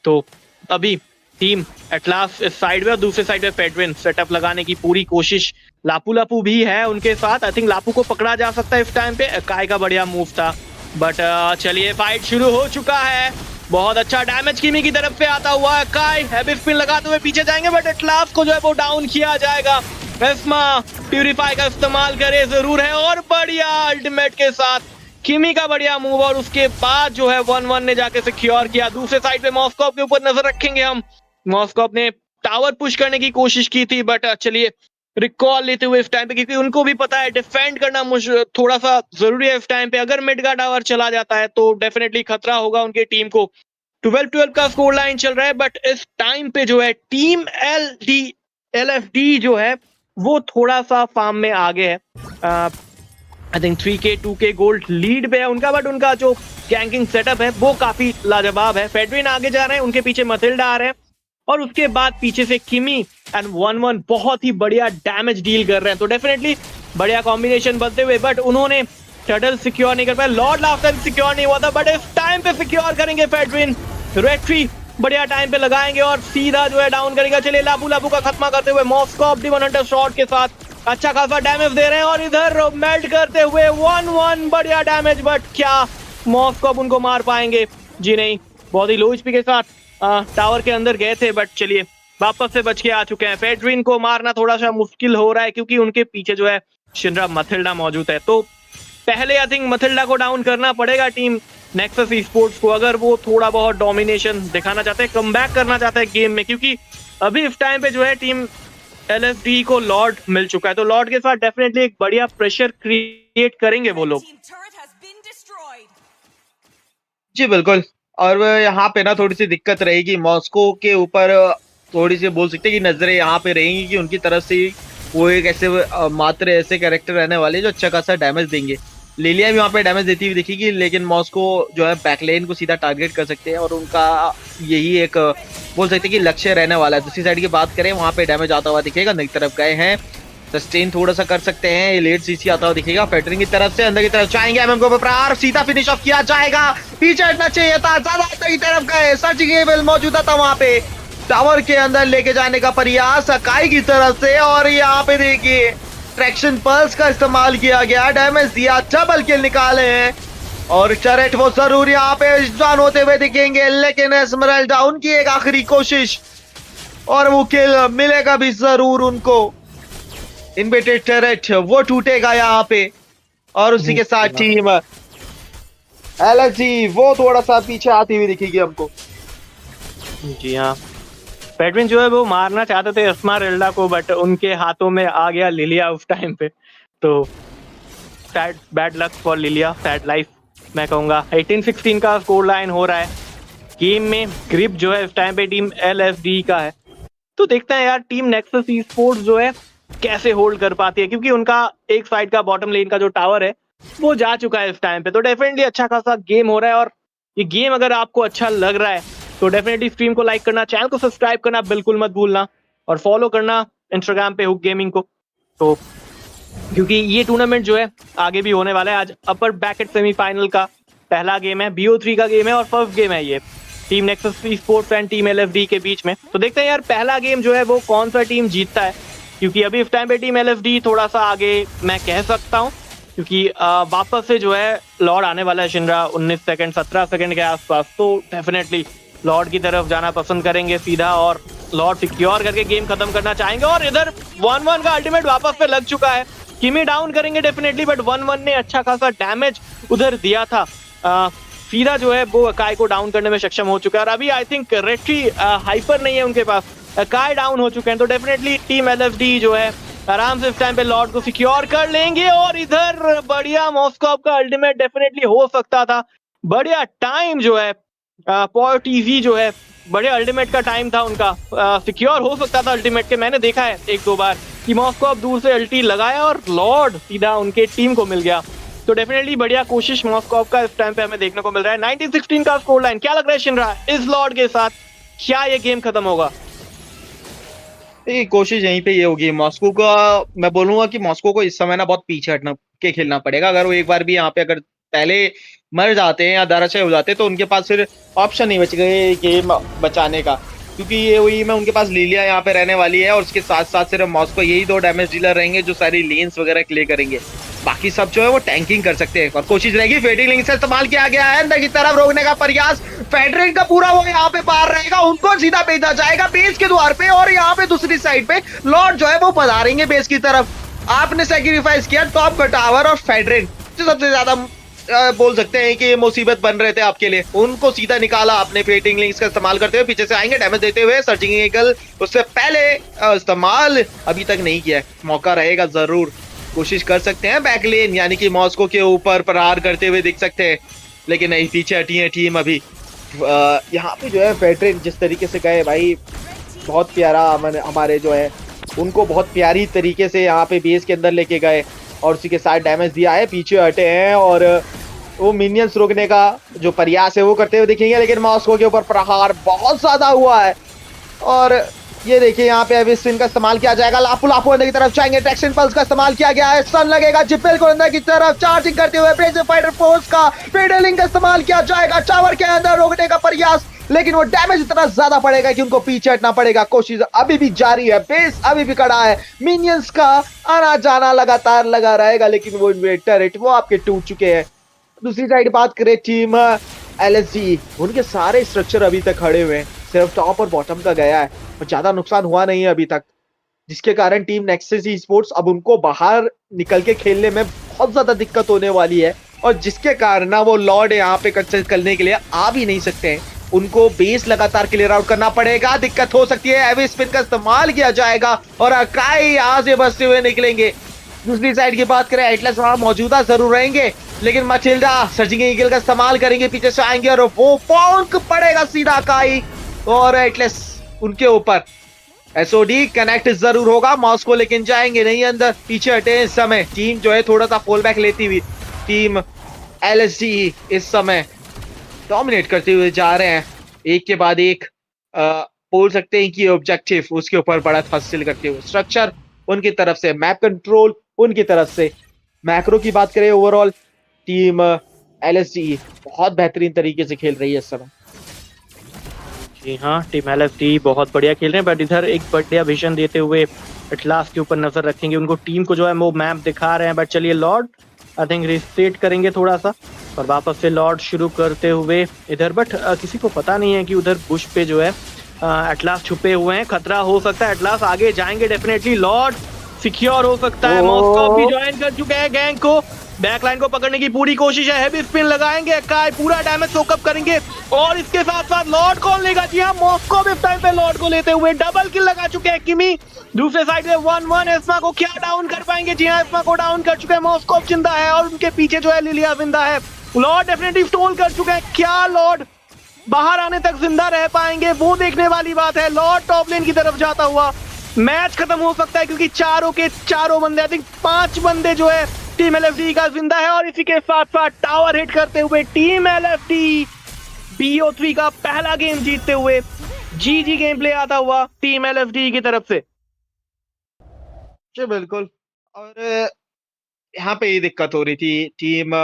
तो अभी टीम एटलास इस साइड में और दूसरे साइड में फेडविन सेटअप लगाने की पूरी कोशिश। लापू लापू भी है उनके साथ, आई थिंक लापू को पकड़ा जा सकता है इस टाइम पे। काय का बढ़िया मूव था, बट चलिए फाइट शुरू हो चुका है। बहुत अच्छा डैमेज किमी की तरफ से आता हुआ है। काय हैवी स्पिन लगाते हुए पीछे जाएंगे, बट एटलास को जो है वो डाउन किया जाएगा। एस्मा प्यूरिफाई का इस्तेमाल करे जरूर है और बढ़िया अल्टीमेट के साथ किमी का बढ़िया मूव, और उसके बाद जो है 1-1 ने जाके सिक्योर किया। दूसरे साइड पे मॉस्कोप के ऊपर नजर रखेंगे हम। मॉस्कोप ने टावर पुश करने की कोशिश की थी, बट चलिए रिकॉल लेते हुए इस टाइम पे, क्योंकि उनको भी पता है डिफेंड करना थोड़ा सा जरूरी है इस टाइम पे। अगर मिड का टावर चला जाता है तो डेफिनेटली खतरा होगा उनकी टीम को। 12-12 का स्कोर लाइन चल रहा है, बट इस टाइम पे जो है टीम LFD जो है वो थोड़ा सा फार्म में आगे है। I think 3K 2K gold lead पे है उनका, बट उनका जो गैंकिंग सेटअप है वो काफी लाजवाब है। फेडविन आगे जा रहे हैं, उनके पीछे मथिल्डा आ रहे हैं और उसके बाद पीछे से किमी एंड 1-1 बहुत ही बढ़िया डैमेज डील कर रहे हैं। तो डेफिनेटली बढ़िया कॉम्बिनेशन बनते हुए, बट उन्होंने टर्टल सिक्योर नहीं कर पाया। लॉर्ड लास्ट टाइम सिक्योर नहीं हुआ था, बट इस टाइम पे सिक्योर करेंगे फेडविन। रेट्री बढ़िया टाइम पे लगाएंगे और सीधा जो है डाउन करेगा। चलिए लापू लापू का खत्मा करते हुए मॉस्कोप डिमन हंटर शॉट के साथ अच्छा खासा डैमेज दे रहे हैं और इधर मेल्ट करते हुए 1-1 बढ़िया डैमेज, बट क्या मॉस्कोप उनको मार पाएंगे? जी नहीं, बहुत ही लो एचपी के साथ टावर के अंदर गए थे, बट चलिए वापस से बच के आ चुके हैं। फेडरिन को मारना थोड़ा सा मुश्किल हो रहा है क्योंकि उनके पीछे जो है शिनरा मथिल्डा मौजूद है। तो पहले आई थिंक मथिल्डा को डाउन करना पड़ेगा टीम नेक्सस स्पोर्ट्स को, अगर वो थोड़ा बहुत डोमिनेशन दिखाना चाहते हैं, कमबैक करना चाहते हैं गेम में, क्योंकि अभी इस टाइम पे जो है टीम LFD को लॉर्ड मिल चुका है। तो लॉर्ड के साथ डेफिनेटली एक बढ़िया प्रेशर क्रिएट करेंगे वो लोग। जी बिल्कुल, और यहाँ पे ना थोड़ी सी दिक्कत रहेगी मॉस्को के ऊपर, थोड़ी सी बोल सकते हैं कि नजरें यहाँ पे रहेंगी कि उनकी तरफ से वो एक ऐसे मात्र ऐसे कैरेक्टर रहने वाले जो अच्छा खासा डैमेज देंगे। लिलिया भी वहाँ पे डैमेज देती हुई दिखेगी, लेकिन मॉस्को जो है बैकलेन को सीधा टारगेट कर सकते हैं और उनका यही एक बोल सकते हैं कि लक्ष्य रहने वाला है। दूसरी साइड की बात करें, वहाँ पे डैमेज आता हुआ दिखेगा, नई तरफ गए हैं, सस्टेन थोड़ा सा कर सकते हैं, लेट सीसी आता हुआ दिखेगा। फेडरिन की तरफ से अंदर की तरफ जाएंगे, एमएम को प्रहार सीधा फिनिश ऑफ किया जाएगा। पीछे हटना चाहिए था, ज्यादा अंदर की तरफ गए, सर्जिकेबल मौजूदा था वहाँ पे, टावर के अंदर लेके जाने का प्रयास अकाई की तरफ से, और यहाँ पे देखिए ट्रैक्शन पल्स का इस्तेमाल किया गया, डैमेज दिया, डबल किल निकाले हैं और टरेट वो जरूर यहाँ पे जान होते हुए दिखेंगे, लेकिन एस्मरल्डा उनकी एक आखिरी कोशिश और वो किल मिलेगा भी जरूर उनको। इन्वेटेड टरेट वो टूटेगा यहाँ पे और उसी के साथ टीम LFD वो थोड़ा सा पीछे आती हुई दिखेगी हमको। जी हाँ, फेडविन जो है वो मारना चाहते थे एस्मरल्डा को, बट उनके हाथों में आ गया लिलिया उस टाइम पे। तो sad bad luck for Lillia, sad life मैं कहूँगा। 18-16 का स्कोर लाइन हो रहा है। गेम में ग्रिप जो है इस टाइम पे टीम LFD का है। तो देखते हैं यार टीम नेक्सस स्पोर्ट्स जो है कैसे होल्ड कर पाती है, क्योंकि उनका एक साइड का बॉटम लेन का जो टावर है वो जा चुका है इस टाइम पे। तो डेफिनेटली अच्छा खासा गेम हो रहा है, और ये गेम अगर आपको अच्छा लग रहा है तो डेफिनेटली स्ट्रीम को लाइक करना, चैनल को सब्सक्राइब करना बिल्कुल मत भूलना और फॉलो करना इंस्टाग्राम पे हुक गेमिंग को। तो क्योंकि ये टूर्नामेंट जो है आगे भी होने वाला है। आज अपर ब्रैकेट सेमीफाइनल का पहला गेम है, BO3 का गेम है और फर्स्ट गेम है ये team nexus sports and team LFD के बीच में। तो देखते हैं यार पहला गेम जो है वो कौन सा टीम जीतता है, क्योंकि अभी इस टाइम पे टीम LFD थोड़ा सा आगे मैं कह सकता हूँ, क्योंकि वापस से जो है लॉर्ड आने वाला है शिनरा 19 सेकंड 17 सेकंड के आसपास। तो डेफिनेटली लॉर्ड की तरफ जाना पसंद करेंगे सीधा और लॉर्ड सिक्योर करके गेम खत्म करना चाहेंगे। और इधर 1-1 का अल्टीमेट वापस पे लग चुका है, किमी डाउन करेंगे डेफिनेटली, बट 1-1 ने अच्छा खासा डैमेज उधर दिया था। सीधा जो है वो अकाई को डाउन करने में सक्षम हो चुका है, और अभी आई थिंक रेट्री हाइपर नहीं है उनके पास, अकाई डाउन हो चुके हैं। तो डेफिनेटली टीम LFD जो है आराम से इस टाइम पे लॉर्ड को सिक्योर कर लेंगे। और इधर बढ़िया मॉस्कोप का अल्टीमेट डेफिनेटली हो सकता था, बढ़िया टाइम जो है पॉर टीवी जो है बढ़िया अल्टीमेट का टाइम था उनका, सिक्योर हो सकता था अल्टीमेट के। मैंने देखा है 1-2 बार कि मॉस्को अब दूर से अल्टी लगाया और लॉर्ड सीधा उनके टीम को मिल गया। तो डेफिनेटली बढ़िया कोशिश मॉस्को का इस टाइम पे हमें देखने को मिल रहा है। 19-16 का स्कोर लाइन, क्या लग रहा है शिनरा इस लॉर्ड के साथ, क्या ये गेम खत्म होगा? देखिए कोशिश यहीं पे ये होगी मॉस्को का। मैं बोलूंगा कि मॉस्को को इस समय ना बहुत पीछे हटना के खेलना पड़ेगा। अगर वो एक बार भी यहाँ पे अगर पहले मर जाते हैं या धराशायी हो जाते हैं तो उनके पास फिर ऑप्शन नहीं बच गए गेम बचाने का, क्योंकि ये वही में उनके पास लिलिया यहाँ पे रहने वाली है और उसके साथ साथ सिर्फ मॉस्को यही 2 डैमेज डीलर रहेंगे जो सारी लेन्स वगैरह क्लियर करेंगे। बाकी सब जो है वो टैंकिंग कर सकते हैं और कोशिश रहेगी फेडिंग लिंक से इस्तेमाल किया गया है अंदर की तरफ रोकने का प्रयास। फेडरेट का पूरा वो यहाँ पे पार रहेगा, उनको सीधा भेजा जाएगा बेस के द्वार पे और यहाँ पे दूसरी साइड पे लॉर्ड जो है वो पधारेंगे बेस की तरफ। आपने सैक्रिफाइस किया टॉप का टावर और फेडरेट जो सबसे ज्यादा बोल सकते हैं कि ये मुसीबत बन रहे थे आपके लिए, उनको सीधा निकाला आपने फेडिंग लिंक्स का इस्तेमाल करते हुए। पीछे से आएंगे डैमेज देते हुए सर्चिंग ईगल, उससे पहले इस्तेमाल अभी तक नहीं किया है, मौका रहेगा जरूर, कोशिश कर सकते हैं बैक लेन यानी कि मॉस्को के ऊपर प्रहार करते हुए दिख सकते हैं, लेकिन नहीं पीछे हटी है टीम अभी। यहाँ पे जो है फेडरेट जिस तरीके से गए भाई बहुत प्यारा, हमारे जो है उनको बहुत प्यारी तरीके से यहाँ पे बेस के अंदर लेके गए और उसी के साथ डैमेज दिया है, पीछे हटे हैं और वो मिनियंस रोकने का जो प्रयास है वो करते हुए दिखेंगे, लेकिन मॉस्को के ऊपर प्रहार बहुत ज्यादा हुआ है। और ये देखिए यहाँ पे अभी स्पिन का इस्तेमाल किया जाएगा, लापू लापू अंदर की तरफ जाएंगे, ट्रैक्शन पल्स का इस्तेमाल किया गया है, स्टन लगेगा जिप्पल को अंदर की तरफ चार्जिंग करते हुए ब्रेजिंग फाइटर फोर्स का पेडलिंग का इस्तेमाल किया जाएगा, टावर के अंदर रोकने का प्रयास, लेकिन वो डैमेज इतना ज्यादा पड़ेगा कि उनको पीछे हटना पड़ेगा। कोशिश अभी भी जारी है, बेस अभी भी खड़ा है, मिनियंस का आना जाना लगातार लगा रहेगा, लेकिन वो इन्वेटर वो आपके टूट चुके हैं। दूसरी साइड बात करें टीम एलएसजी, उनके सारे स्ट्रक्चर अभी तक खड़े हुए हैं, सिर्फ टॉप और बॉटम का गया है और ज्यादा नुकसान हुआ नहीं है अभी तक, जिसके कारण टीम नेक्सस स्पोर्ट्स अब उनको बाहर निकल के खेलने में बहुत ज्यादा दिक्कत होने वाली है और जिसके कारण ना वो लॉर्ड यहाँ पे कंसिडर करने के लिए आ भी नहीं सकते हैं, उनको बेस लगातार क्लियर आउट करना पड़ेगा, दिक्कत हो सकती है। हैवी स्पिन का इस्तेमाल किया जाएगा और अकाई यहाँ से बचते हुए निकलेंगे। दूसरी साइड की बात करें एटलस वहां मौजूदा जरूर रहेंगे, लेकिन मचिल्डा सर्जिंग ईगल का इस्तेमाल करेंगे, पीछे से आएंगे और वो पॉन्क पड़ेगा सीधा अकाई और एटलस उनके ऊपर। एसओडी कनेक्ट जरूर होगा, मॉस्को लेकिन जाएंगे नहीं अंदर, पीछे हटे इस समय टीम जो है थोड़ा सा फॉल बैक लेती हुई। टीम एलएसजी इस समय डोमिनेट करते हुए जा रहे हैं, एक के बाद एक बोल सकते हैं कि ऑब्जेक्टिव उसके ऊपर बढ़त हासिल करते हुए, स्ट्रक्चर उनकी तरफ से, मैप कंट्रोल उनकी तरफ से। मैक्रो की बात करें ओवरऑल टीम एलएसजी बहुत बेहतरीन तरीके से खेल रही है इस समय। जी हाँ, टीम एलएसडी बहुत बढ़िया खेल रहे हैं, बट इधर एक बढ़िया विजन देते हुए एटलास के ऊपर नजर रखेंगे, उनको टीम को जो है वो मैप दिखा रहे हैं। बट चलिए लॉर्ड आई थिंक रिसेट करेंगे थोड़ा सा और वापस से लॉर्ड शुरू करते हुए इधर, बट किसी को पता नहीं है कि उधर बुश पे जो है एटलास छुपे हुए हैं, खतरा हो सकता है, एटलास आगे जाएंगे डेफिनेटली, लॉर्ड सिक्योर हो सकता है। मॉस्को भी ज्वाइन कर चुके हैं गैंग को, बैकलाइन को पकड़ने की पूरी कोशिश है, हेवी स्पिन लगाएंगे, काय पूरा डैमेज सोकअप करेंगे और इसके साथ साथ लॉर्ड कौन लेगा? जी हाँ, मॉस्को भी इस टाइम पे लॉर्ड को लेते हुए डबल किल लगा चुके हैं किमी। दूसरे साइड से 1-1 एस्मा को क्या डाउन कर पाएंगे? जी हाँ, एस्मा को डाउन कर चुके हैं, मॉस्को जिंदा है और उनके पीछे जो है लिलिया जिंदा है। लॉर्ड डेफिनेटली स्टोल कर चुके हैं, क्या लॉर्ड बाहर आने तक जिंदा रह पाएंगे वो देखने वाली बात है। लॉर्ड टॉप लेन की तरफ जाता हुआ मैच खत्म हो सकता है क्योंकि चारों के चारों बंदे, आई थिंक 5 बंदे जो है टीम एलएफडी का जिंदा है और इसी के साथ साथ टावर हिट करते हुए टीम एलएफडी BO3 का पहला गेम जीतते हुए जी गेम प्ले आता हुआ टीम एलएफडी की तरफ से। जी बिल्कुल, और यहाँ पे ये दिक्कत हो रही थी टीम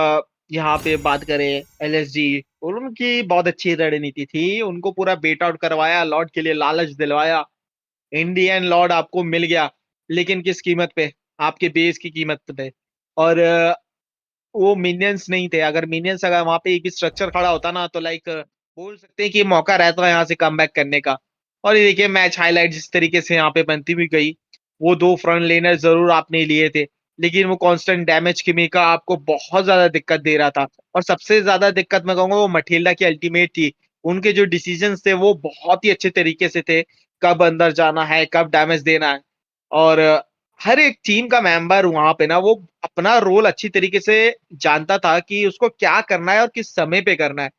यहाँ पे बात करें एलएसजी और उनकी बहुत अच्छी रणनीति थी, उनको पूरा बेट आउट करवाया, लॉर्ड के लिए लालच दिलवाया, इंडियन लॉर्ड आपको मिल गया, लेकिन किस कीमत पे? आपके बेस की कीमत पे। और वो मिनियंस नहीं थे, अगर मिनियंस अगर वहां पे एक भी स्ट्रक्चर खड़ा होता ना तो लाइक बोल सकते हैं कि मौका रहता है यहाँ से कमबैक करने का। और ये देखिए मैच हाईलाइट जिस तरीके से यहाँ पे बनती हुई गई, वो 2 फ्रंट लेनर जरूर आपने लिए थे, लेकिन वो कांस्टेंट डैमेज किमी का आपको बहुत ज्यादा दिक्कत दे रहा था। और सबसे ज्यादा दिक्कत मैं कहूंगा वो मटिल्डा की अल्टीमेट थी, उनके जो डिसीजंस थे वो बहुत ही अच्छे तरीके से थे, कब अंदर जाना है, कब डैमेज देना है। और हर एक टीम का मेंबर वहां पे ना वो अपना रोल अच्छी तरीके से जानता था कि उसको क्या करना है और किस समय पे करना है,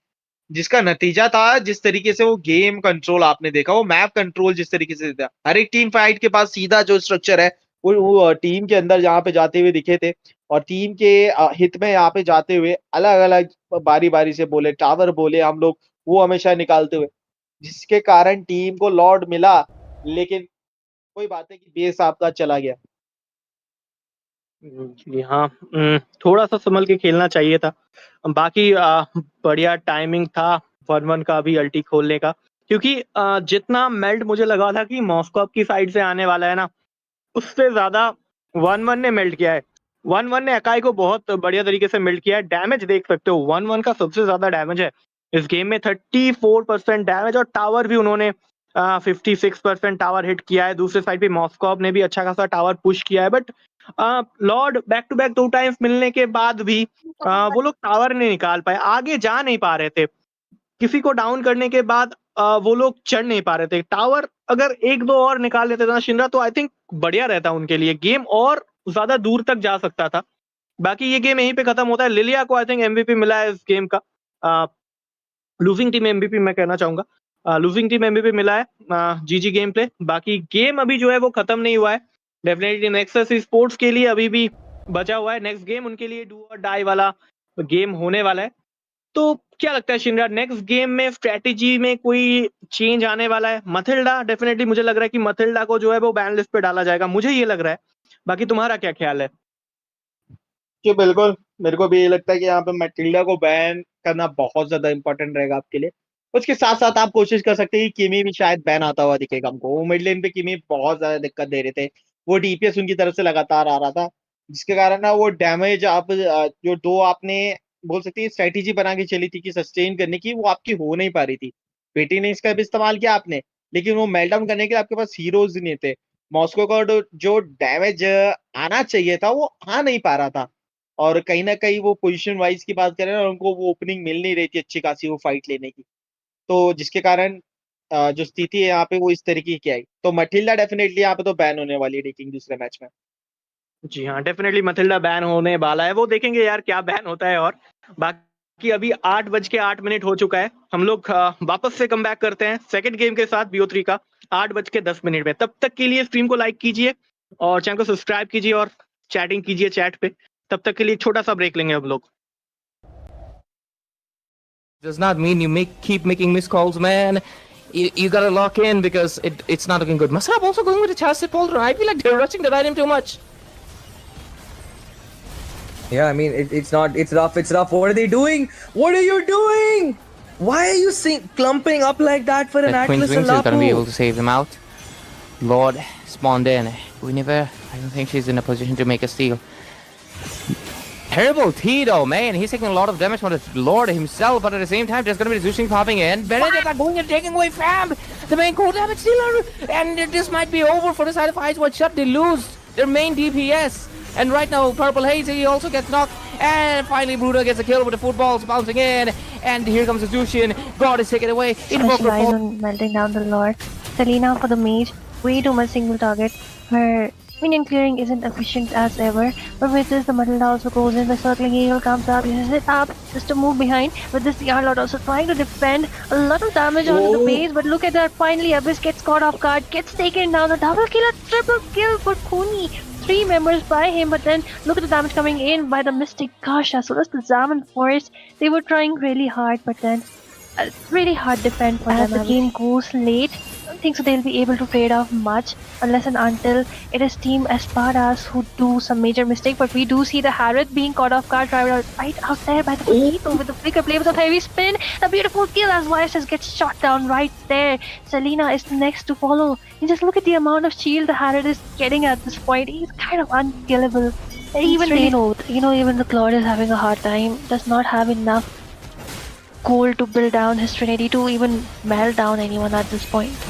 जिसका नतीजा था जिस तरीके से वो गेम कंट्रोल आपने देखा, वो मैप कंट्रोल जिस तरीके से था। हर एक टीम फाइट के पास सीधा जो स्ट्रक्चर है वो टीम के अंदर यहाँ पे जाते हुए दिखे थे और टीम के हित में यहाँ पे जाते हुए अलग-अलग बारी-बारी से बोले, टावर बोले हम लोग, वो हमेशा निकालते हुए, जिसके कारण टीम को लॉर्ड मिला, लेकिन वही बात है कि बेस आपका चला गया। जी हाँ, थोड़ा-सा सँभल के खेलना चाहिए था। बाकी बढ़िया टाइमिंग था 1-1 का भी अल्टी खोलने का, क्योंकि जितना मेल्ट मुझे लगा था कि मॉस्को की साइड से आने वाला है ना, उससे ज़्यादा 1-1 ने मेल्ट किया है। 1-1 ने अकाई को बहुत बढ़िया तरीके से मेल्ट किया है। डैमेज देख सकते हो 1-1 का सबसे ज़्यादा डैमेज है। इस गेम में 34% डैमेज और टावर भी उन्होंने 56% टावर हिट किया है। दूसरे साइड पे मॉस्कोव ने भी अच्छा खासा टावर पुश किया है, but lord back to back 2 times मिलने के बाद भी वो लोग टावर नहीं निकाल पाए, आगे जा नहीं पा रहे थे। किसी को डाउन करने के बाद वो लोग चढ़ नहीं पा रहे थे। टावर अगर 1-2 और निकाल लेते थे ना शिनरा, तो आई थिंक बढ़िया रहता उनके लिए, गेम और ज़्यादा दूर तक जा सकता था। बाकी ये गेम यहीं पे खत्म होता है। लिलिया को आई थिंक एमवीपी मिला है इस गेम का। लूजिंग टीम एमवीपी मैं कहना चाहूँगा। लूजिंग टीम एमवीपी मिला है। जीजी गेम प्ले। बाकी गेम अभी जो है वो खत्म नहीं हुआ है। डेफिनेटली नेक्सस स्पोर्ट्स के लिए अभी भी बचा हुआ है। नेक्स्ट गेम उनके लिए डू और डाई वाला गेम होने वाला है। तो क्या लगता है शिनरा, नेक्स्ट गेम में स्ट्रैटेजी में कोई चेंज आने वाला है? मथिल्डा डेफिनेटली मुझे लग रहा है कि मथिल्डा को जो है वो बैन लिस्ट पे डाला जाएगा, मुझे ये लग रहा है। बाकी तुम्हारा क्या ख्याल है? जी, बिल्कुल, मेरे को भी ये लगता है कि यहाँ पे मैटिल्डा को बैन करना बहुत ज़्यादा इम्पोर्टेंट रहेगा आपके लिए। उसके साथ-साथ आप कोशिश कर सकते हैं कि किमी भी शायद बैन आता हुआ दिखेगा हमको। वो मिड लेन पे किमी बहुत ज़्यादा दिक्कत दे रहे थे। वो डीपीएस उनकी तरफ से लगातार आ रहा था, जिसके कारण ना वो डैमेज आप जो 2 आपने बोल सकते हैं स्ट्रैटेजी बना के चली थी कि सस्टेन करने की, वो आपकी हो नहीं पा रही थी। पेटी ने इसका भी इस्तेमाल किया आपने, लेकिन वो मेल्टडाउन करने के लिए आपके पास हीरोज़ नहीं थे। मॉस्को का जो डैमेज आना चाहिए था, वो आ नहीं पा रहा था। और कहीं न कहीं वो पोज़ीशन वाइज़ की बात करें ना, उनको वो ओपनिंग मिल नहीं रही थी अच्छी खासी वो फाइट लेने की। तो जिसके कारण जो स्थिति है यहाँ पे वो इस तरीके की आई। तो मटिल्डा डेफिनिटली यहाँ पे तो बैन होने वाली है रेटिंग दूसरे मैच में। जी हाँ, डेफिनेटली मथिल्डा बैन होने वाला है। वो देखेंगे यार क्या बैन होता है। और बाकी अभी 8:08 हो चुका है। हम लोग वापस से कमबैक करते हैं सेकंड गेम के साथ BO3 का 8:10 में। तब तक के लिए स्ट्रीम को लाइक कीजिए और चैनल को सब्सक्राइब कीजिए और चैटिंग कीजिए चैट पे। तब तक के लिए एक छोटा-सा ब्रेक लेंगे हम लोग। Does not mean you keep making missed calls, man. You gotta lock in because it's not looking good. Masab also going with a chassis Polder. I feel like they're rushing the item too much. Yeah, I mean, it's not, it's rough, What are they doing? What are you doing? Why are you clumping up like that for an That Queen's Atlas and Wings is gonna be able Lapu? to save him out. Lord spawned in. Guinevere, I don't think she's in a position to make a steal. Terrible Tito, man. He's taking a lot of damage from the Lord himself, but at the same time, there's gonna be the Zushing popping in. Benedict are going and taking away Fab, the main core damage dealer, and this might be over for the side of Ice Watch Shut. They lose their main DPS, and right now, Purple Haze, he also gets knocked, and finally, Bruder gets a kill with the footballs bouncing in, and here comes the Zushin. God is taken away. Specialize on melting down the Lord. Selena for the mage, way too much single target. Her minion clearing isn't efficient as ever, but with this the Matilda also goes in, the circling eagle comes up, uses it up just to move behind. With this the Arlord also trying to defend, a lot of damage onto the base, but look at that, finally Abyss gets caught off guard, gets taken down, the double kill, a triple kill for Kuni. 3 members by him, but then look at the damage coming in by the Mystic. Gosh, as well as the Zaman Force, they were trying really hard, but then really hard defend for them. As the game goes late, I don't think so they'll be able to trade off much unless and until it is Team Espadas who do some major mistake. But we do see the Harrod being caught off guard right out there by the Poquito with the flicker play with a heavy spin. A beautiful kill as YSS gets shot down right there. Selena is next to follow. And just look at the amount of shield the Harrod is getting at this point. He's kind of unkillable. Even really even the Claude is having a hard time. Does not have enough gold to build down his Trinity to even melt down anyone at this point.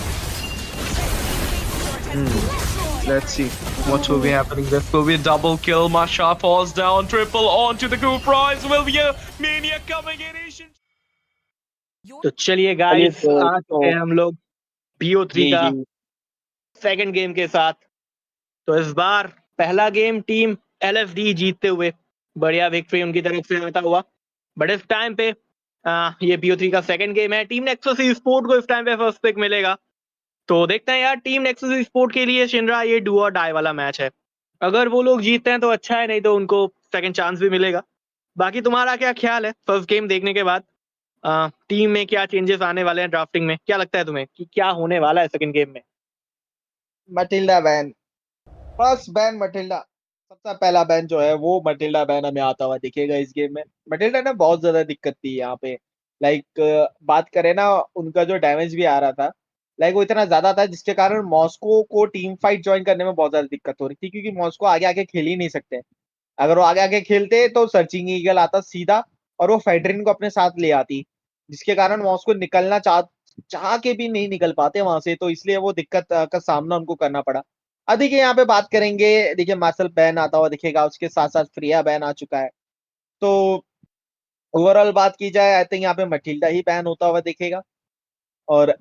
Let's see what will be happening. This will be a double kill. Masha falls down. Triple onto the coup prize. Will be a Mania coming in. तो चलिए guys, आ चुके हैं हम लोग BO3 जी, का जी। Second game के साथ। तो इस बार पहला गेम टीम LFD जीतते हुए बढ़िया विक्ट्री उनकी तरफ से आता हुआ। बट इस टाइम पे ये BO3 का सेकंड गेम है। टीम नेक्सस स्पोर्ट को इस टाइम पे फर्स्ट पिक मिलेगा। तो देखते हैं यार, टीम नेक्सस स्पोर्ट के लिए शिनरा ये डू और डाई वाला मैच है। अगर वो लोग जीतते हैं तो अच्छा है, नहीं तो उनको सेकंड चांस भी मिलेगा। बाकी तुम्हारा क्या ख्याल है फर्स्ट गेम देखने के बाद? टीम में क्या चेंजेस आने वाले हैं ड्राफ्टिंग में? क्या लगता है तुम्हें कि क्या होने वाला है सेकंड गेम में? Matilda ban, first ban Matilda, सबसे पहला बैन जो है वो मटिल्डा बैन हमें आता हुआ दिखेगा इस गेम में। मटिल्डा ने बहुत ज्यादा दिक्कत थी यहाँ पे। लाइक बात करें ना, उनका जो डैमेज भी आ रहा था, लाइक वो इतना ज्यादा था जिसके कारण मॉस्को को टीम फाइट ज्वाइन करने में बहुत ज्यादा दिक्कत हो रही थी, क्योंकि मॉस्को आगे आगे खेल ही नहीं सकते। अगर वो आगे आगे खेलते तो सर्चिंग ईगल आता सीधा और वो फेडरिन को अपने साथ ले आती, जिसके कारण मॉस्को निकलना चाह के भी नहीं निकल पाते वहां से, तो इसलिए वो दिक्कत का सामना उनको करना पड़ा। अब देखिए यहाँ पे बात करेंगे, देखिए मार्शल बैन आता हुआ दिखेगा, उसके साथ साथ फ्रिया बैन आ चुका है। तो ओवरऑल बात की जाए, आई थिंक यहाँ पे मटिल्डा ही बैन होता हुआ दिखेगा। और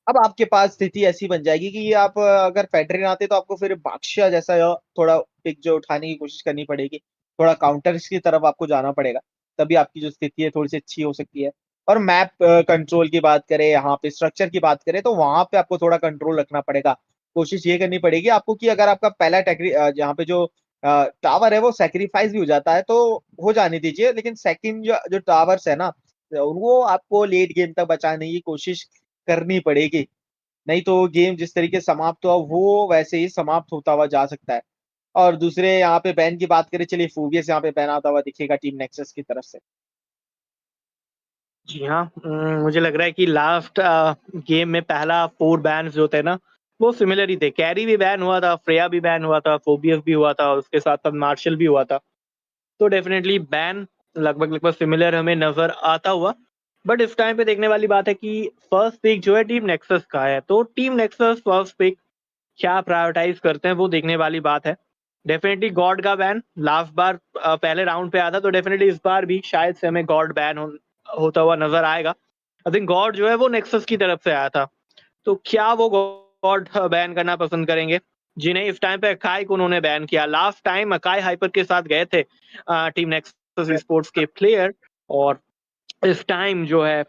अब आपके पास स्थिति ऐसी बन जाएगी कि आप अगर फेडरिन आते तो आपको फिर बादशाह जैसा थोड़ा पिक जो उठाने की कोशिश करनी पड़ेगी, थोड़ा काउंटर्स की तरफ आपको जाना पड़ेगा, तभी आपकी जो स्थिति है थोड़ी सी अच्छी हो सकती है। और मैप कंट्रोल की बात करें, यहाँ पे स्ट्रक्चर की बात करें, तो वहां पे आपको थोड़ा कंट्रोल रखना पड़ेगा। कोशिश ये करनी पड़ेगी आपको कि अगर आपका पहला यहाँ पे जो टावर है वो सेक्रीफाइस भी हो जाता है तो हो जाने दीजिए, लेकिन सेकंड जो टावर्स है ना, वो आपको लेट गेम तक बचाने की कोशिश करनी पड़ेगी। नहीं तो गेम जिस तरीके से समाप्त हुआ वो वैसे ही समाप्त होता हुआ जा सकता है। और दूसरे यहाँ पे बैन की बात करें, चलिए फोबियस यहाँ पे बैन आता हुआ दिखेगा टीम नेक्सस की तरफ से। जी हाँ, मुझे लग रहा है कि लास्ट गेम में पहला 4 बैन्स जो थे ना, वो सिमिलर ही थे। कैरी भी बैन हुआ था, फ्रेया भी बैन हुआ था, फोबियस भी हुआ था और उसके साथ साथ मार्शल भी हुआ था। तो डेफिनेटली बैन लगभग लगभग सिमिलर हमें नजर आता हुआ। बट इस टाइम पे देखने वाली बात है कि फर्स्ट पिक जो है टीम नेक्सस का है, तो टीम नेक्सस फर्स्ट पिक क्या प्रायोरिटाइज करते हैं वो देखने वाली बात है। डेफिनेटली गॉड का बैन लास्ट बार पहले राउंड पे आया था, तो डेफिनेटली इस बार भी शायद से हमें गॉड बैन होता हुआ नजर आएगा। आई थिंक गॉड जो है वो नेक्सस की तरफ से आया था, तो क्या वो गॉड बैन करना पसंद करेंगे? जिन्हें इस टाइम पे अकाई को उन्होंने बैन किया। लास्ट टाइम अकाई हाइपर के साथ गए थे टीम नेक्सस स्पोर्ट्स के प्लेयर, और इस टाइम जो है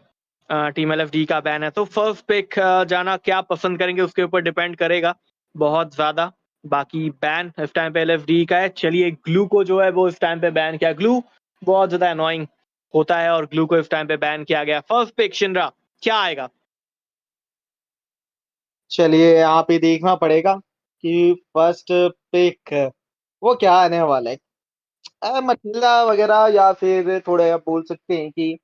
टीम एलएफडी का बैन है। तो फर्स्ट पिक जाना क्या पसंद करेंगे उसके ऊपर डिपेंड करेगा बहुत ज्यादा। बाकी बैन इस टाइम पे एलएफडी का है। चलिए ग्लू को जो है वो इस टाइम पे बैन किया। ग्लू बहुत ज्यादा अनोइंग होता है और ग्लू को इस टाइम पे बैन किया गया। फर्स्ट पिक शिनरा क्या आएगा? चलिए यहाँ पे देखना पड़ेगा कि फर्स्ट पिक वो क्या आने वाला है, मटिल्डा वगैरह, या फिर थोड़े आप बोल सकते हैं कि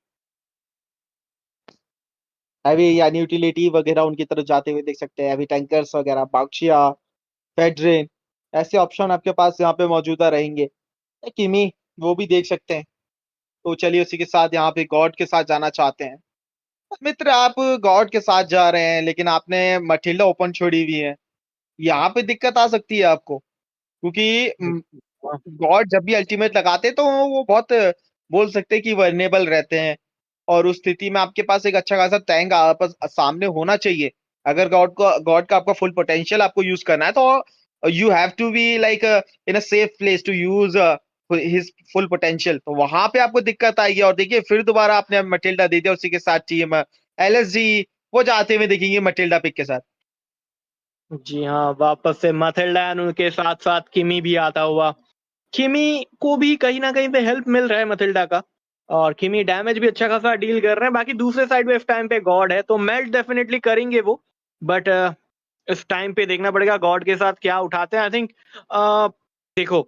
हैवी यानी यूटिलिटी वगैरह उनकी तरफ जाते हुए देख सकते हैं। हैवी टैंकर्स वगैरह, बाक्शिया, फेडरिन, ऐसे ऑप्शन आपके पास यहाँ पे मौजूदा रहेंगे। किमी वो भी देख सकते हैं। तो चलिए उसी के साथ यहाँ पे गॉड के साथ जाना चाहते हैं। मित्र आप गॉड के साथ जा रहे हैं, लेकिन आपने मटिल्डा ओपन छोड़ी हुई है, यहाँ पे दिक्कत आ सकती है आपको, क्योंकि गॉड जब भी अल्टीमेट लगाते तो वो बहुत बोल सकते हैं कि वर्नेबल रहते हैं, और उस स्थिति में आपके पास एक अच्छा खासा टैंक सामने होना चाहिए। अगर गॉड का आपका फुल पोटेंशियल आपको यूज करना है तो you have to be like in a safe place to use his full potential, तो वहां पे आपको दिक्कत आएगी। और देखिए फिर दोबारा आपने मटिल्डा दे दिया, उसी के साथ टीम एलएसजी वो जाते हुए देखेंगे मटिल्डा पिक के साथ। जी हाँ, वापस से मथिल्डा उनके साथ साथ किमी भी आता हुआ। किमी को भी कहीं ना कहीं पे हेल्प मिल रहा है मथिल्डा का, और किमी डैमेज भी अच्छा खासा डील कर रहे हैं। बाकी दूसरे साइड पे इस टाइम पे गॉड है, तो मेल्ट डेफिनेटली करेंगे वो। बट इस टाइम पे देखना पड़ेगा गॉड के साथ क्या उठाते हैं। आई थिंक देखो,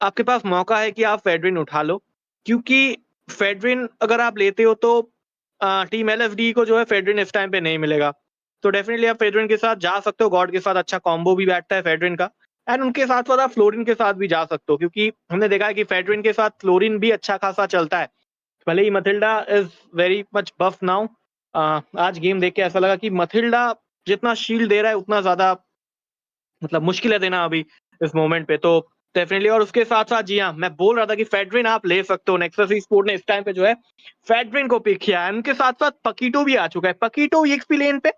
आपके पास मौका है कि आप फेडरिन उठा लो, क्योंकि फेडरिन अगर आप लेते हो तो टीम एलएफडी को जो है फेडरिन इस टाइम पे नहीं मिलेगा। तो डेफिनेटली आप फेडरिन के साथ जा सकते हो। गॉड के साथ अच्छा कॉम्बो भी बैठता है फेडरिन का, एंड उनके साथ साथ आप फ्लोरिन के साथ भी जा सकते हो, क्योंकि हमने देखा है कि फेडरिन के साथ फ्लोरिन भी अच्छा खासा चलता है। भले ही Mathilda is very much buff now. आज गेम देख के ऐसा लगा कि मथिल्डा जितना शील्ड दे रहा है उतना ज्यादा मतलब मुश्किल है देना अभी इस मोमेंट पे। तो डेफिनेटली, और उसके साथ साथ जी हाँ, मैं बोल रहा था कि फेडरिन आप ले सकते हो। नेक्सस स्पोर्ट ने इस टाइम पे जो है फेडरिन को पिक किया है। उनके साथ साथ पकीटो भी आ चुका है। पकीटो एक्सपी लेन पे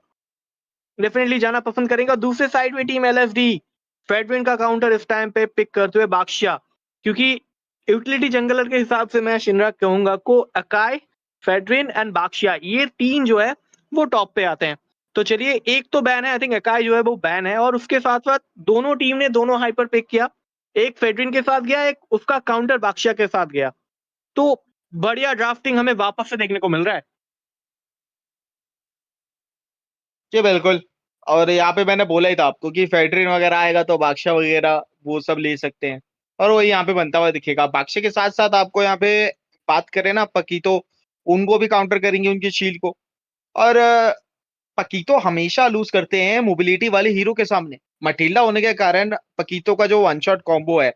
डेफिनेटली जाना पसंद करेंगे। और दूसरे साइड में टीम एलएसडी फेडरिन का काउंटर इस टाइम पे पिक करते हुए बादशाह, क्योंकि यूटिलिटी जंगलर के हिसाब से मैं शिनरा कहूंगा को अकाई, फेडरिन एंड बादशाह, ये तीन जो है वो टॉप पे आते हैं। तो चलिए एक तो बैन है, आई थिंक एकाई जो है वो बैन है, और उसके साथ साथ दोनों टीम ने दोनों हाइपर पिक किया, एक फेडरिन के साथ गया, एक उसका काउंटर बाक्शिया के साथ गया। तो बढ़िया ड्राफ्टिंग हमें वापस से देखने को मिल रहा है। जी बिल्कुल। और यहाँ पे मैंने बोला ही था आपको कि फेडरिन वगैरह आएगा तो बादशाह वगैरह वो सब ले सकते हैं, और वो यहाँ पे बनता हुआ दिखेगा। बादशाह के साथ साथ आपको यहाँ पे बात करें ना पकीतो, उनको भी काउंटर करेंगे उनकी शील्ड को। और पकीतो हमेशा लूज करते हैं मोबिलिटी वाले हीरो के सामने। मटिल्डा होने के कारण पकीतो का जो वन शॉट कॉम्बो है,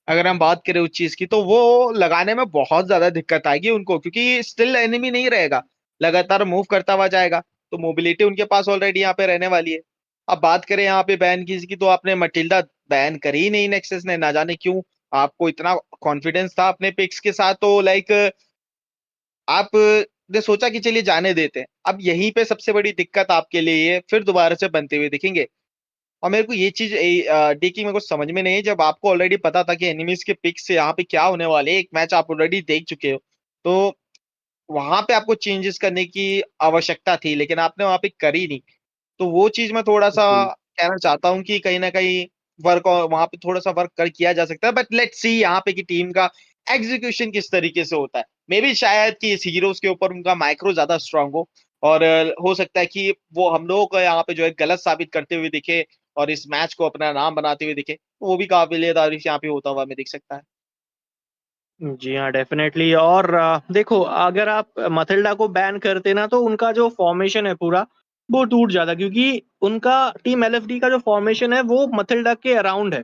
अगर हम बात करें उस चीज की, तो वो लगाने में बहुत ज्यादा दिक्कत आएगी उनको, क्योंकि स्टिल एनिमी नहीं रहेगा, लगातार मूव करता हुआ जाएगा, तो मोबिलिटी उनके पास ऑलरेडी यहाँ पे रहने वाली है। अब बात करें यहाँ पे बैन की, तो आपने मटिल्डा बैन करी ही नहीं नेक्सस ने, ना जाने क्यों। आपको इतना कॉन्फिडेंस था अपने पिक्स के साथ, तो लाइक आप ने सोचा कि चलिए जाने देते हैं। अब यहीं पे सबसे बड़ी दिक्कत आपके लिए ये फिर दोबारा से बनते हुए दिखेंगे। और मेरे को ये चीज डेकी मेरे को समझ में नहीं है, जब आपको ऑलरेडी पता था कि एनिमीज के पिक्स से यहाँ पे क्या होने वाले हैं, एक मैच आप ऑलरेडी देख चुके हो, तो वहां पे आपको चेंजेस करने की आवश्यकता थी, लेकिन आपने वहां पे करी नहीं। तो वो चीज मैं थोड़ा सा कहना चाहता हूँ कि कहीं ना कहीं वर्क, वहां पे थोड़ा सा वर्क कर किया जा सकता है। बट लेट्स सी यहाँ पे की टीम का एग्जीक्यूशन किस तरीके से होता है। मे बी शायद कि इस हीरोज के ऊपर उनका माइक्रो ज्यादा स्ट्रांग हो, और हो सकता है कि वो हम लोगों को यहाँ पे जो है गलत साबित करते हुए दिखे और इस मैच को अपना नाम बनाते हुए दिखे, तो वो भी काबिल तारीफ यहाँ पे होता हुआ हमें दिख सकता है। जी हाँ, डेफिनेटली। और देखो, अगर आप मथिल्डा को बैन करते ना, तो उनका जो फॉर्मेशन है पूरा वो टूट जाता, क्योंकि उनका टीम एलएफडी का जो फॉर्मेशन है वो मथिल्डा के अराउंड है।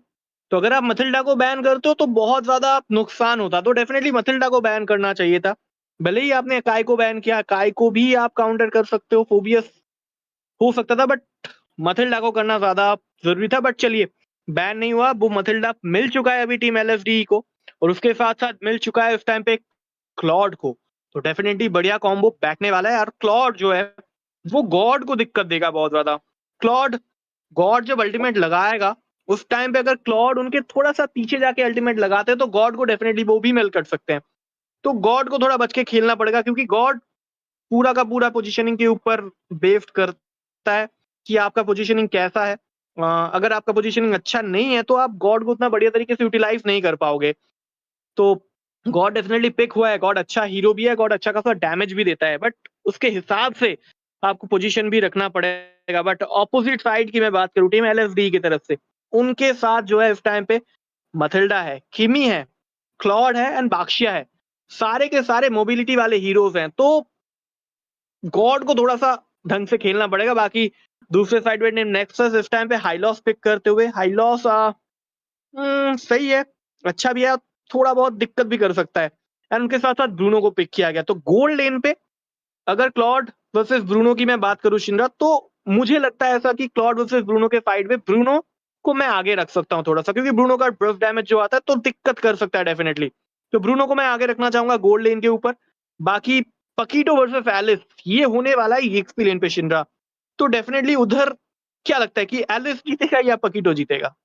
तो अगर आप मथिल्डा को बैन करते हो तो बहुत ज्यादा नुकसान होता, तो डेफिनेटली मथिल्डा को बैन करना चाहिए था। भले ही आपने काय को बैन किया, काय को भी आप काउंटर कर सकते हो, फोबियस हो सकता था, बट मथिल्डा को करना ज्यादा जरूरी था। बट चलिए, बैन नहीं हुआ, वो मथिल्डा मिल चुका है अभी टीम एलएफडी को, और उसके साथ साथ मिल चुका है इस टाइम पे क्लॉड को। तो डेफिनेटली बढ़िया कॉम्बो बैठने वाला है। और क्लॉड जो है वो गॉड को दिक्कत देगा बहुत ज्यादा। क्लॉड, गॉड जब अल्टीमेट लगाएगा उस टाइम पे अगर क्लॉड उनके थोड़ा सा पीछे जाके अल्टीमेट लगाते हैं तो गॉड को डेफिनेटली वो भी मेल कर सकते हैं। तो गॉड को थोड़ा बच के खेलना पड़ेगा, क्योंकि गॉड पूरा का पूरा पोजीशनिंग के ऊपर बेस्ड करता है कि आपका पोजीशनिंग कैसा है। अगर आपका पोजीशनिंग अच्छा नहीं है तो आप गॉड को उतना बढ़िया तरीके से यूटिलाइज नहीं कर पाओगे। तो गॉड डेफिनेटली पिक हुआ है, गॉड अच्छा हीरो भी है, गॉड अच्छा खासा डैमेज भी देता है, बट उसके हिसाब से आपको पोजीशन भी रखना पड़ेगा। बट ऑपोजिट साइड की मैं बात करूं, टीम एलएफडी की तरफ से, उनके साथ जो है इस टाइम पे मथिल्डा है, किमी है, क्लॉड है एंड बाक्शिया है, सारे के सारे मोबिलिटी वाले हीरोज हैं। तो गॉड को थोड़ा सा ढंग से खेलना पड़ेगा। बाकी दूसरे साइड पे नेक्सस इस टाइम पे हाईलॉस पिक करते हुए, हाईलॉस सही है, अच्छा भी है, थोड़ा बहुत दिक्कत भी कर सकता है। एंड उनके साथ साथ ब्रूनो को पिक किया गया। तो गोल्ड लेन पे अगर क्लॉड वर्सेस ब्रूनो की मैं बात करूं शिनरा, तो मुझे लगता है ऐसा कि क्लॉड वर्सेस ब्रूनो के फाइट में ब्रूनो को मैं आगे रख सकता हूं थोड़ा सा, क्योंकि ब्रूनो का ब्रफ डैमेज जो आता है तो दिक्कत कर सकता है डेफिनेटली। तो ब्रूनो को मैं आगे रखना चाहूंगा गोल्ड लेन के ऊपर। बाकी पकीटो वर्सेस एलिस, ये होने वाला है एक्सपी लेन पे शिनरा। तो डेफिनेटली उधर क्या लगता है कि एलिस जीतेगा या पकीटो जीतेगा?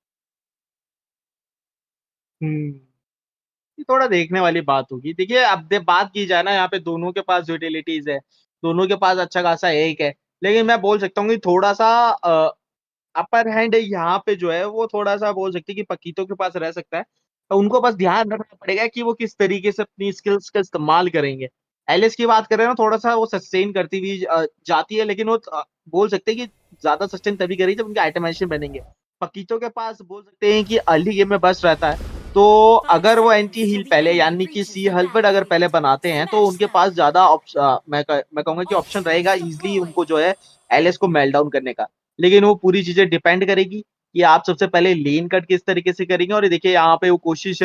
ये थोड़ा देखने वाली बात होगी। देखिए, अब बात की जाए ना, यहाँ पे दोनों के पास यूटिलिटीज है, दोनों के पास अच्छा खासा एक है, लेकिन मैं बोल सकता हूँ कि थोड़ा सा अपर हैंड यहाँ पे जो है वो थोड़ा सा बोल सकते हैं कि पकीतों के पास रह सकता है। तो उनको बस ध्यान रखना पड़ेगा कि वो किस तरीके से अपनी स्किल्स का इस्तेमाल करेंगे। एलिस की बात करें ना, थोड़ा सा वो सस्टेन करती हुई जाती है, लेकिन वो बोल सकते हैं कि ज्यादा सस्टेन तभी करेगी जब उनके आइटमेशन बनेंगे। पकीतों के पास बोल सकते हैं कि अर्ली गेम में बस रहता है, तो अगर वो एंटी हील पहले यानी कि सी हल्फर्ड अगर पहले बनाते हैं तो उनके पास ज्यादा मैं कहूंगा कि ऑप्शन रहेगा इजीली उनको जो है एलिस को मेल्ट डाउन करने का। लेकिन वो पूरी चीजें डिपेंड करेगी कि आप सबसे पहले लेन कट किस तरीके से करेंगे। और देखिए, यहाँ पे वो कोशिश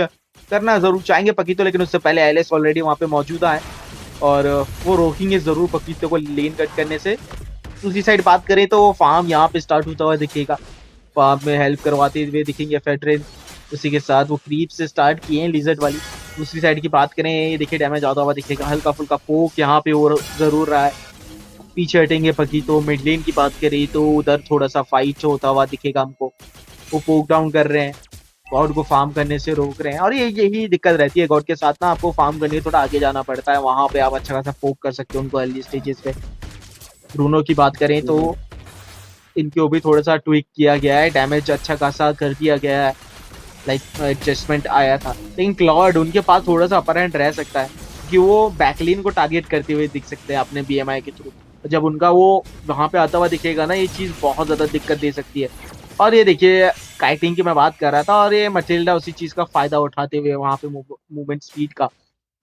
करना जरूर चाहेंगे पकीतो, लेकिन उससे पहले एलिस ऑलरेडी वहां पे मौजूदा है और वो रोकेंगे जरूर पकीतो को लेन कट करने से। दूसरी साइड बात करें तो वो फार्म यहाँ पे स्टार्ट होता हुआ दिखेगा, फार्म में हेल्प करवाते हुए दिखेंगे फेडरेन। उसी के साथ वो क्रीप से स्टार्ट किए हैं लिजर्ड वाली। दूसरी साइड की बात करें, ये देखिए डैमेज आता हुआ दिखेगा, हल्का फुल्का पोक यहाँ पे और जरूर रहा है। पीछे हटेंगे पकी तो मिड लेन की बात करें तो उधर थोड़ा सा फाइट होता हुआ दिखेगा हमको। वो पोक डाउन कर रहे हैं, गॉड को फार्म करने से रोक रहे हैं, और यही दिक्कत रहती है गॉड के साथ ना, आपको फार्म करने थोड़ा आगे जाना पड़ता है, वहां पे आप अच्छा खासा पोक कर सकते हो उनको अर्ली स्टेजेस पे। ब्रूनो की बात करें तो इनको भी थोड़ा सा ट्विक किया गया है, डैमेज अच्छा खासा कर दिया गया है, लाइक एडजस्टमेंट आया था। लेकिन क्लॉड उनके पास थोड़ा सा अपर हैंड रह सकता है कि वो बैकलाइन को टारगेट करते हुए दिख सकते हैं अपने BMI के थ्रू। जब उनका वो वहाँ पे आता हुआ दिखेगा ना, ये चीज़ बहुत ज़्यादा दिक्कत दे सकती है। और ये देखिए काइटिंग की मैं बात कर रहा था, और ये मटिल्डा उसी चीज़ का फायदा उठाते हुए वहाँ पे मूवमेंट स्पीड का,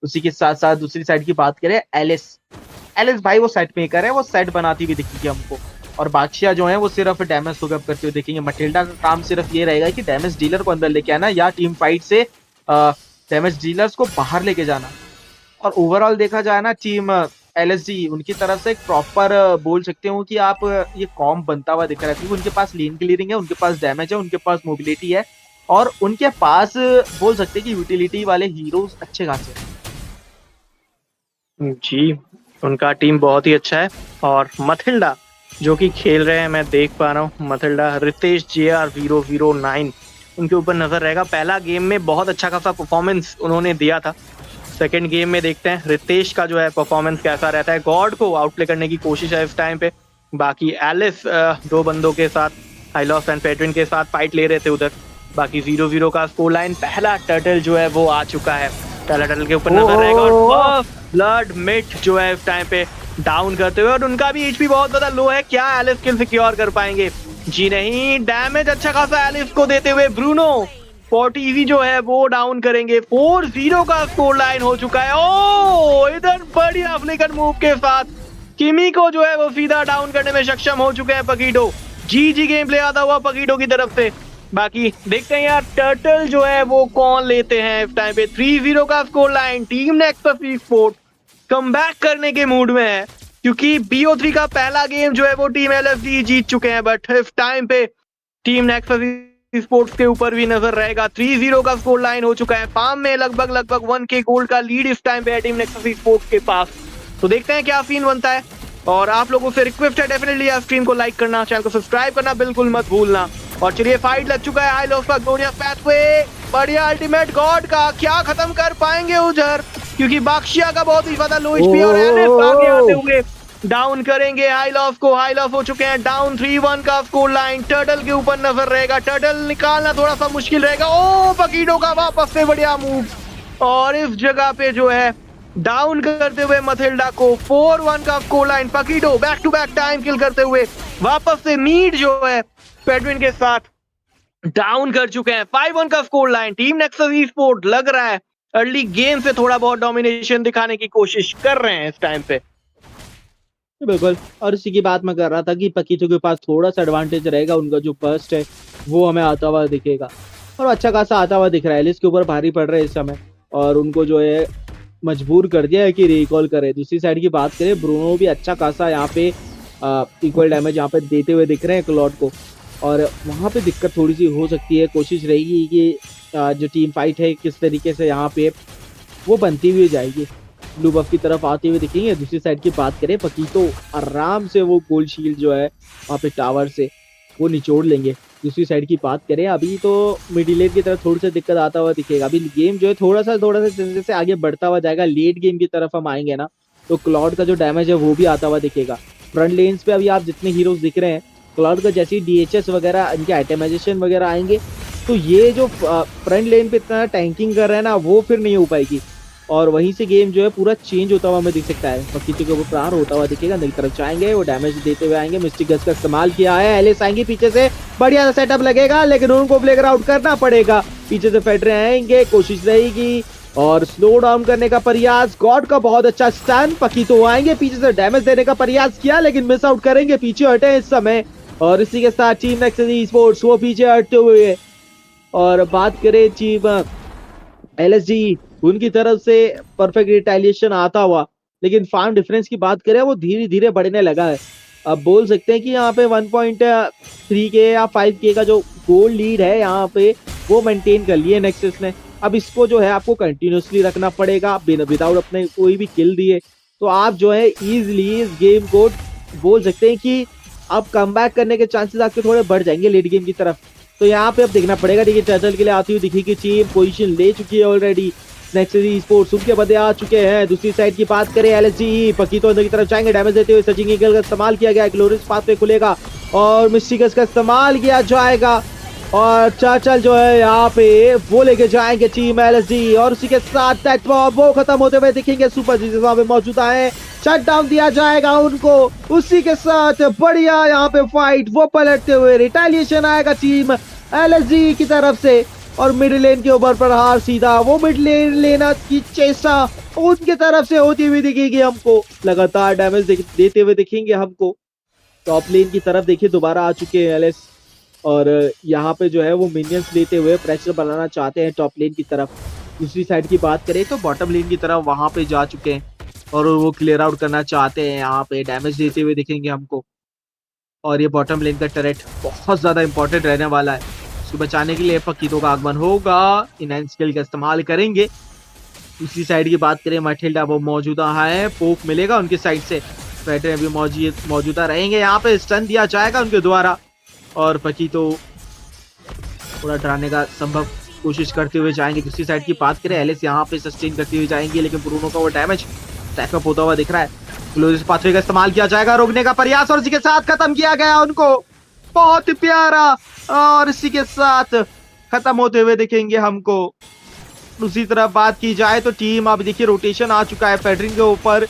उसी के साथ साथ दूसरी साइड की बात करें एलिस भाई वो सेट मेकर है, वो सेट बनाती हुई दिखेगी हमको। और बादशाह जो है वो सिर्फ डैमेज हुकअप करते हुए देखेंगे। मटिल्डा का काम सिर्फ ये रहेगा कि डैमेज डीलर को अंदर लेके आना या टीम फाइट से डैमेज डीलर्स को बाहर लेके जाना। और ओवरऑल देखा जाए ना, टीम LSG उनकी तरफ से एक प्रॉपर बोल सकते हो कि आप ये कॉम्प बनता हुआ दिख रहा है, क्योंकि उनके पास लेन क्लियरिंग है, उनके पास डैमेज है, उनके पास मोबिलिटी है, और उनके पास बोल सकते हैं कि यूटिलिटी वाले हीरोज अच्छे खासे जी, उनका टीम बहुत ही अच्छा है। और मथिल्डा जो कि खेल रहे हैं, मैं देख पा रहा हूँ, मथिल्डा रितेश JR009 उनके ऊपर नजर रहेगा। पहला गेम में बहुत अच्छा खासा परफॉर्मेंस उन्होंने दिया था। सेकंड गेम में देखते हैं रितेश का जो है परफॉर्मेंस कैसा रहता है। गॉड को आउटप्ले करने की कोशिश है इस टाइम पे। बाकी एलिस दो बंदों के साथ, हाइलॉस एंड पेट्रिन के साथ फाइट ले रहे थे उधर। बाकी 0-0 का स्कोर लाइन। पहला टर्टल जो है वो आ चुका है, पहला टर्टल के ऊपर नजर रहेगा। और ब्लड मिट जो है इस टाइम पे डाउन करते हुए, और उनका भी HP बहुत ज्यादा लो है। क्या एलिस किल सिक्योर कर पाएंगे? जी नहीं, डैमेज अच्छा खासा एलिस को देते हुए ब्रूनो 40 जो है वो डाउन करेंगे। 4-0 का स्कोर लाइन हो चुका है। ओ इधर बढ़िया फ्लिकर मूव के साथ किमी को जो है वो सीधा डाउन करने में सक्षम हो चुके हैं पकीटो। जी गेम प्ले आता हुआ पकीटो की तरफ से। बाकी देखते हैं यार टर्टल जो है वो कौन लेते हैं इस टाइम पे। 3-0 का score line. Team nexus esports comeback करने के मूड में है, क्योंकि BO3 का पहला गेम जो है वो टीम LSD जीत चुके हैं। बट इस टाइम पे टीम नेक्सस स्पोर्ट्स के ऊपर भी नजर रहेगा। 3-0 का स्कोर लाइन हो चुका है। फार्म में लगभग 1K गोल्ड का लीड इस टाइम पे है टीम नेक्सस स्पोर्ट्स के पास। तो देखते हैं क्या सीन बनता है। और आप लोगों से रिक्वेस्ट है डेफिनेटली आप स्ट्रीम को लाइक करना, चैनल को सब्सक्राइब करना बिल्कुल मत भूलना। और चलिए फाइट लग चुका है हाई लॉस का ग्लोरियस पैथवे। बढ़िया अल्टीमेट गॉड का क्या खत्म कर पाएंगे उधर, क्योंकि बादशाह का बहुत ही ज्यादा लो HP और एलिस आगे आते हुए डाउन करेंगे हाई लॉस को। हाई लॉस हो चुके हैं डाउन। 3-1 का स्कोर लाइन। टर्टल के ऊपर नजर रहेगा, टर्टल निकालना थोड़ा सा मुश्किल रहेगा। ओ पकीटो का वापस से बढ़िया मूव, और इस जगह पे जो है डाउन करते हुए मथिल्डा को। 4-1 का score line. Paquito back to back time kill करते हुए वापस से मीट जो है पेडविन के साथ डाउन कर चुके हैं। 5-1 का स्कोर लाइन। टीम नेक्सस एस्पोर्ट लग रहा है अर्ली गेम से थोड़ा बहुत डोमिनेशन दिखाने की कोशिश कर रहे हैं इस टाइम पे। बिल्कुल, और इसी की बात मैं कर रहा था कि पकीटो के पास थोड़ा सा एडवांटेज रहेगा। उनका जो बर्स्ट है वो हमें आता हुआ दिखेगा, और अच्छा खासा आता हुआ दिख रहा है। एलिस के ऊपर भारी पड़ रहा है इस समय, और उनको जो है मजबूर कर दिया है कि रिकॉल करे। दूसरी साइड की बात करें, ब्रूनो भी अच्छा खासा यहाँ पे इक्वल डैमेज यहाँ पे देते हुए दिख रहे हैं क्लॉड को, और वहाँ पे दिक्कत थोड़ी सी हो सकती है। कोशिश रहेगी कि जो टीम फाइट है किस तरीके से यहाँ पे वो बनती हुई जाएगी। ब्लू बफ की तरफ आते हुए दिखेंगे। दूसरी साइड की बात करें, पकीटो आराम से वो गोल्ड शील्ड जो है वहाँ पे टावर से वो निचोड़ लेंगे। दूसरी साइड की बात करें, अभी तो मिडिल लेन की तरफ थोड़ी सी दिक्कत आता हुआ दिखेगा। अभी गेम जो है थोड़ा सा जैसे आगे बढ़ता हुआ जाएगा, लेट गेम की तरफ हम आएंगे ना, तो क्लॉड का जो डैमेज है वो भी आता हुआ दिखेगा। फ्रंट लेन्स पे अभी आप जितने हीरोज दिख रहे हैं, क्लॉड का जैसे DHS वगैरह इनके आइटमाइजेशन वगैरह आएंगे, तो ये जो फ्रंट लेन पे इतना टैंकिंग कर रहे हैं ना, वो फिर नहीं हो पाएगी, और वहीं से गेम जो है पूरा चेंज होता हुआ हमें दिख सकता है। पकीटो के ऊपर प्रहार होता हुआ दिखेगा, नई तरफ जाएंगे, वो डैमेज देते हुए आएंगे। मिस्टिक गस का इस्तेमाल किया है, एलिस आएंगे पीछे से, बढ़िया सेटअप लगेगा, लेकिन उनको फ्लेगर आउट करना पड़ेगा। पीछे से फेडरे आएंगे, कोशिश रहेगी, और स्लो डाउन करने का प्रयास। गॉड का बहुत अच्छा स्टन। पकीटो आएंगे, पीछे से डैमेज देने का प्रयास किया, लेकिन मिस आउट करेंगे, पीछे हटे इस समय। और इसी के साथ टीम नेक्सस एस्पोर्ट्स वो पीछे हटते हुए। और बात करें टीम LSG, उनकी तरफ से परफेक्ट रिटेलिएशन आता हुआ, लेकिन फार्म डिफरेंस की बात करें वो धीरे धीरे बढ़ने लगा है। अब बोल सकते हैं कि यहाँ पे 1.3K या 5K का जो गोल लीड है यहाँ पे वो मेंटेन कर लिए नेक्सस ने। अब इसको जो है आपको कंटिन्यूसली रखना पड़ेगा विदाउट अपने कोई भी किल दिए, तो आप जो है इजीली इस गेम को बोल सकते हैं कि अब कमबैक करने के चांसेस आपके थोड़े बढ़ जाएंगे लेट गेम की तरफ। तो यहाँ पे अब देखना पड़ेगा। देखिए टर्टल के लिए आती हुई दिखेगी टीम, पोजीशन ले चुकी है ऑलरेडी। नेक्सस ईस्पोर्ट्स उनके बंदे आ चुके हैं। दूसरी साइड की बात करें एलएसजी, पकीतो अंदर की तरफ जाएंगे, डैमेज देते हुए सर्जिंग ईगल का इस्तेमाल किया गया, ग्लोरियस पाथ पे खुलेगा और मिस्टिकस का इस्तेमाल किया जाएगा और चर्चल जो है यहाँ पे वो लेके जाएंगे टीम एलएसजी और उसी के साथ दैट वो खत्म होते हुए दिखेंगे। सुपर जीसस वहां पे मौजूदा है, शट डाउन दिया जाएगा उनको। उसी के साथ बढ़िया यहाँ पे फाइट वो पलटते हुए रिटेलिएशन आएगा टीम एलएसजी की तरफ से और मिड लेन के ऊपर प्रहार सीधा वो मिड लेन लेना की चेष्टा उनके तरफ से होती हुई दिखेगी हमको। लगातार डैमेज देते हुए दिखेंगे हमको। टॉप लेन की तरफ देखिए दोबारा आ चुके हैं एलएस और यहाँ पे जो है वो मिनियंस लेते हुए प्रेशर बनाना चाहते हैं टॉप लेन की तरफ। दूसरी साइड की बात करें तो बॉटम लेन की तरफ वहां पे जा चुके हैं और वो क्लियर आउट करना चाहते हैं, यहाँ पे डैमेज देते हुए दिखेंगे हमको। और ये बॉटम लेन का टरेट बहुत ज्यादा इंपॉर्टेंट रहने वाला है, उसको बचाने के लिए पकीतों का आगमन होगा, इनहैंस स्किल का इस्तेमाल करेंगे। दूसरी साइड की बात करें मटिल्डा वो मौजूदा है, पोक मिलेगा उनकी साइड से, वेटरन भी मौजूदा रहेंगे, यहाँ पे स्टन दिया जाएगा उनके द्वारा और पकीतो थोड़ा डराने का संभव कोशिश करते हुए जाएंगे। दूसरी साइड की बात करें एलिस यहाँ पे सस्टेन करती हुई जाएंगी, लेकिन ब्रूनो का वो डैमेज टैकअप होता हुआ दिख रहा है। ग्लोरियस पाथवे का इस्तेमाल किया जाएगा, रोकने का प्रयास और इसी के साथ खत्म किया गया उनको। बहुत ही प्यारा और इसी के साथ खत्म होते हुए दिखेंगे हमको। दूसरी तरफ बात की जाए तो टीम अब देखिए रोटेशन आ चुका है, फेडरिन के ऊपर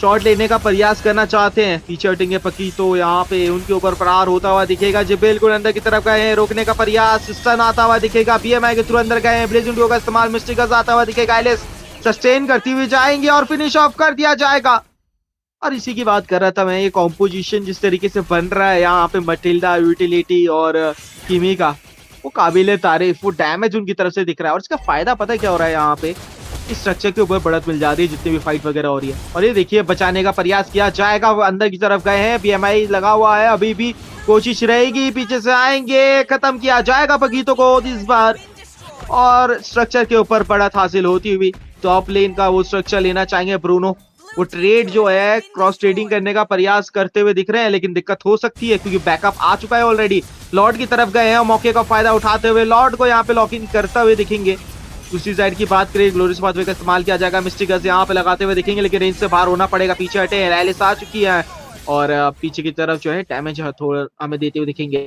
शॉट लेने का प्रयास करना चाहते हैं, पीछे हटेंगे पकी तो यहाँ पे उनके ऊपर प्रहार होता हुआ दिखेगा। जो बिल्कुल अंदर की तरफ गए हैं, रोकने का प्रयास, स्टन आता हुआ दिखेगा, बीएमआई के थ्रू अंदर गए हैं, ब्लेज विंडो का इस्तेमाल, मिस्टिकस आता हुआ दिखेगा, एलिस सस्टेन करती हुई जाएंगे और फिनिश ऑफ कर दिया जाएगा। और इसी की बात कर रहा था मैं, ये कॉम्पोजिशन जिस तरीके से बन रहा है यहाँ पे मटिल्डा, यूटिलिटी और किमी का, वो काबिल तारीफ, वो डैमेज उनकी तरफ से दिख रहा है। और इसका फायदा पता है क्या हो रहा है, यहाँ पे इस स्ट्रक्चर के ऊपर बढ़त मिल जाती है जितनी भी फाइट वगैरह हो रही है। और ये देखिए बचाने का प्रयास किया जाएगा, वो अंदर की तरफ गए हैं, बीएमआई लगा हुआ है, अभी भी कोशिश रहेगी, पीछे से आएंगे, खत्म किया जाएगा पगीतों को इस बार और स्ट्रक्चर के ऊपर बढ़त हासिल होती हुई। टॉप लेन का वो स्ट्रक्चर लेना चाहेंगे ब्रूनो, वो ट्रेड जो है क्रॉस ट्रेडिंग करने का प्रयास करते हुए दिख रहे हैं, लेकिन दिक्कत हो सकती है क्योंकि बैकअप आ चुका है ऑलरेडी। लॉर्ड की तरफ गए हैं, मौके का फायदा उठाते हुए लॉर्ड को यहाँ पे लॉक इन करते हुए दिखेंगे। दूसरी साइड की बात करें, ग्लोरियस पाथवे का इस्तेमाल किया जाएगा, मिस्टिकस यहाँ पे लगाते हुए दिखेंगे, लेकिन रेंज से बाहर होना पड़ेगा, पीछे हटे, एलिस आ चुकी है और पीछे की तरफ जो है डैमेज थोड़ा हमें देते हुए दिखेंगे।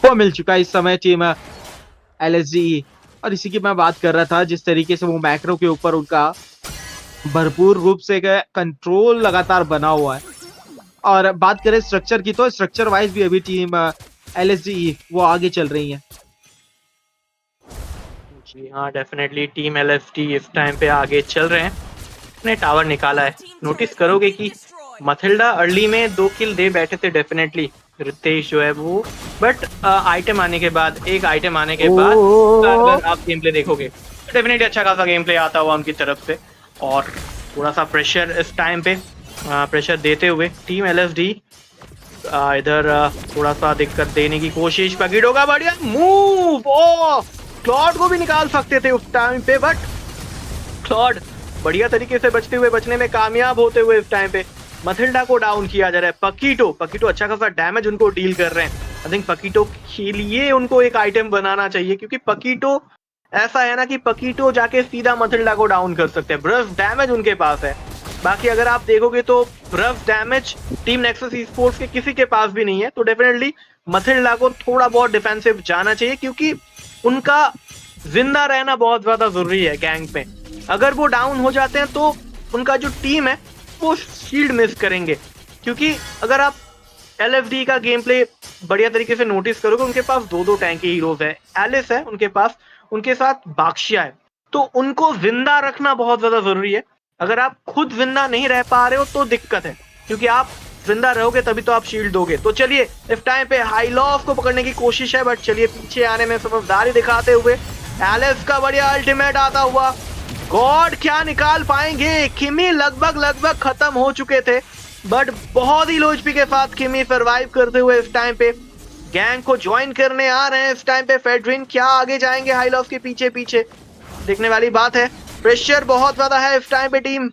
वो मिल चुका है इस समय टीम एलएसजी। और इसी की मैं बात कर रहा था, जिस तरीके से वो मैक्रो के ऊपर उनका भरपूर रूप से कंट्रोल लगातार बना हुआ है। और बात करें स्ट्रक्चर की तो स्ट्रक्चर वाइज भी अभी टीम एलएसजी वो आगे चल रही है। जी हाँ, डेफिनेटली टीम एलएसटी इस टाइम पे आगे चल रहे हैं, अपने टावर निकाला है। नोटिस करोगे कि मथिल्डा अर्ली में 2 किल दे बैठे थे डेफिनेटली रितेश जो है वो, बट आइटम आने के बाद, एक आइटम आने के बाद अगर आप गेम प्ले देखोगे तो डेफिनेटली अच्छा खासा गेम प्ले आता हुआ उनकी तरफ से। और थोड़ा सा प्रेशर इस टाइम पे प्रेशर देते हुए टीम एलएसडी इधर थोड़ा सा दिक्कत देने की कोशिश, पगीडो का बढ़िया मूव, क्लॉड को भी निकाल सकते थे उस टाइम पे, बट क्लॉड बढ़िया तरीके से बचने में कामयाब होते हुए इस टाइम पे मथिल्डा को डाउन किया जा रहा है। पकीटो अच्छा खासा डैमेज उनको डील कर रहे हैं। आई थिंक पकीटो के लिए उनको एक आइटम बनाना चाहिए, क्योंकि पकीटो ऐसा है ना कि पकीटो जाके सीधा मथिल्डा को डाउन कर सकते हैं, ब्रफ डैमेज उनके पास है। बाकी अगर आप देखोगे तो ब्रफ डैमेज टीम नेक्सस ईस्पोर्ट्स के किसी के पास भी नहीं है, तो डेफिनेटली मथिल्डा को थोड़ा बहुत डिफेंसिव जाना चाहिए, क्योंकि उनका जिंदा रहना बहुत ज्यादा जरूरी है गैंग पे। अगर वो डाउन हो जाते हैं तो उनका जो टीम है वो शील्ड मिस करेंगे, क्योंकि अगर आप एलएफडी का गेम प्ले बढ़िया तरीके से नोटिस करोगे, उनके पास 2 टैंकी हीरोज है, एलिस है उनके पास, उनके साथ बाक्शिया है, तो उनको जिंदा रखना बहुत ज्यादा जरूरी है। अगर आप खुद जिंदा नहीं रह पा रहे हो तो दिक्कत है, क्योंकि आप जिंदा रहोगे तभी तो आप शील्ड दोगे। तो चलिए इस टाइम पे हाई लॉस को पकड़ने की कोशिश है, बट चलिए पीछे आने में समझदारी दिखाते हुए एलिस का बढ़िया अल्टीमेट आता हुआ, गॉड क्या निकाल पाएंगे। किमी लगभग खत्म हो चुके थे, बट बहुत ही लो एचपी के साथ किमी सर्वाइव करते हुए इस टाइम पे गैंग को ज्वाइन करने आ रहे हैं। इस टाइम पे फेडरिन क्या आगे जाएंगे हाई लॉस के पीछे देखने वाली बात है। प्रेशर बहुत ज्यादा है इस टाइम पे टीम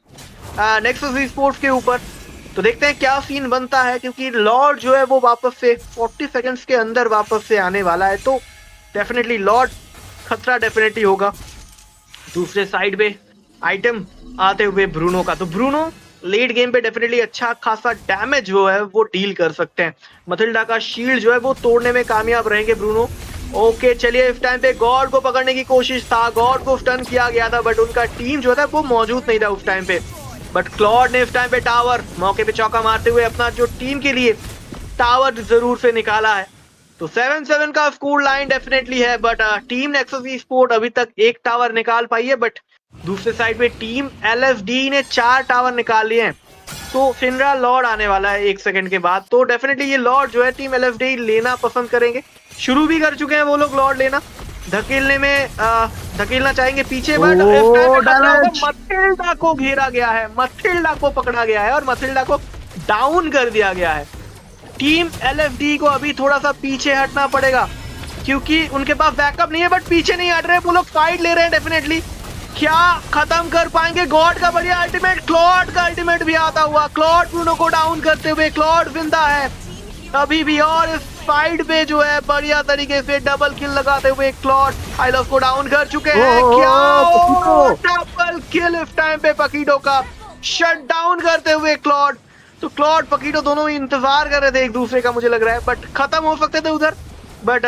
नेक्सस ईस्पोर्ट्स के ऊपर, तो देखते हैं क्या सीन बनता है, क्योंकि लॉर्ड जो है वो वापस से 40 सेकंड्स के अंदर वापस से आने वाला है, तो डेफिनेटली लॉर्ड खतरा डेफिनेटली होगा। दूसरे साइड पे आइटम आते हुए ब्रूनो का, तो ब्रूनो लेट गेम पे डेफिनेटली अच्छा खासा डैमेज जो है वो डील कर सकते हैं। मथिल्डा का शील्ड जो है वो तोड़ने में कामयाब रहेंगे ब्रूनो। ओके चलिए, इस टाइम पे गॉड को पकड़ने की कोशिश था, गॉड को स्टन किया गया था, बट उनका टीम जो था वो मौजूद नहीं था उस टाइम पे। बट क्लॉड ने इस टाइम पे टावर मौके पे चौका मारते हुए अपना जो टीम के लिए टावर जरूर से निकाला है। तो 7-7 का स्कोर लाइन डेफिनेटली है, बट टीम नेक्सस ई-स्पोर्ट अभी तक एक टावर निकाल पाई है, बट दूसरे साइड पे टीम एलएफडी ने 4 टावर निकाल लिए हैं। तो फिनरा लॉर्ड आने वाला है 1 सेकंड के बाद, तो डेफिनेटली ये लॉर्ड जो है टीम एलएफडी लेना पसंद करेंगे। शुरू भी कर चुके हैं वो लोग लॉर्ड लेना, धकेलने में धकेलना चाहेंगे पीछे, बट मथिल्डा को घेरा गया है, मथिल्डा को पकड़ा गया है और मथिल्डा को डाउन कर दिया गया है। टीम एलएफडी को अभी थोड़ा सा पीछे हटना पड़ेगा क्योंकि उनके पास बैकअप नहीं है, बट पीछे नहीं हट रहे, वो लोग फाइट ले रहे हैं डेफिनेटली। क्या खत्म कर पाएंगे? गॉड का बढ़िया अल्टीमेट, क्लॉड का अल्टीमेट भी आता हुआ, क्लॉड ब्रूनो को डाउन करते हुए, क्लॉड जिंदा है अभी भी, और इस फाइट पे जो है बढ़िया तरीके से डबल किल लगाते हुए क्लॉड आइलफ को डाउन कर चुके हैं। क्या डबल किल इस टाइम पे पकीटो का शट डाउन करते हुए क्लॉड। तो क्लॉड पकीटो दोनों ही इंतजार कर रहे थे एक दूसरे का, मुझे लग रहा है, बट खत्म हो सकते थे उधर, बट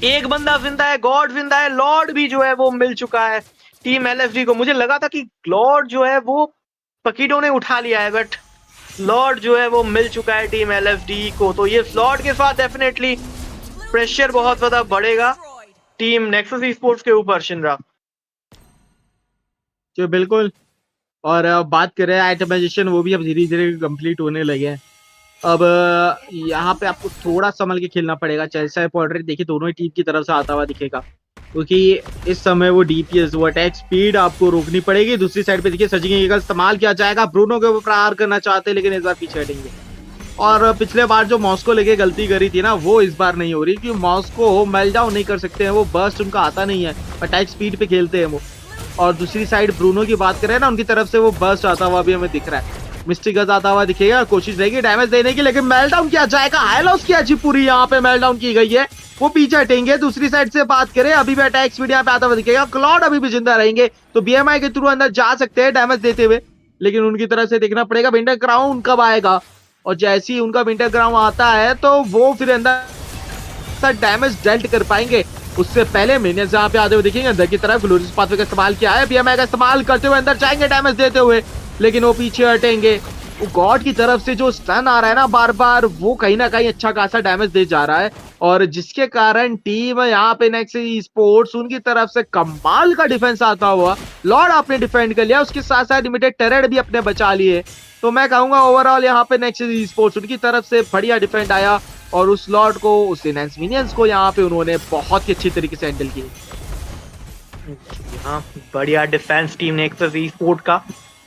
एक बंदा जिंदा है, गॉड जिंदा है, लॉर्ड भी जो है वो मिल चुका है टीम एलएफडी को। मुझे लगा था कि लॉर्ड जो है वो पकीटो ने उठा लिया है, बट लॉर्ड जो है वो मिल चुका है टीम एलएफडी को। तो ये लॉर्ड के साथ डेफिनेटली प्रेशर बहुत ज्यादा बढ़ेगा टीम नेक्सस ई-स्पोर्ट्स के ऊपर। शिनरा जो बिल्कुल, और बात करें आइटमाइजेशन, वो भी अब धीरे धीरे कंप्लीट होने लगे हैं। अब यहाँ पे आपको थोड़ा संभल के खेलना पड़ेगा। जैसा पोर्ट्रेट देखिए दोनों ही टीम की तरफ से आता हुआ दिखेगा, क्योंकि इस समय वो डीपीएस, वो अटैक स्पीड आपको रोकनी पड़ेगी। दूसरी साइड पे देखिए सर्जिंग का इस्तेमाल किया जाएगा, ब्रूनो के ऊपर प्रहार करना चाहते हैं लेकिन इस बार पीछे हटेंगे। और पिछले बार जो मॉस्को लेके गलती करी थी ना, वो इस बार नहीं हो रही, क्योंकि मॉस्को मेल्ट डाउन नहीं कर सकते हैं, वो बर्स्ट उनका आता नहीं है, अटैक स्पीड पे खेलते हैं वो। और दूसरी साइड ब्रूनो की बात करें ना, उनकी तरफ से वो बर्स्ट आता हुआ भी हमें दिख रहा है, मिस्टिक गज आता हुआ दिखेगा, कोशिश रहेगी डैमेज देने की, लेकिन मेल्ट डाउन किया जाएगा। हाईलॉस की अच्छी पूरी यहाँ पे मेल्ट डाउन की गई है, वो पीछे हटेंगे। दूसरी साइड से बात करें, अभी भी अटैक स्पीड यहाँ पे आता हुआ दिखेगा, क्लॉड अभी भी जिंदा रहेंगे, तो बीएमआई के थ्रू अंदर जा सकते हैं डैमेज देते हुए, लेकिन उनकी तरफ से देखना पड़ेगा विंटर क्राउन कब आएगा। और जैसे ही उनका विंटर क्राउन आता है तो वो फिर अंदर डैमेज डेल्ट कर पाएंगे। उससे पहले मिनियंस यहाँ पे आते हुए दिखेंगे अंदर की तरफ। ग्लोरियस पाथवे का इस्तेमाल किया है, बीएमआई का इस्तेमाल करते हुए अंदर जाएंगे डैमेज देते हुए, लेकिन वो पीछे हटेंगे। वो गॉड की तरफ से जो स्टन आ रहा है ना बार बार, वो कहीं ना कहीं अच्छा खासा डैमेज दे जा रहा है, और जिसके कारण टीम यहाँ पे नेक्सस ई-स्पोर्ट्स उनकी तरफ से कमाल का डिफेंस आता हुआ। लॉर्ड आपने डिफेंड कर लिया, उसके साथ साथ लिमिटेड टर्रेट भी अपने बचा लिए। तो मैं कहूंगा ओवरऑल यहाँ पे नेक्सस ई-स्पोर्ट्स उनकी तरफ से बढ़िया डिफेंड आया, और उस लॉर्ड को, उस एनहांस मिनियंस को यहाँ पे उन्होंने बहुत ही अच्छी तरीके से हैंडल किया। हाँ, बढ़िया डिफेंस टीम नेक्सस ई-स्पोर्ट का,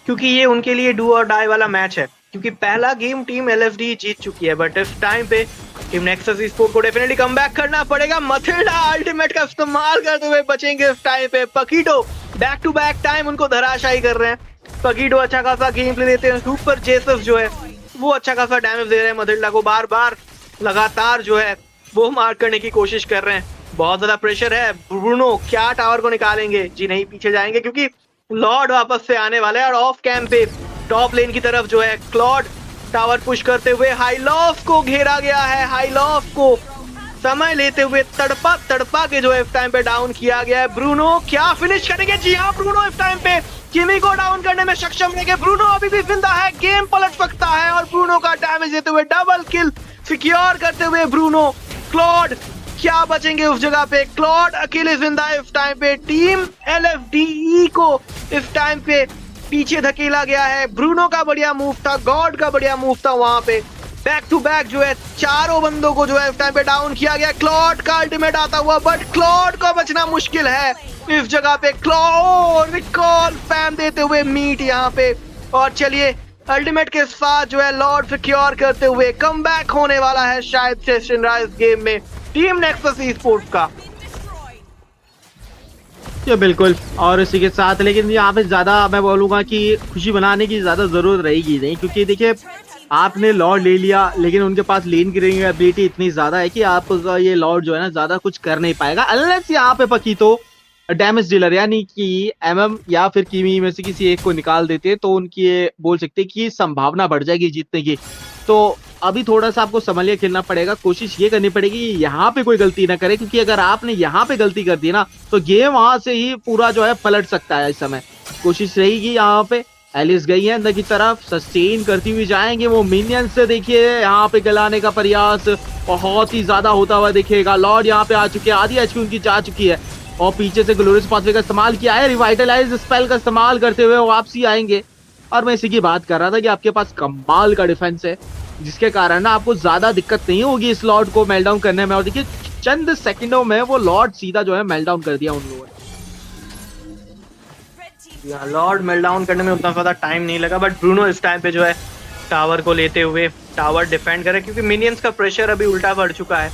क्योंकि ये उनके लिए डू और डाई वाला मैच है, क्योंकि पहला गेम टीम एलएफडी जीत चुकी है, बट इस टाइम पे टीम नेक्सस ई-स्पोर्ट को डेफिनेटली कमबैक करना पड़ेगा। मथिल्डा अल्टीमेट का इस्तेमाल करते हुए बचेंगे इस टाइम पे। पकीटो बैक टू बैक टाइम उनको धराशायी कर रहे हैं। पकीटो अच्छा खासा गेम प्ले लेते हैं, सुपर जेसस जो है वो अच्छा खासा डैमेज दे रहे हैं मथिल्डा को, बार बार लगातार जो है वो मार करने की कोशिश कर रहे हैं। बहुत ज्यादा प्रेशर है। ब्रूनो क्या टावर को निकालेंगे? जी नहीं, पीछे जाएंगे क्योंकि लॉर्ड वापस से आने वाले हैं। और ऑफ कैंप पे टॉप लेन की तरफ जो है क्लॉड टावर पुश करते हुए हाईलॉफ को घेरा गया है। हाईलॉफ को समय लेते हुए तड़पा तड़पा के जो है इस टाइम पे डाउन किया गया है। ब्रूनो क्या फिनिश करेंगे? जी हाँ, ब्रूनो इस टाइम पे किमी को डाउन करने में सक्षम रहेंगे। ब्रूनो अभी भी जिंदा है, गेम पलट सकता है, और ब्रूनो का डैमेज देते हुए डबल किल सिक्योर करते हुए ब्रूनो। क्लॉड क्या बचेंगे उस जगह पे? क्लॉड अकेले जिंदा है इस टाइम पे। टीम एलएफडी को इस टाइम पे पीछे धकेला गया है। ब्रूनो का बढ़िया मूव था, गॉड का बढ़िया मूव था, वहां पे बैक टू बैक जो है चारों बंदों को जो है इस टाइम पे डाउन किया गया। क्लॉड का अल्टीमेट आता हुआ, बट क्लॉड को बचना मुश्किल है इस जगह पे। क्लॉड रिकॉल स्पैम देते हुए मीट यहाँ पे, और चलिए अल्टीमेट के साथ जो है लॉर्ड सिक्योर करते हुए कमबैक होने वाला है शायद से सनराइज गेम में टीम नेक्सस ई-स्पोर्ट्स का। ये बिल्कुल, और इसी के साथ लेकिन यहाँ पे ज्यादा मैं बोलूंगा कि खुशी बनाने की ज्यादा जरूरत रहेगी नहीं, क्योंकि देखिए आपने लॉर्ड ले लिया, लेकिन उनके पास लेन की एबिलिटी इतनी ज्यादा है कि आप ये लॉर्ड जो है ना ज्यादा कुछ कर नहीं पाएगा, अनलेस यहाँ पे पकीटो डैमेज डीलर, यानी कि एमएम या फिर किमी में से किसी एक को निकाल देते तो उनकी ये बोल सकते हैं कि संभावना बढ़ जाएगी जीतने की। तो अभी थोड़ा सा आपको संभल के खेलना पड़ेगा, कोशिश ये करनी पड़ेगी कि यहाँ पे कोई गलती ना करे, क्योंकि अगर आपने यहाँ पे गलती कर दी ना तो गेम वहां से ही पूरा जो है पलट सकता है। इस समय कोशिश रहेगी यहाँ पे, एलिस गई है अंदर की तरफ, सस्टेन करती हुई जाएंगे वो मिनियंस से। देखिए यहाँ पे गलाने का प्रयास बहुत ही ज्यादा होता हुआ दिखेगा। लॉर्ड यहाँ पे आ चुके हैं, आधी एचपी उनकी जा चुकी है और पीछे से ग्लोरियस पाथवे का इस्तेमाल किया है, रिवाइटलाइज स्पेल का इस्तेमाल करते हुए वापसी आएंगे। और मैं इसी की बात कर रहा था कि आपके पास कमाल का डिफेंस है, जिसके कारण ना आपको ज्यादा दिक्कत नहीं होगी इस लॉर्ड को मेल्टडाउन करने में। और देखिए चंद सेकंडों में वो लॉर्ड सीधा जो है मेल्टडाउन कर दिया उन लोगों ने। लॉर्ड मेल्टडाउन करने में उतना ज्यादा टाइम नहीं लगा, बट ब्रूनो इस टाइम पे जो है टावर को लेते हुए टावर डिफेंड करे, क्योंकि मिनियंस का प्रेशर अभी उल्टा बढ़ चुका है।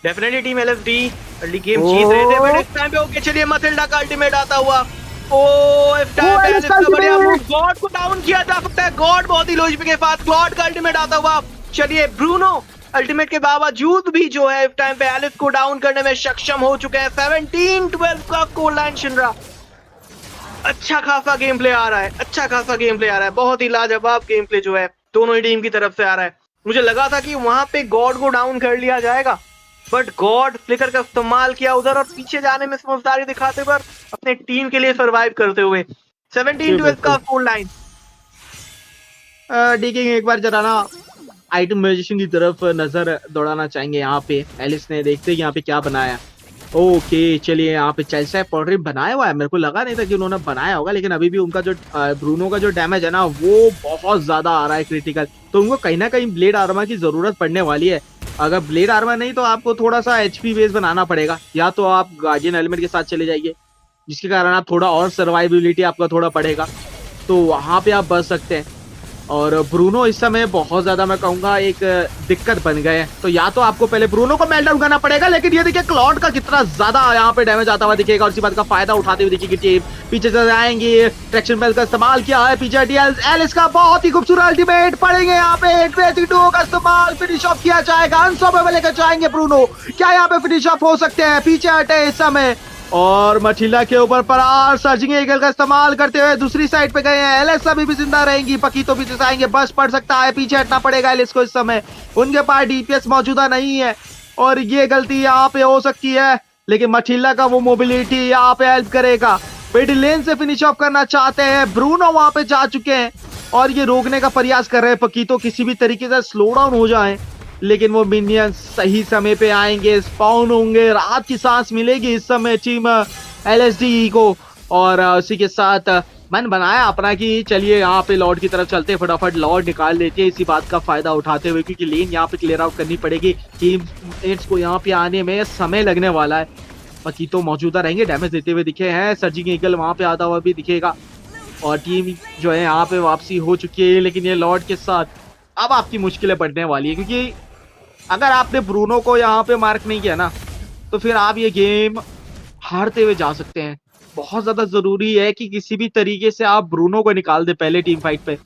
Definitely team LSD early game जीत रहे थे, बट इस टाइम पे ओके चलिए मथिल्डा का अल्टीमेट आता हुआ। ओ इस टाइम पे एलिस का बढ़िया गॉड को डाउन किया जा सकता है। गॉड बहुत ही लो एचपी के साथ गॉड का अल्टीमेट आता हुआ। चलिए ब्रूनो अल्टीमेट के बावजूद भी जो है इस टाइम पे एलिस को डाउन करने में सक्षम हो चुके हैं। 17-12 का स्कोर लाइन छिन रहा। अच्छा खासा गेम प्ले आ रहा है, अच्छा खासा गेम प्ले आ रहा है, बहुत ही लाजवाब गेम प्ले जो है दोनों ही टीम की तरफ से आ रहा है। मुझे लगा था कि वहां पे गॉड को डाउन कर लिया जाएगा, बट गॉड फ्लिकर का इस्तेमाल किया उधर और पीछे जाने में समझदारी दिखाते हुए अपने टीम के लिए सरवाइव करते हुए। 17-12 का स्कोर लाइन। देखेंगे एक बार जरा ना आइटम म्यूजिशियन की तरफ नजर दौड़ाना चाहेंगे। यहाँ पे एलिस ने देखते हैं यहाँ पे क्या बनाया। ओके चलिए यहाँ पे चेल्सा पोर्ट्रेट बनाया हुआ है, मेरे को लगा नहीं था कि उन्होंने बनाया होगा, लेकिन अभी भी उनका जो ब्रूनो का जो डैमेज है ना वो बहुत ज्यादा आ रहा है क्रिटिकल, तो उनको कहीं ना कहीं ब्लेड आर्मर की जरूरत पड़ने वाली है। अगर ब्लेड आर्मर नहीं तो आपको थोड़ा सा एचपी बेस बनाना पड़ेगा, या तो आप गार्डियन एलिमेंट के साथ चले जाइए, जिसके कारण आप थोड़ा और सर्वाइबिलिटी आपका थोड़ा बढ़ेगा, तो वहां पे आप बच सकते हैं। और ब्रूनो इस समय बहुत ज्यादा मैं कहूंगा एक दिक्कत बन गए हैं, तो या तो आपको पहले ब्रूनो को मेल्टडाउन करना पड़ेगा, लेकिन ये देखिए क्लॉड का कितना ज्यादा यहाँ पे डैमेज आता हुआ दिखेगा और इसी बात का फायदा उठाते हुए देखिए टीम पीछे से आएंगे। ट्रैक्शन बेल का इस्तेमाल किया है पीछे एलिस का बहुत ही खूबसूरत अल्टीमेट पड़ेंगे यहाँ पे। 22 का इस्तेमाल फिनिश ऑफ किया जाएगा, अनस्टॉपेबल लेकर जाएंगे ब्रूनो। क्या यहाँ पे फिनिश ऑफ हो सकते हैं? पीछे हटे इस समय और मठिला के ऊपर परार सर्जिंग ईगल का इस्तेमाल करते हुए दूसरी साइड पे गए हैं। एलिस अभी भी जिंदा रहेंगी, पकी तो पीछे से आएंगे, बस पड़ सकता है, पीछे हटना पड़ेगा एलिस को। इस समय उनके पास डीपीएस मौजूदा नहीं है और ये गलती यहाँ पे हो सकती है, लेकिन मठिला का वो मोबिलिटी यहाँ पे हेल्प करेगा। मिडिल लेन से फिनिश ऑफ करना चाहते हैं, ब्रूनो वहां पे जा चुके हैं और ये रोकने का प्रयास कर रहे हैं पकी तो किसी भी तरीके से स्लो डाउन हो जाए, लेकिन वो मिनियंस सही समय पे आएंगे, स्पॉन होंगे, राहत की सांस मिलेगी इस समय टीम एलएसडी को। और उसी के साथ मन बनाया अपना कि चलिए यहाँ पे लॉर्ड की तरफ चलते, फटाफट लॉर्ड निकाल लेते हैं इसी बात का फायदा उठाते हुए, क्योंकि लेन यहाँ पे क्लियर आउट करनी पड़ेगी। टीम मेट्स को यहाँ पे आने में समय लगने वाला है। बाकी तो मौजूदा रहेंगे, डैमेज देते हुए दिखे हैं, सर्जिंग ईगल वहां पे आता हुआ भी दिखेगा और टीम जो है यहाँ पे वापसी हो चुकी है। लेकिन ये लॉर्ड के साथ अब आपकी मुश्किलें बढ़ने वाली है, क्योंकि अगर आपने ब्रूनो को यहाँ पे मार्क नहीं किया ना तो फिर आप ये गेम हारते हुए जा सकते हैं। बहुत ज्यादा जरूरी है कि किसी भी तरीके से आप ब्रूनो को निकाल दे पहले टीम फाइट पे,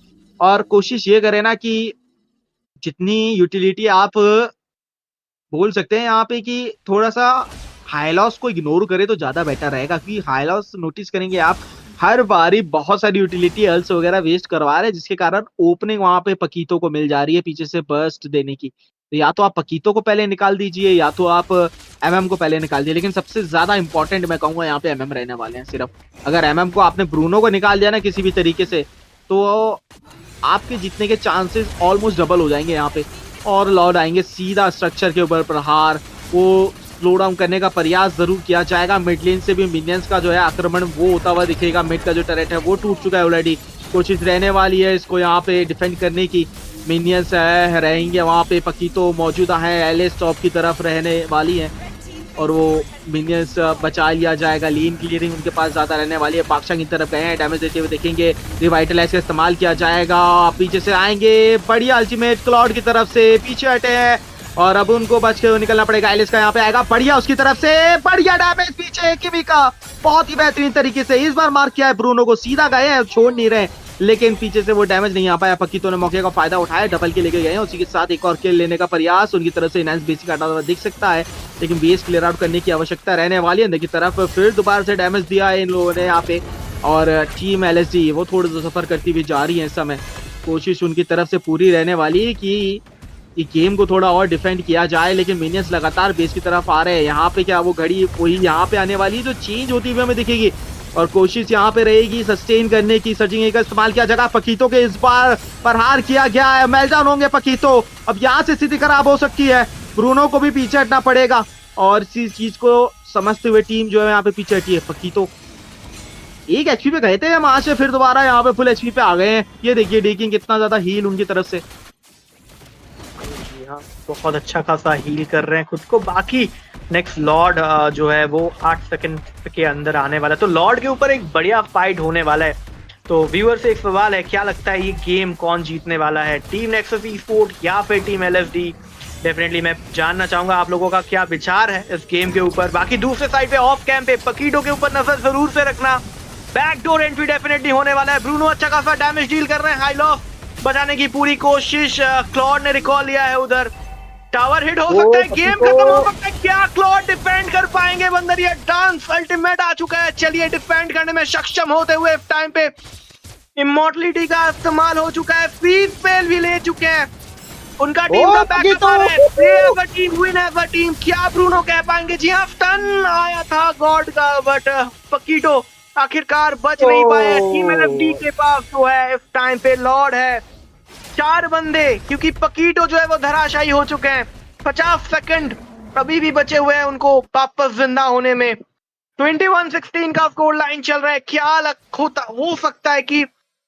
और कोशिश ये करें ना कि जितनी यूटिलिटी आप बोल सकते हैं यहाँ पे कि थोड़ा सा हाई लॉस को इग्नोर करे तो ज्यादा बेटर रहेगा, क्योंकि हाई लॉस नोटिस करेंगे आप हर बारी बहुत सारी यूटिलिटी अल्स वगैरह वेस्ट करवा रहे हैं, जिसके कारण ओपनिंग वहां पे पकीतो को मिल जा रही है पीछे से बर्स्ट देने की। तो या तो आप पकीतो को पहले निकाल दीजिए या तो आप एमएम को पहले निकाल दीजिए, लेकिन सबसे ज्यादा इंपॉर्टेंट मैं कहूंगा यहाँ पे एमएम रहने वाले हैं। सिर्फ अगर एमएम को आपने ब्रूनो को निकाल दिया ना किसी भी तरीके से तो आपके जीतने के चांसेस ऑलमोस्ट डबल हो जाएंगे यहाँ पे। और लॉर्ड आएंगे सीधा स्ट्रक्चर के ऊपर प्रहार, वो स्लो डाउन करने का प्रयास जरूर किया जाएगा। मिड लेन से भी मिनियंस का जो है आक्रमण वो होता हुआ दिखेगा, मिड का जो टरेट है वो टूट चुका है ऑलरेडी। कोशिश रहने वाली है इसको यहाँ पे डिफेंड करने की, मिनियंस है रहेंगे वहाँ पे, पकीतो मौजूदा है, एलिस टॉप की तरफ रहने वाली है और वो मिनियंस बचा लिया जाएगा। लीन क्लियरिंग उनके पास ज्यादा रहने वाली है, बादशाह की तरफ गए हैं, डैमेज देते हुए देखेंगे, रिवाइटलाइज का इस्तेमाल किया जाएगा, पीछे से आएंगे, बढ़िया अल्टीमेट क्लॉड की तरफ से पीछे हटे हैं और अब उनको बच के निकलना पड़ेगा। एलिस का यहाँ पे आएगा, बढ़िया उसकी तरफ से बढ़िया डैमेज पीछे किमी का बहुत ही बेहतरीन तरीके से इस बार मार्क किया है ब्रूनो को, सीधा गए हैं, छोड़ नहीं रहे। लेकिन पीछे से वो डैमेज नहीं आ पाया। पकीतो ने मौके का फायदा उठाया, डबल किल लेके गए हैं। उसी के साथ एक और किल लेने का प्रयास उनकी तरफ से इनहैंस बेसिक आता हुआ दिख सकता है, लेकिन बेस क्लियर आउट करने की आवश्यकता रहने वाली है। अंदर की तरफ फिर दोबारा से डैमेज दिया है इन लोगों ने यहाँ पे, और टीम एलएसडी वो थोड़ा सा सफर करती हुई जा रही है इस समय। कोशिश उनकी तरफ से पूरी रहने वाली है कि गेम को थोड़ा और डिफेंड किया जाए, लेकिन मिनियंस लगातार बेस की तरफ आ रहे हैं। यहाँ पे क्या वो घड़ी वही यहाँ पे आने वाली है जो चेंज होती हुई हमें दिखेगी, और कोशिश यहाँ पे रहेगी सस्टेन करने की। सर्जिंग का इस्तेमाल किया जाएगा, पकीतो के इस बार प्रहार किया गया है, मेल्टडाउन होंगे पकीतो। अब यहाँ से स्थिति खराब हो सकती है, ब्रूनो को भी पीछे हटना पड़ेगा, और इसी चीज को समझते हुए टीम जो है यहाँ पे पीछे हटी है। पकीतो एक एचपी पे गए थे वहां से, फिर दोबारा यहाँ पे फुल एचपी पे आ गए हैं। ये देखिए डेकिंग कितना ज्यादा हील उनकी तरफ से, बहुत अच्छा खासा हील कर रहे हैं खुद को। बाकी नेक्स्ट लॉर्ड जो है वो 8 सेकंड के अंदर आने वाला है, तो लॉर्ड के ऊपर एक बढ़िया फाइट होने वाला है। तो व्यूअर से एक सवाल है, क्या लगता है ये गेम कौन जीतने वाला है, टीम नेक्सस ई-स्पोर्ट या फिर टीम एलएसडी? डेफिनेटली मैं जानना चाहूंगा आप लोगों का क्या विचार है इस गेम के ऊपर। बाकी दूसरे साइड पे ऑफ कैंप पे पकीटो के ऊपर नजर जरूर से रखना, बैकडोर एंट्री डेफिनेटली होने वाला है। ब्रूनो अच्छा खासा डैमेज डील कर रहे हैं, हाई लॉस बचाने की पूरी कोशिश, क्लॉड ने रिकॉल लिया है उधर। टावर हिट हो सकता है, गेम खत्म हो सकता है, क्या क्लॉड डिफेंड कर पाएंगे? बंदर ये डांस अल्टीमेट आ चुका है, चलिए डिफेंड करने में सक्षम होते हुए इस टाइम पे इमॉर्टलिटी का इस्तेमाल हो चुका है, फ्रीज फेल भी ले चुके हैं। उनका टीम का बैकअप आ रहा है, play as a team, win as a team. क्या ब्रूनो कह पाएंगे? जी हाँ, स्टन आया था गॉड का, बट पकीटो आखिरकार बच नहीं पाए। टीम एलएफडी के पास जो है इस टाइम पे लॉर्ड है, 4 बंदे, क्योंकि पकीटो जो है वो धराशायी हो चुके हैं। 50 सेकंड अभी भी बचे हुए हैं उनको वापस जिंदा होने में। 21-16 का स्कोर लाइन चल रहा है। क्या हो सकता है कि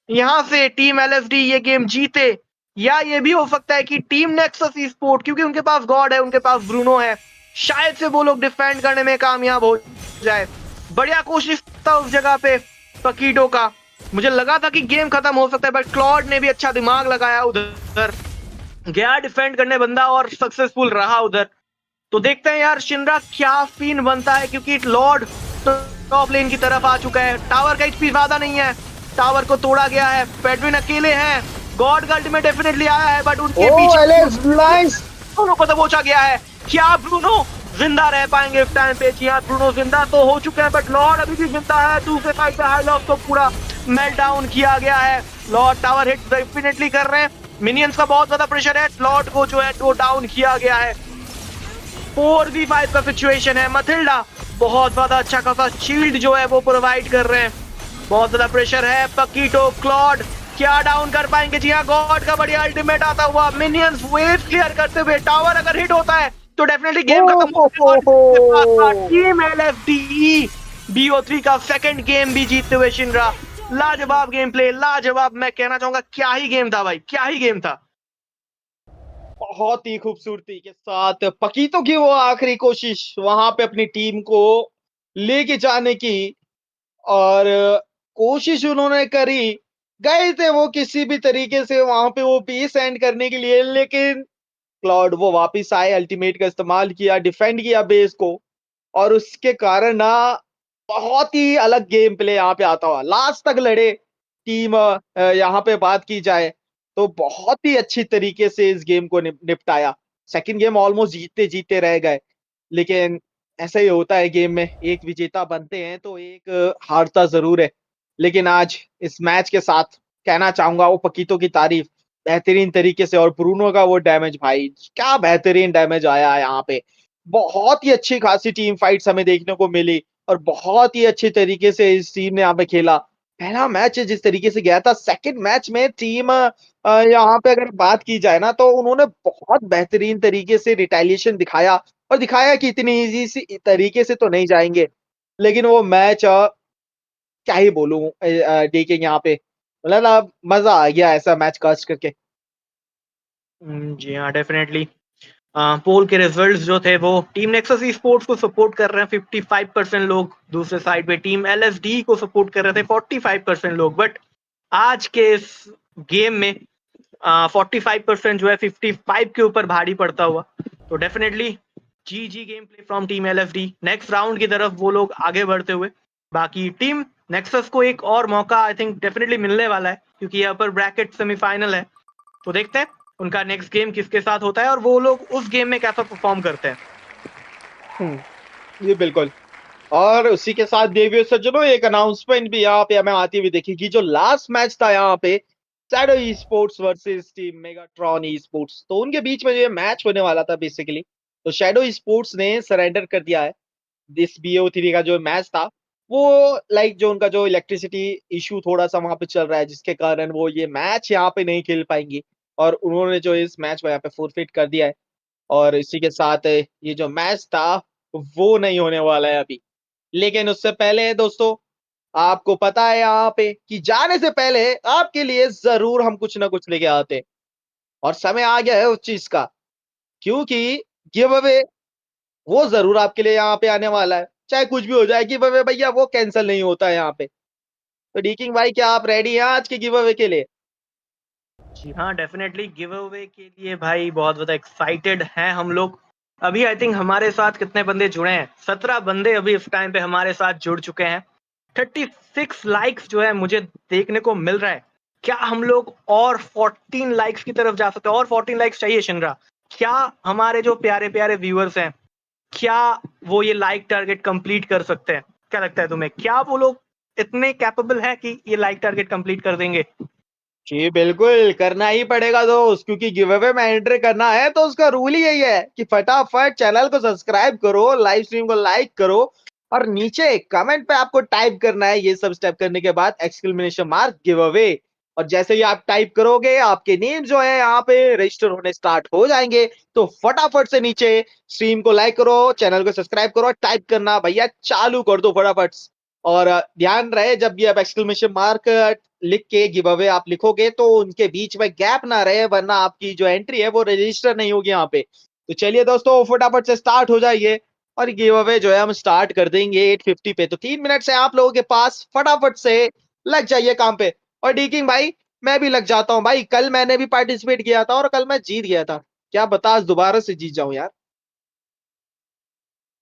यहाँ से टीम एलएसडी ये गेम जीते, या ये भी हो सकता है कि टीम नेक्सस ई-स्पोर्ट, क्योंकि उनके पास गॉड है, उनके पास ब्रूनो है, शायद से वो लोग डिफेंड करने में कामयाब हो जाए। बढ़िया कोशिश था उस जगह पे पकीटो का, मुझे लगा था कि गेम खत्म हो सकता है, बट क्लॉड ने भी अच्छा दिमाग लगाया, उधर गया डिफेंड करने बंदा और सक्सेसफुल रहा उधर। तो देखते हैं यार शिनरा क्या सीन बनता है, क्योंकि लॉर्ड तो टॉप लेन की तरफ आ चुका है। टावर का एचपी ज्यादा नहीं है, टावर को तोड़ा गया है, पेडविन अकेले हैं। गॉड का अल्टीमेट डेफिनेटली आया है, बट उनके पीछे दोनों को दबोचा गया है। क्या ब्रूनो जिंदा रह पाएंगे इस टाइम पे? जी हाँ, ब्रूनो जिंदा तो हो चुके हैं, बट लॉर्ड अभी भी जिंदा है। दूसरे साइड पे हाई लॉस को पूरा मेल्ट डाउन किया गया है। लॉर्ड टावर हिट डेफिनेटली कर रहे हैं, मिनियंस का बहुत ज्यादा प्रेशर है, लॉर्ड को जो है टो डाउन किया गया है। 4v5 का सिचुएशन है। मथिल्डा बहुत ज्यादा अच्छा खासा शील्ड जो है वो प्रोवाइड कर रहे हैं, बहुत ज्यादा प्रेशर है। पकीटो, क्लॉड क्या डाउन कर पाएंगे? जी हाँ, गॉड का बढ़िया अल्टीमेट आता हुआ, मिनियंस वेव क्लियर करते हुए। टावर अगर हिट होता है तो डेफिनेटली गेम खत्म होगा। टीम एलएफडी BO3 का सेकंड गेम भी जीतते हुए शिनरा। लाजवाब गेम प्ले, लाजवाब, मैं कहना चाहूंगा क्या ही गेम था भाई, क्या ही गेम था। बहुत ही खूबसूरती के साथ पकीतो की वो आखिरी कोशिश वहां पे अपनी टीम को लेके जाने की, और कोशिश उन्होंने करी, गए थे वो किसी भी तरीके से वहां पे वो बेस एंड करने के लिए, लेकिन क्लाउड वो वापिस आए, अल्टीमेट का इस्तेमाल किया, डिफेंड किया बेस को, और उसके कारण ना बहुत ही अलग गेम प्ले यहाँ पे आता हुआ लास्ट तक लड़े टीम। यहाँ पे बात की जाए तो बहुत ही अच्छी तरीके से इस गेम को निपटाया। सेकंड गेम ऑलमोस्ट जीतते जीतते रह गए, लेकिन ऐसा ही होता है गेम में, एक विजेता बनते हैं तो एक हारता जरूर है। लेकिन आज इस मैच के साथ कहना चाहूंगा वो पकीतो की तारीफ बेहतरीन तरीके से, और ब्रूनो का वो डैमेज, भाई क्या बेहतरीन डैमेज आया है यहाँ पे। बहुत ही अच्छी खासी टीम फाइट्स हमें देखने को मिली, और बहुत ही अच्छे तरीके से इस टीम ने यहाँ पे खेला। पहला मैच जिस तरीके से गया था, सेकंड मैच में टीम यहाँ पे अगर बात की जाए ना, तो उन्होंने बहुत बेहतरीन तरीके से रिटेलिएशन दिखाया, और दिखाया कि इतनी इजी सी तरीके से तो नहीं जाएंगे, लेकिन वो मैच क्या ही बोलूं, देखेंगे यहाँ पे, मतलब मजा आ गया ऐसा मैच कास्ट करके। जी हाँ, डेफिनेटली पोल के रिजल्ट्स जो थे वो टीम नेक्सस ई-स्पोर्ट्स को सपोर्ट कर रहे हैं 55% लोग, दूसरे साइड पे टीम एलएसडी को सपोर्ट कर रहे थे 45% लोग। बट आज के इस गेम में 45% जो है 55 के ऊपर भारी पड़ता हुआ, तो डेफिनेटली जी game play from team LSD. Next round की तरफ वो लोग आगे बढ़ते हुए, बाकी टीम नेक्सस को एक और मौका आई थिंक डेफिनेटली मिलने वाला है, क्योंकि ये अपर ब्रैकेट सेमीफाइनल है। तो देखते हैं उनका नेक्स्ट गेम किसके साथ होता है और वो लोग उस गेम में कैसा परफॉर्म करते हैं। ये बिल्कुल। और उसी के साथ देवियों सज्जनों एक अनाउंसमेंट भी यहाँ पे हमें आती हुई दिखेगी। जो लास्ट मैच था यहाँ पे shadow e sports versus team Megatron e sports, तो उनके बीच में जो ये मैच होने वाला था बेसिकली, तो शैडो ई स्पोर्ट्स ने सरेंडर कर दिया है। दिस BO3 का जो मैच था वो लाइक जो उनका जो इलेक्ट्रिसिटी इशू थोड़ा सा वहां पे चल रहा है, जिसके कारण वो ये मैच यहाँ पे नहीं खेल पाएंगे और उन्होंने जो इस मैच को यहाँ पे फोरफिट कर दिया है। और इसी के साथ ये जो मैच था वो नहीं होने वाला है अभी। लेकिन उससे पहले दोस्तों आपको पता है यहाँ पे कि जाने से पहले आपके लिए जरूर हम कुछ ना कुछ लेके आते हैं। और समय आ गया है उस चीज का, क्योंकि गिव अवे वो जरूर आपके लिए यहाँ पे आने वाला है, चाहे कुछ भी हो जाए। गिव अवे भैया वो कैंसिल नहीं होता है यहाँ पे। तो डीकिंग भाई क्या आप रेडी हैं आज के गिव अवे के लिए? जी हाँ, डेफिनेटली गिव अवे के लिए भाई बहुत ज़्यादा एक्साइटेड हैं हम लोग। अभी आई थिंक हमारे साथ कितने बंदे जुड़े हैं? 17 बंदे अभी इस टाइम पे हमारे साथ जुड़ चुके हैं। 36 लाइक्स जो है मुझे देखने को मिल रहा है। क्या हम लोग और 14 लाइक्स की तरफ जा सकते हैं? और 14 लाइक्स चाहिए शिंगरा। क्या हमारे जो प्यारे-प्यारे व्यूअर्स हैं, क्या वो ये लाइक टारगेट कंप्लीट कर सकते हैं? क्या लगता है तुम्हें? क्या वो लोग इतने कैपेबल हैं कि ये लाइक टारगेट कंप्लीट कर देंगे? जी बिल्कुल करना ही पड़ेगा दोस्त, क्योंकि गिव अवे में एंट्री करना है तो उसका रूल ही यही है कि फटाफट चैनल को सब्सक्राइब करो, लाइव स्ट्रीम को लाइक करो और नीचे कमेंट पे आपको टाइप करना है ये सब स्टेप करने के बाद एक्सक्लेमेशन मार्क गिव अवे। और जैसे ही आप टाइप करोगे आपके नेम जो है यहाँ पे रजिस्टर होने स्टार्ट हो जाएंगे। तो फटाफट से नीचे स्ट्रीम को लाइक करो, चैनल को सब्सक्राइब करो, टाइप करना भैया चालू कर दो फटाफट। और ध्यान रहे जब भी आप एक्सक्लेमेशन मार्क लिख के गिव अवे आप लिखोगे तो उनके बीच में गैप ना रहे, वरना आपकी जो एंट्री है वो रजिस्टर नहीं होगी यहाँ पे। तो चलिए दोस्तों फटाफट से स्टार्ट हो जाइए और गिव अवे जो है हम स्टार्ट कर देंगे 8:50 पे। तो 3 मिनट से आप लोगों के पास, फटाफट से लग जाइए काम पे। और डीकिंग भाई मैं भी लग जाता हूँ भाई, कल मैंने भी पार्टिसिपेट किया था और कल मैं जीत गया था। क्या बता आज दोबारा से जीत जाऊं यार।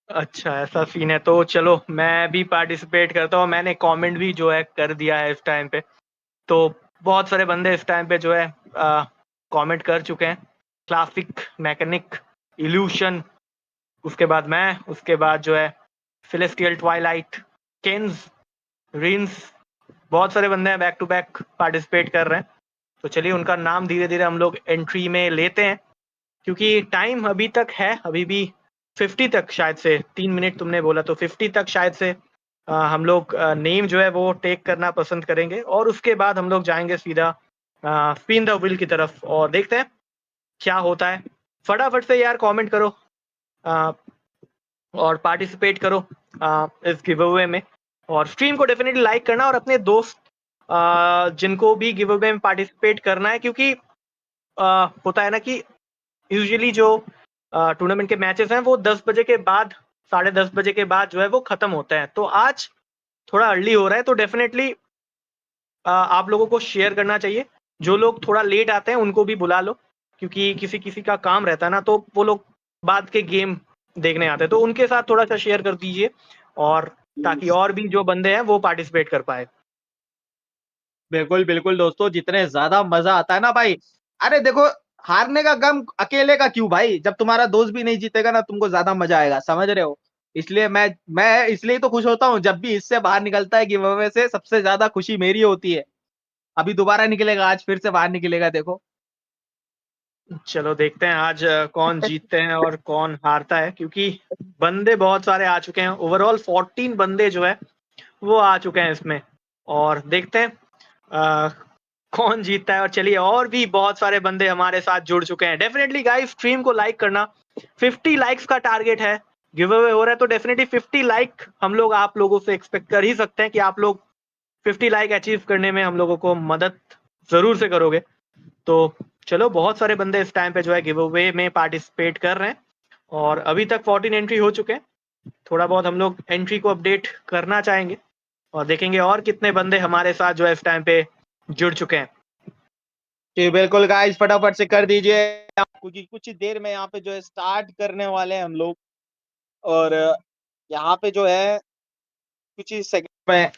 अच्छा ऐसा सीन है, तो चलो मैं भी पार्टिसिपेट करता हूँ। मैंने कमेंट भी जो है कर दिया है इस टाइम पे। तो बहुत सारे बंदे इस टाइम पे जो है कमेंट कर चुके हैं। क्लासिक, मैकेनिक, इल्यूशन, उसके बाद मैं, उसके बाद जो है फिलिस्टियल ट्वाइलाइट, केन्स, रिंस, बहुत सारे बंदे हैं बैक टू बैक पार्टिसिपेट कर रहे हैं। तो चलिए उनका नाम धीरे धीरे हम लोग एंट्री में लेते हैं, क्योंकि टाइम अभी तक है, अभी भी 50 तक शायद से 3 मिनट तुमने बोला, तो 50 तक शायद से हम लोग नेम जो है वो टेक करना पसंद करेंगे और उसके बाद हम लोग जाएंगे सीधा स्पिन द व्हील की तरफ और देखते हैं क्या होता है। फटाफट से यार कमेंट करो आ, और पार्टिसिपेट करो इस गिव अवे में, और स्ट्रीम को डेफिनेटली लाइक करना और अपने दोस्त जिनको भी गिव अवे में पार्टिसिपेट करना है, क्योंकि होता है ना कि यूजुअली जो टूर्नामेंट के मैचेस हैं वो 10 बजे के बाद, 10:30 बजे के बाद जो है वो खत्म होते हैं। तो आज थोड़ा अर्ली हो रहा है, तो डेफिनेटली आप लोगों को शेयर करना चाहिए। जो लोग थोड़ा लेट आते हैं उनको भी बुला लो, क्योंकि किसी किसी का काम रहता है ना, तो वो लोग बाद के गेम देखने आते हैं, तो उनके साथ थोड़ा सा शेयर कर दीजिए, और ताकि और भी जो बंदे हैं वो पार्टिसिपेट कर पाए। बिल्कुल बिल्कुल दोस्तों, जितने ज्यादा मजा आता है ना भाई, अरे देखो हारने का गम अकेले का क्यों भाई, जब तुम्हारा दोस्त भी नहीं जीतेगा ना तुमको ज्यादा मजा आएगा, समझ रहे हो। इसलिए मैं इसलिए तो खुश होता हूँ जब भी इससे बाहर निकलता है गिव अवे से, सबसे ज्यादा खुशी मेरी होती है। अभी दोबारा निकलेगा, आज फिर से बाहर निकलेगा देखो। चलो देखते हैं आज कौन जीतते हैं और कौन हारता है, क्योंकि बंदे बहुत सारे आ चुके हैं। ओवरऑल 14 बंदे जो है वो आ चुके हैं इसमें, और देखते हैं अ, कौन जीतता है। और चलिए और भी बहुत सारे बंदे हमारे साथ जुड़ चुके हैं। डेफिनेटली गाइस स्ट्रीम को लाइक करना, 50 लाइक्स का टारगेट है, गिव अवे हो रहा है, तो डेफिनेटली 50 लाइक हम लोग आप लोगों से एक्सपेक्ट कर ही सकते हैं कि आप लोग 50 लाइक अचीव करने में हम लोगों को मदद जरूर से करोगे। तो चलो बहुत सारे बंदे इस टाइम पे जो है गिव अवे में पार्टिसिपेट कर रहे हैं, और अभी तक 14 एंट्री हो चुके हैं। थोड़ा बहुत हम लोग एंट्री को अपडेट करना चाहेंगे और देखेंगे और कितने बंदे हमारे साथ जो है इस टाइम पे जुड़ चुके हैं। जी बिल्कुल गाइस फटाफट से कर दीजिए, क्योंकि कुछ ही देर में यहाँ पे जो है स्टार्ट करने वाले हैं हम लोग। और यहाँ पे जो है कुछ ही सेकंड में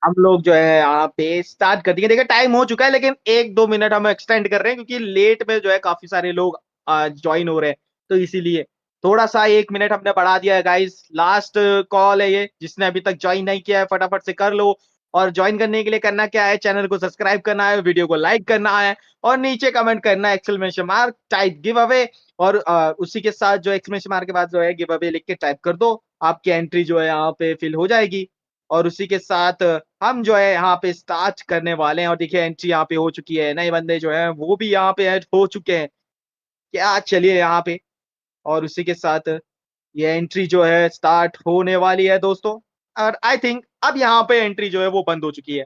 हम लोग जो है यहाँ पे स्टार्ट कर दिए। देखिए टाइम हो चुका है, लेकिन 1-2 मिनट हम एक्सटेंड कर रहे हैं क्योंकि लेट में जो है काफी सारे लोग ज्वाइन हो रहे हैं, तो इसीलिए थोड़ा सा 1 मिनट हमने बढ़ा दिया है गाइस। लास्ट कॉल है ये, जिसने अभी तक ज्वाइन नहीं किया है फटाफट से कर लो। और ज्वाइन करने के लिए करना क्या है, चैनल को सब्सक्राइब करना है, वीडियो को लाइक करना है और नीचे कमेंट करना है exclamation mark type give away. और उसी के साथ जो एक्सक्लेमेशन मार्क के बाद जो है गिव अवे लिख के टाइप कर दो, आपकी एंट्री जो है यहाँ पे फिल हो जाएगी। और उसी के साथ हम जो है यहाँ पे स्टार्ट करने वाले हैं। और देखिए एंट्री यहाँ पे हो चुकी है, नए बंदे जो हैं वो भी यहाँ पे ऐड हो चुके हैं। क्या चलिए यहाँ पे, और उसी के साथ ये एंट्री जो है स्टार्ट होने वाली है दोस्तों। और आई थिंक अब यहाँ पे एंट्री जो है वो बंद हो चुकी है।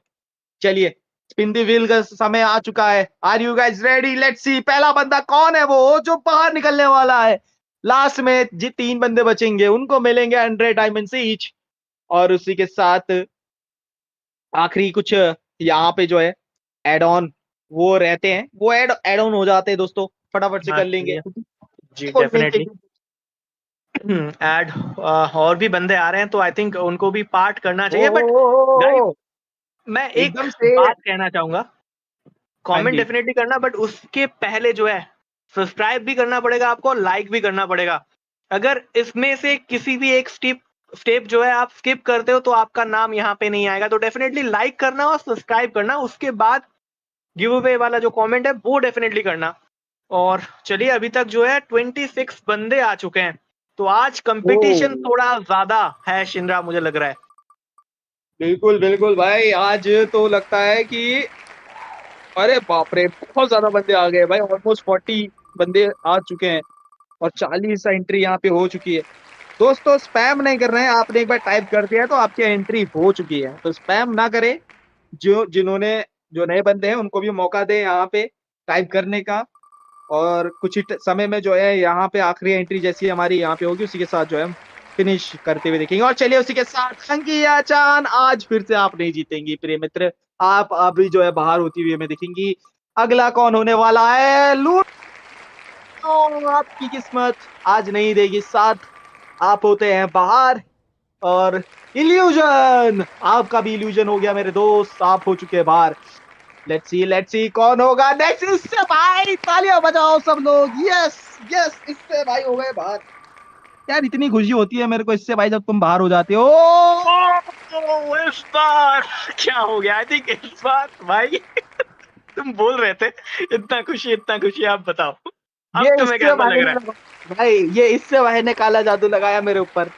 चलिए स्पिन द व्हील का समय आ चुका है। Are you guys ready? Let's see पहला बंदा कौन है वो जो बाहर निकलने वाला है। लास्ट में जी 3 बंदे बचेंगे, उनको मिलेंगे 100 डायमंड ईच। और उसी के साथ आखिरी कुछ यहाँ पे जो है एड ऑन वो रहते हैं, वो एड ऑन हो जाते हैं दोस्तों, फटाफट से हाँ कर लेंगे। जी डेफिनेटली। ऐड और भी बंदे आ रहे हैं तो आई थिंक उनको भी पार्ट करना चाहिए। बट गाइस मैं एक एकदम से बात कहना चाहूंगा, हाँ कमेंट जी। डेफिनेटली करना, बट उसके पहले जो है सब्सक्राइब भी करना पड़ेगा आपको, लाइक भी करना पड़ेगा। अगर इसमें से किसी भी एक स्टेप जो है आप स्किप करते हो तो आपका नाम यहाँ पे नहीं आएगा। तो डेफिनेटली लाइक करना और सब्सक्राइब करना, उसके बाद गिव अवे वाला जो कमेंट है वो डेफिनेटली करना। और चलिए अभी तक जो है 26 बंदे आ चुके हैं, तो आज कंपटीशन थोड़ा ज्यादा है शिंद्रा, मुझे लग रहा है। बिल्कुल बिल्कुल भाई, आज तो लगता है कि अरे बाप रे बहुत ज्यादा बंदे आ गए भाई। ऑलमोस्ट 40 बंदे आ चुके हैं और 40 एंट्री यहाँ पे हो चुकी है। दोस्तों स्पैम नहीं कर रहे हैं, आपने एक बार टाइप कर दिया है तो आपकी एंट्री हो चुकी है, तो स्पैम ना करें। जो नए बंदे हैं उनको भी मौका दें यहाँ पे टाइप करने का। और कुछ ही समय में जो है यहाँ पे आखिरी एंट्री जैसी हमारी यहाँ पे होगी, उसी के साथ जो है हम फिनिश करते हुए देखेंगे। और चलिए उसी के साथ अंकिया चान, आज फिर से आप नहीं जीतेंगी प्रिय मित्र, आप अभी जो है बाहर होती हुई हमें दिखेंगी। अगला कौन होने वाला है? लूट, आपकी किस्मत आज नहीं देगी साथ, आप होते हैं बाहर। और इल्यूजन, आपका भी इल्यूजन हो गया मेरे दोस्त, आप हो चुके हैं बाहर। लेट्स सी कौन होगा नेक्स्ट। इससे भाई तालियां बजाओ सब लोग, यस यस, इससे भाई हो गए बाहर। यार इतनी खुशी होती है मेरे को इससे भाई जब तुम बाहर हो जाते हो। इस बार क्या हो गया? आई थिंक इस बार भाई तुम बोल रहे थे इतना खुशी, आप बताओ अब ये तुम्हें इससे कैसा भाई लग रहा है? भाई, ये इससे भाई ने काला जादू लगाया मेरे ऊपर।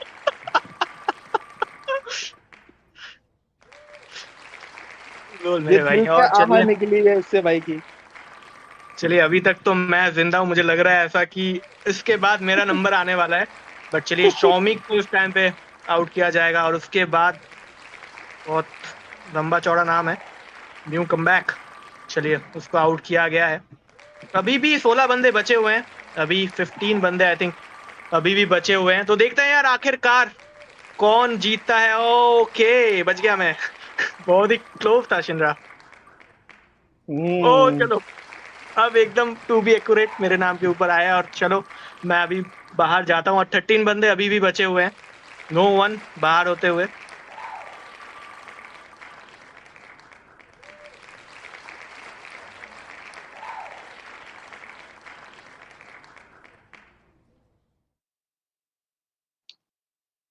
बोल मेरे भाई। जितनी और आमा चलिए निकली है इससे भाई की। अभी तक तो मैं जिंदा हूं, मुझे लग रहा है ऐसा कि इसके बाद मेरा नंबर आने वाला है। बट चलिए शौमिक को इस टाइम पे आउट किया जाएगा और उसके बाद बहुत लंबा चौड़ा नाम है, न्यू कमबैक। चलिए उसको आउट किया गया है। अभी भी 16 बंदे बचे हुए हैं, अभी 15 बंदे आई थिंक अभी भी बचे हुए हैं। तो देखते हैं यार आखिरकार कौन जीतता है। ओके बच गया मैं बहुत ही क्लोज था शिंद्रा। ओ चलो अब एकदम टू बी एक्यूरेट मेरे नाम के ऊपर आया। और चलो मैं अभी बाहर जाता हूँ और 13 बंदे अभी भी बचे हुए हैं, नो वन बाहर होते हुए।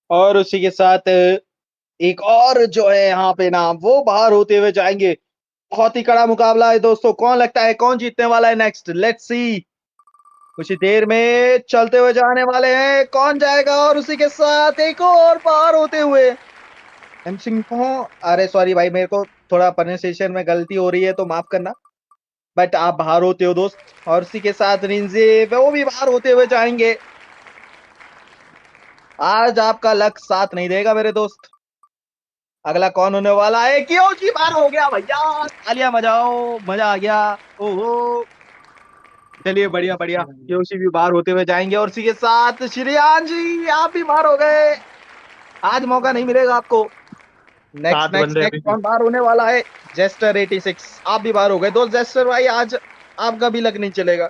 और उसी के साथ एक और जो है यहाँ पे नाम वो बाहर होते हुए जाएंगे। बहुत ही कड़ा मुकाबला है दोस्तों, कौन लगता है कौन जीतने वाला है नेक्स्ट? लेट्स सी, कुछ ही देर में चलते हुए जाने वाले हैं, कौन जाएगा? और उसी के साथ एक और बाहर होते हुए एम सिंह। अरे सॉरी भाई, मेरे को थोड़ा प्रोनाउंसिएशन में गलती हो रही है तो माफ करना, बट आप बाहर होते हो दोस्त। और उसी के साथ रिंजे वो भी बाहर होते हुए जाएंगे। आज आपका लक साथ नहीं देगा मेरे दोस्त। अगला कौन होने वाला है? क्यों जी बाहर हो गया भैया, तालियां बजाओ, मजा आ गया। ओहो चलिए बढ़िया बढ़िया, योशी भी बाहर होते हुए जाएंगे। और इसी के साथ श्रेयान जी आप भी बाहर हो गए, आज मौका नहीं मिलेगा आपको। 7 बंदे अभी नेक्स्ट भी। कौन बाहर होने वाला है? जेस्टर 86 आप भी बाहर हो गए दोस्त। जेस्टर भाई आज आपका भी लक नहीं चलेगा,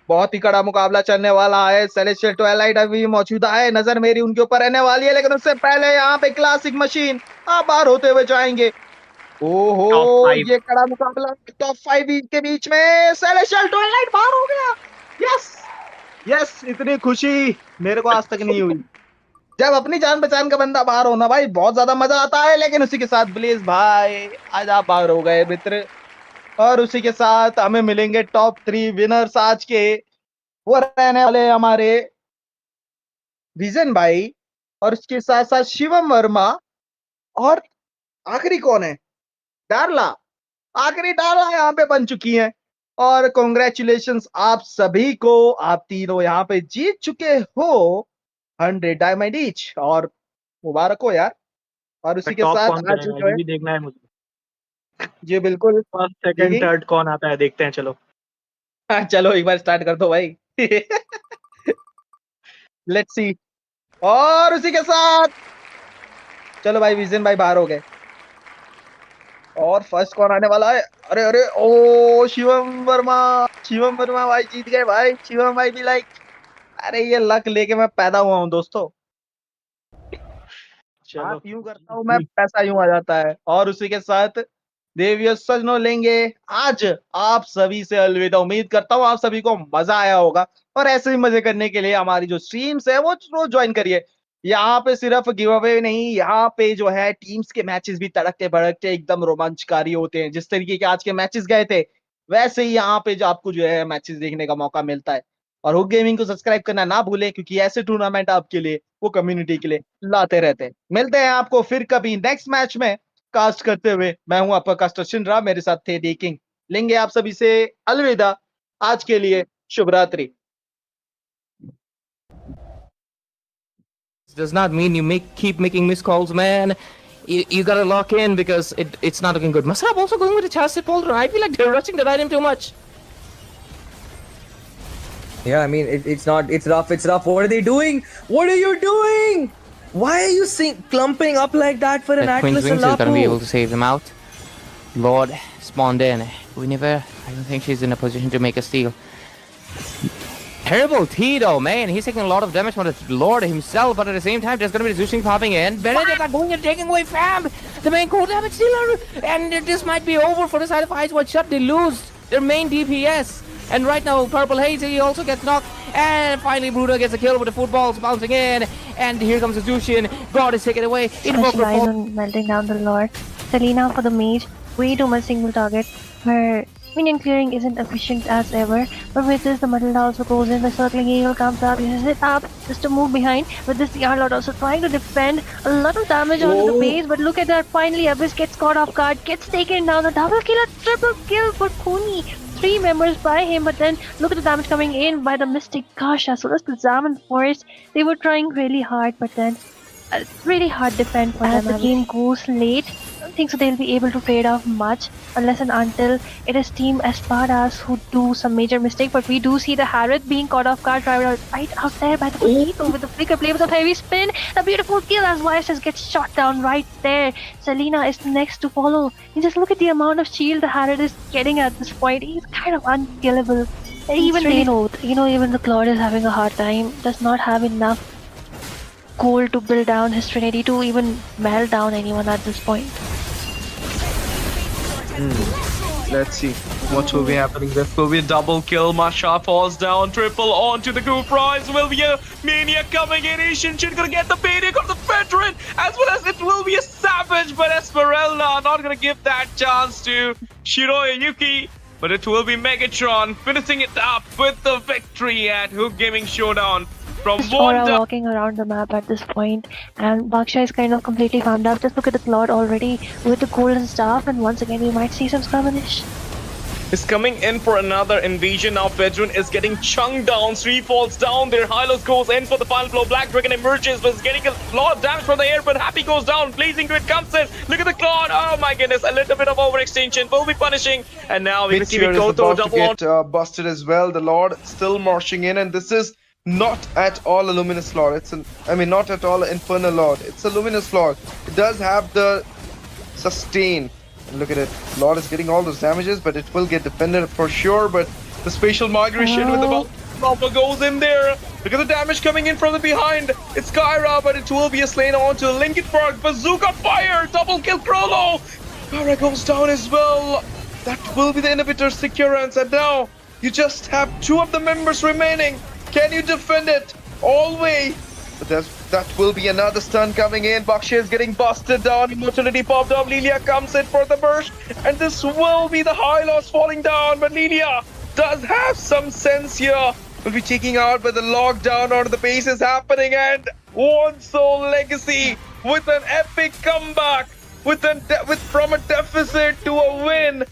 बहुत ही कड़ा मुकाबला चलने वाला है। सेलेस्टियल ट्वाइलाइट अभी भी मौजूदा है, नजर मेरी उनके ऊपर रहने वाली है, लेकिन उससे पहले यहाँ पे क्लासिक मशीन आप बाहर होते हुए जाएंगे। ओहो Top 5. ये कड़ा मुकाबला टॉप 5 के बीच में सेलेशियल ट्वाइलाइट बाहर हो गया। यस यस, इतनी खुशी मेरे को आज तक नहीं हुई जब अपनी जान पहचान का बंदा बाहर होना। भाई बहुत ज्यादा मजा आता है, लेकिन उसी के साथ ब्लेज भाई आज आप बाहर हो गए मित्र। और उसी के साथ हमें मिलेंगे टॉप 3 विनर्स आज के। वो रहने वाले हमारे विजन भाई और उसके साथ साथ शिवम वर्मा। और आखिरी कौन है? डारला। आखिरी डारला यहाँ पे बन चुकी हैं। और कॉन्ग्रेचुलेशंस आप सभी को, आप तीनों यहाँ पे जीत चुके हो 100 डायमंड ईच। और मुबारक हो यार। और उसी के टॉप साथ कौन आज करेगा जो ये है भी देखना है मुझे। जी बिल्कुल फर्स्ट सेकंड जी। थर्ड कौन आता है देखते हैं चलो। चलो एक बार स्टार्ट कर दो भाई। Let's see. और उसी के साथ चलो भाई विजन भाई बाहर हो गए। और फर्स्ट कौन आने वाला है? अरे अरे ओ शिवम वर्मा। शिवम वर्मा भाई जीत गए भाई। शिवम भाई भी लाइक अरे ये लक लेके मैं पैदा हुआ हूँ दोस्तों। चलो आप यूं करता हूँ मैं, पैसा यूं आ जाता है। और उसी के साथ देवियों सजनों लेंगे आज आप सभी से अलविदा। उम्मीद करता हूँ आप सभी को मजा आया होगा। और ऐसे ही मजे करने के लिए हमारी जो स्ट्रीम्स है वो रोज ज्वाइन करिए। यहाँ पे सिर्फ गिव अवे नहीं, यहाँ पे जो है टीम्स के मैचेस भी तड़कते भड़कते एकदम रोमांचकारी होते हैं। जिस तरीके के आज के मैचेस गए थे वैसे ही यहाँ पे जो आपको जो है मैचेस देखने का मौका मिलता है। और हुक गेमिंग को सब्सक्राइब करना ना भूलें, क्योंकि ऐसे टूर्नामेंट आपके लिए वो कम्युनिटी के लिए लाते रहते हैं। मिलते हैं आपको फिर कभी नेक्स्ट मैच में कास्ट करते हुए। मैं हूं आपका कास्टर शिनरा, मेरे साथ थे डी किंग। लेंगे आप सभी से अलविदा। आज के लिए शुभ रात्रि। Does not mean you keep making missed calls, man. You gotta lock in because it's not looking good. Masab also going with a chassis polder. I feel like they're rushing the item too much. Yeah, I mean it's not. It's rough. It's rough. What are they doing? What are you doing? Why are you clumping up like that for an That Queen's Atlas Wings and is gonna be able Lapu? to save him out. Lord spawned in. Guinevere, I don't think she's in a position to make a steal. Terrible Tito, man. He's taking a lot of damage from the Lord himself, but at the same time, there's going to be the Zeusing popping in. Benedict are going and taking away Fab, the main core damage dealer. And this might be over for the side of Ice White Shut. They lose their main DPS. And right now, Purple Haze, he also gets knocked. And finally, Bruder gets a kill with the footballs bouncing in. And here comes the Zushin. God is taken away. Specialize on melting down the Lord. Selena for the mage. Way too much single target. Her minion clearing isn't efficient as ever, but with this the Matilda also goes in, the circling eagle comes up, uses it up just to move behind. With this the Arlord also trying to defend, a lot of damage onto the base, but look at that, finally Abyss gets caught off guard, gets taken down, the double kill, a triple kill for Kuni. 3 members by him, but then look at the damage coming in by the Mystic Kasha. So that's the Zaman Forest. They were trying really hard, but then really hard defend for them. As the game goes late, I don't think so they'll be able to trade off much unless and until it is Team Espadas who do some major mistake. But we do see the Harith being caught off guard right out there by the Potato with the flicker play with a heavy spin. A beautiful kill as YSS gets shot down right there. Selena is next to follow. You just look at the amount of shield the Harith is getting at this point. He's kind of unkillable. Even they know, even the Claude is having a hard time. Does not have enough gold to build down his Trinity to even melt down anyone at this point. Let's see what will be happening. This will be a double kill. Masha falls down. Triple onto the group prize. Will be a Mania coming in. Asian Shin gonna get the payday of the veteran, as well as it will be a Savage, but Esmeralda not gonna give that chance to Shiroya Yuki. But it will be Megatron finishing it up with the victory at Hook Gaming Showdown. From Aura walking around the map at this point, and Baksha is kind of completely farmed up. Just look at the Claude already with the golden staff, and once again we might see some skirmish. is coming in for another invasion. Now Veteran is getting chunked down. 3 falls down there. Hylos goes in for the final blow. Black Dragon emerges, but is getting a lot of damage from the air, but Happy goes down. Blazing Grid comes in. Look at the Claude. Oh my goodness. A little bit of overextension will be punishing. And now we see Goto double on. Busted as well. The Lord still marching in, and this is not at all a Luminous Lord. It's not at all an Infernal Lord. It's a Luminous Lord. It does have the sustain. And look at it. Lord is getting all those damages, but it will get defended for sure. But the spatial migration with the Bomba goes in there. Look at the damage coming in from the behind. It's Kyra, but it will be a slain onto Lincoln Park. Bazooka fire. Double kill Crollo. Para goes down as well. That will be the inhibitor securance, and now you just have 2 of the members remaining. Can you defend it all way? But that will be another stun coming in. Bakshi is getting busted down. Immortality popped up. Lilia comes in for the burst, and this will be the high loss falling down. But Lilia does have some sense here. Will be taking out, but the lockdown on the base is happening, and One Soul Legacy with an epic comeback, from a deficit to a win.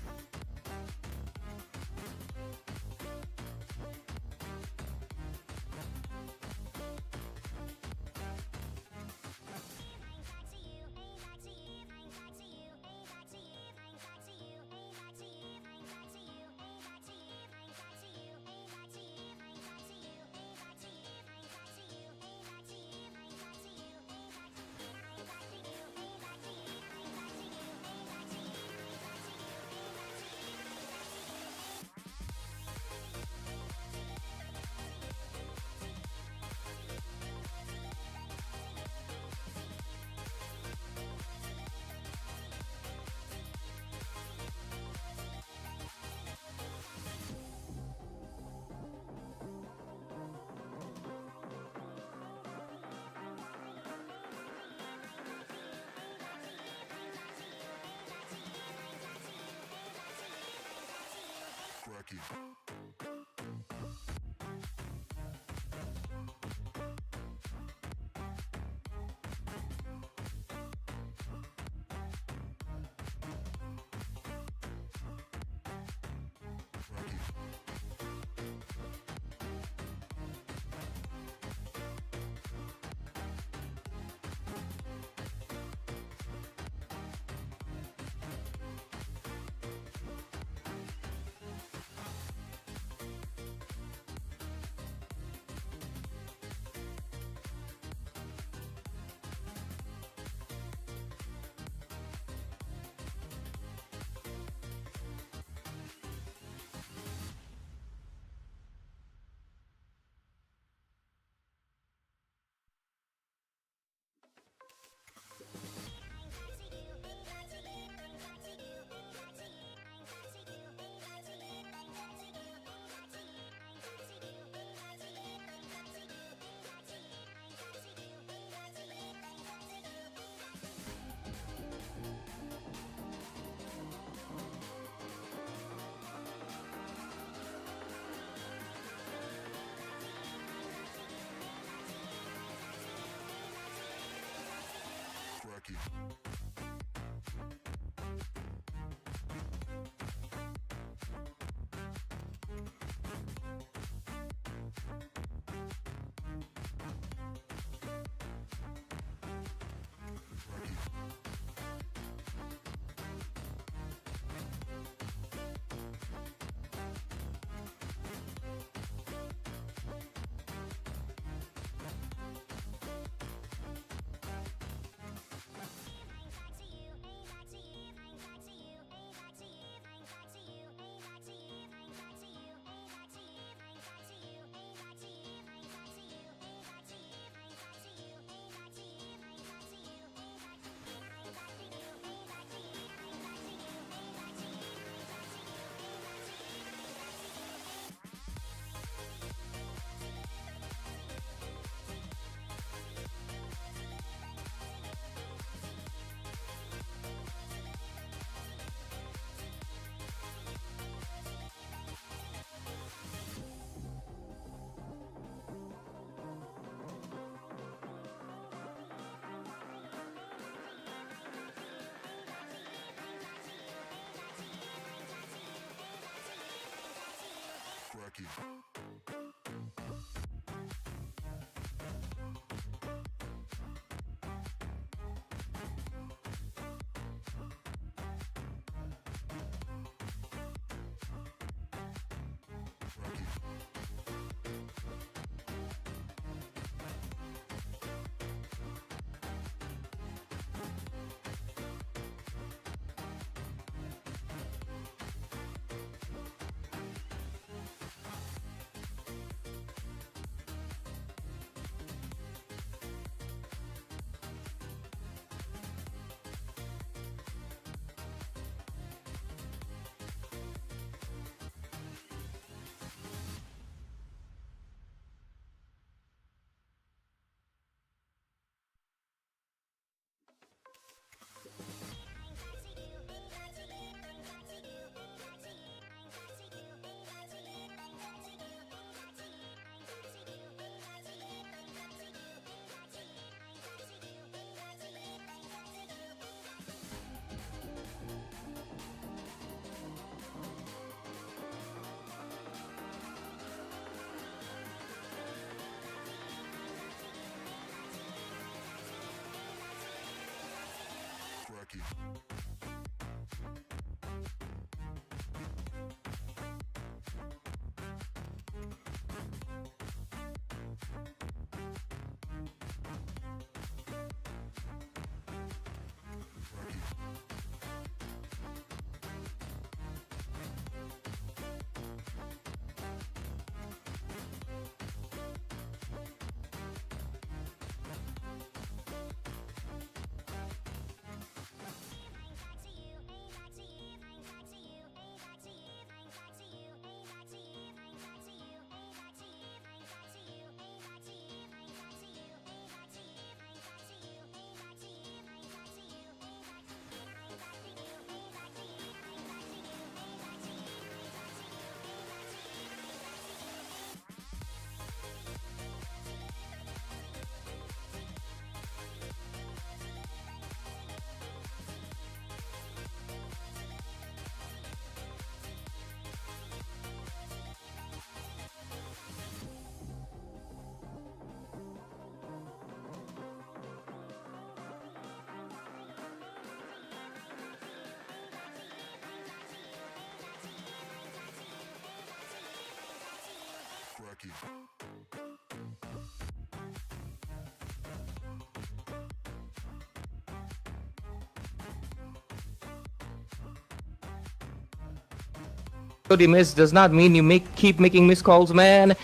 You miss does not mean you keep making missed calls, man.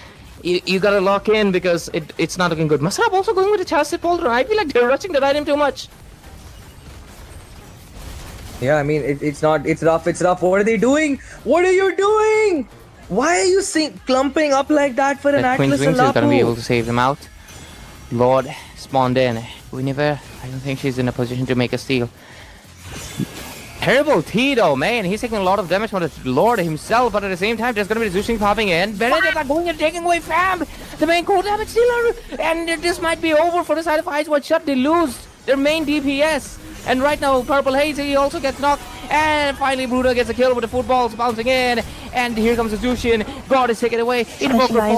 You gotta lock in because it's not looking good. Masab also going with a chassis folder. I feel like they're rushing the item too much. Yeah, I mean, it's not, it's rough. What are they doing? What are you doing? Why are you clumping up like that for an That Queen's Atlas Wings is gonna be able Alapu? to save him out. Lord spawned in. Guinevere, I don't think she's in a position to make a steal. Terrible Tito, man. He's taking a lot of damage from the Lord himself, but at the same time, there's going to be Zushing popping in. Benedict are going and taking away Fam, the main core damage dealer. And this might be over for the side of Eyes Wide Shut. They lose their main DPS. And right now, Purple Hazy also gets knocked. And finally, Bruno gets a kill with the footballs bouncing in. And here comes the Zushin. God is taken away. Invoker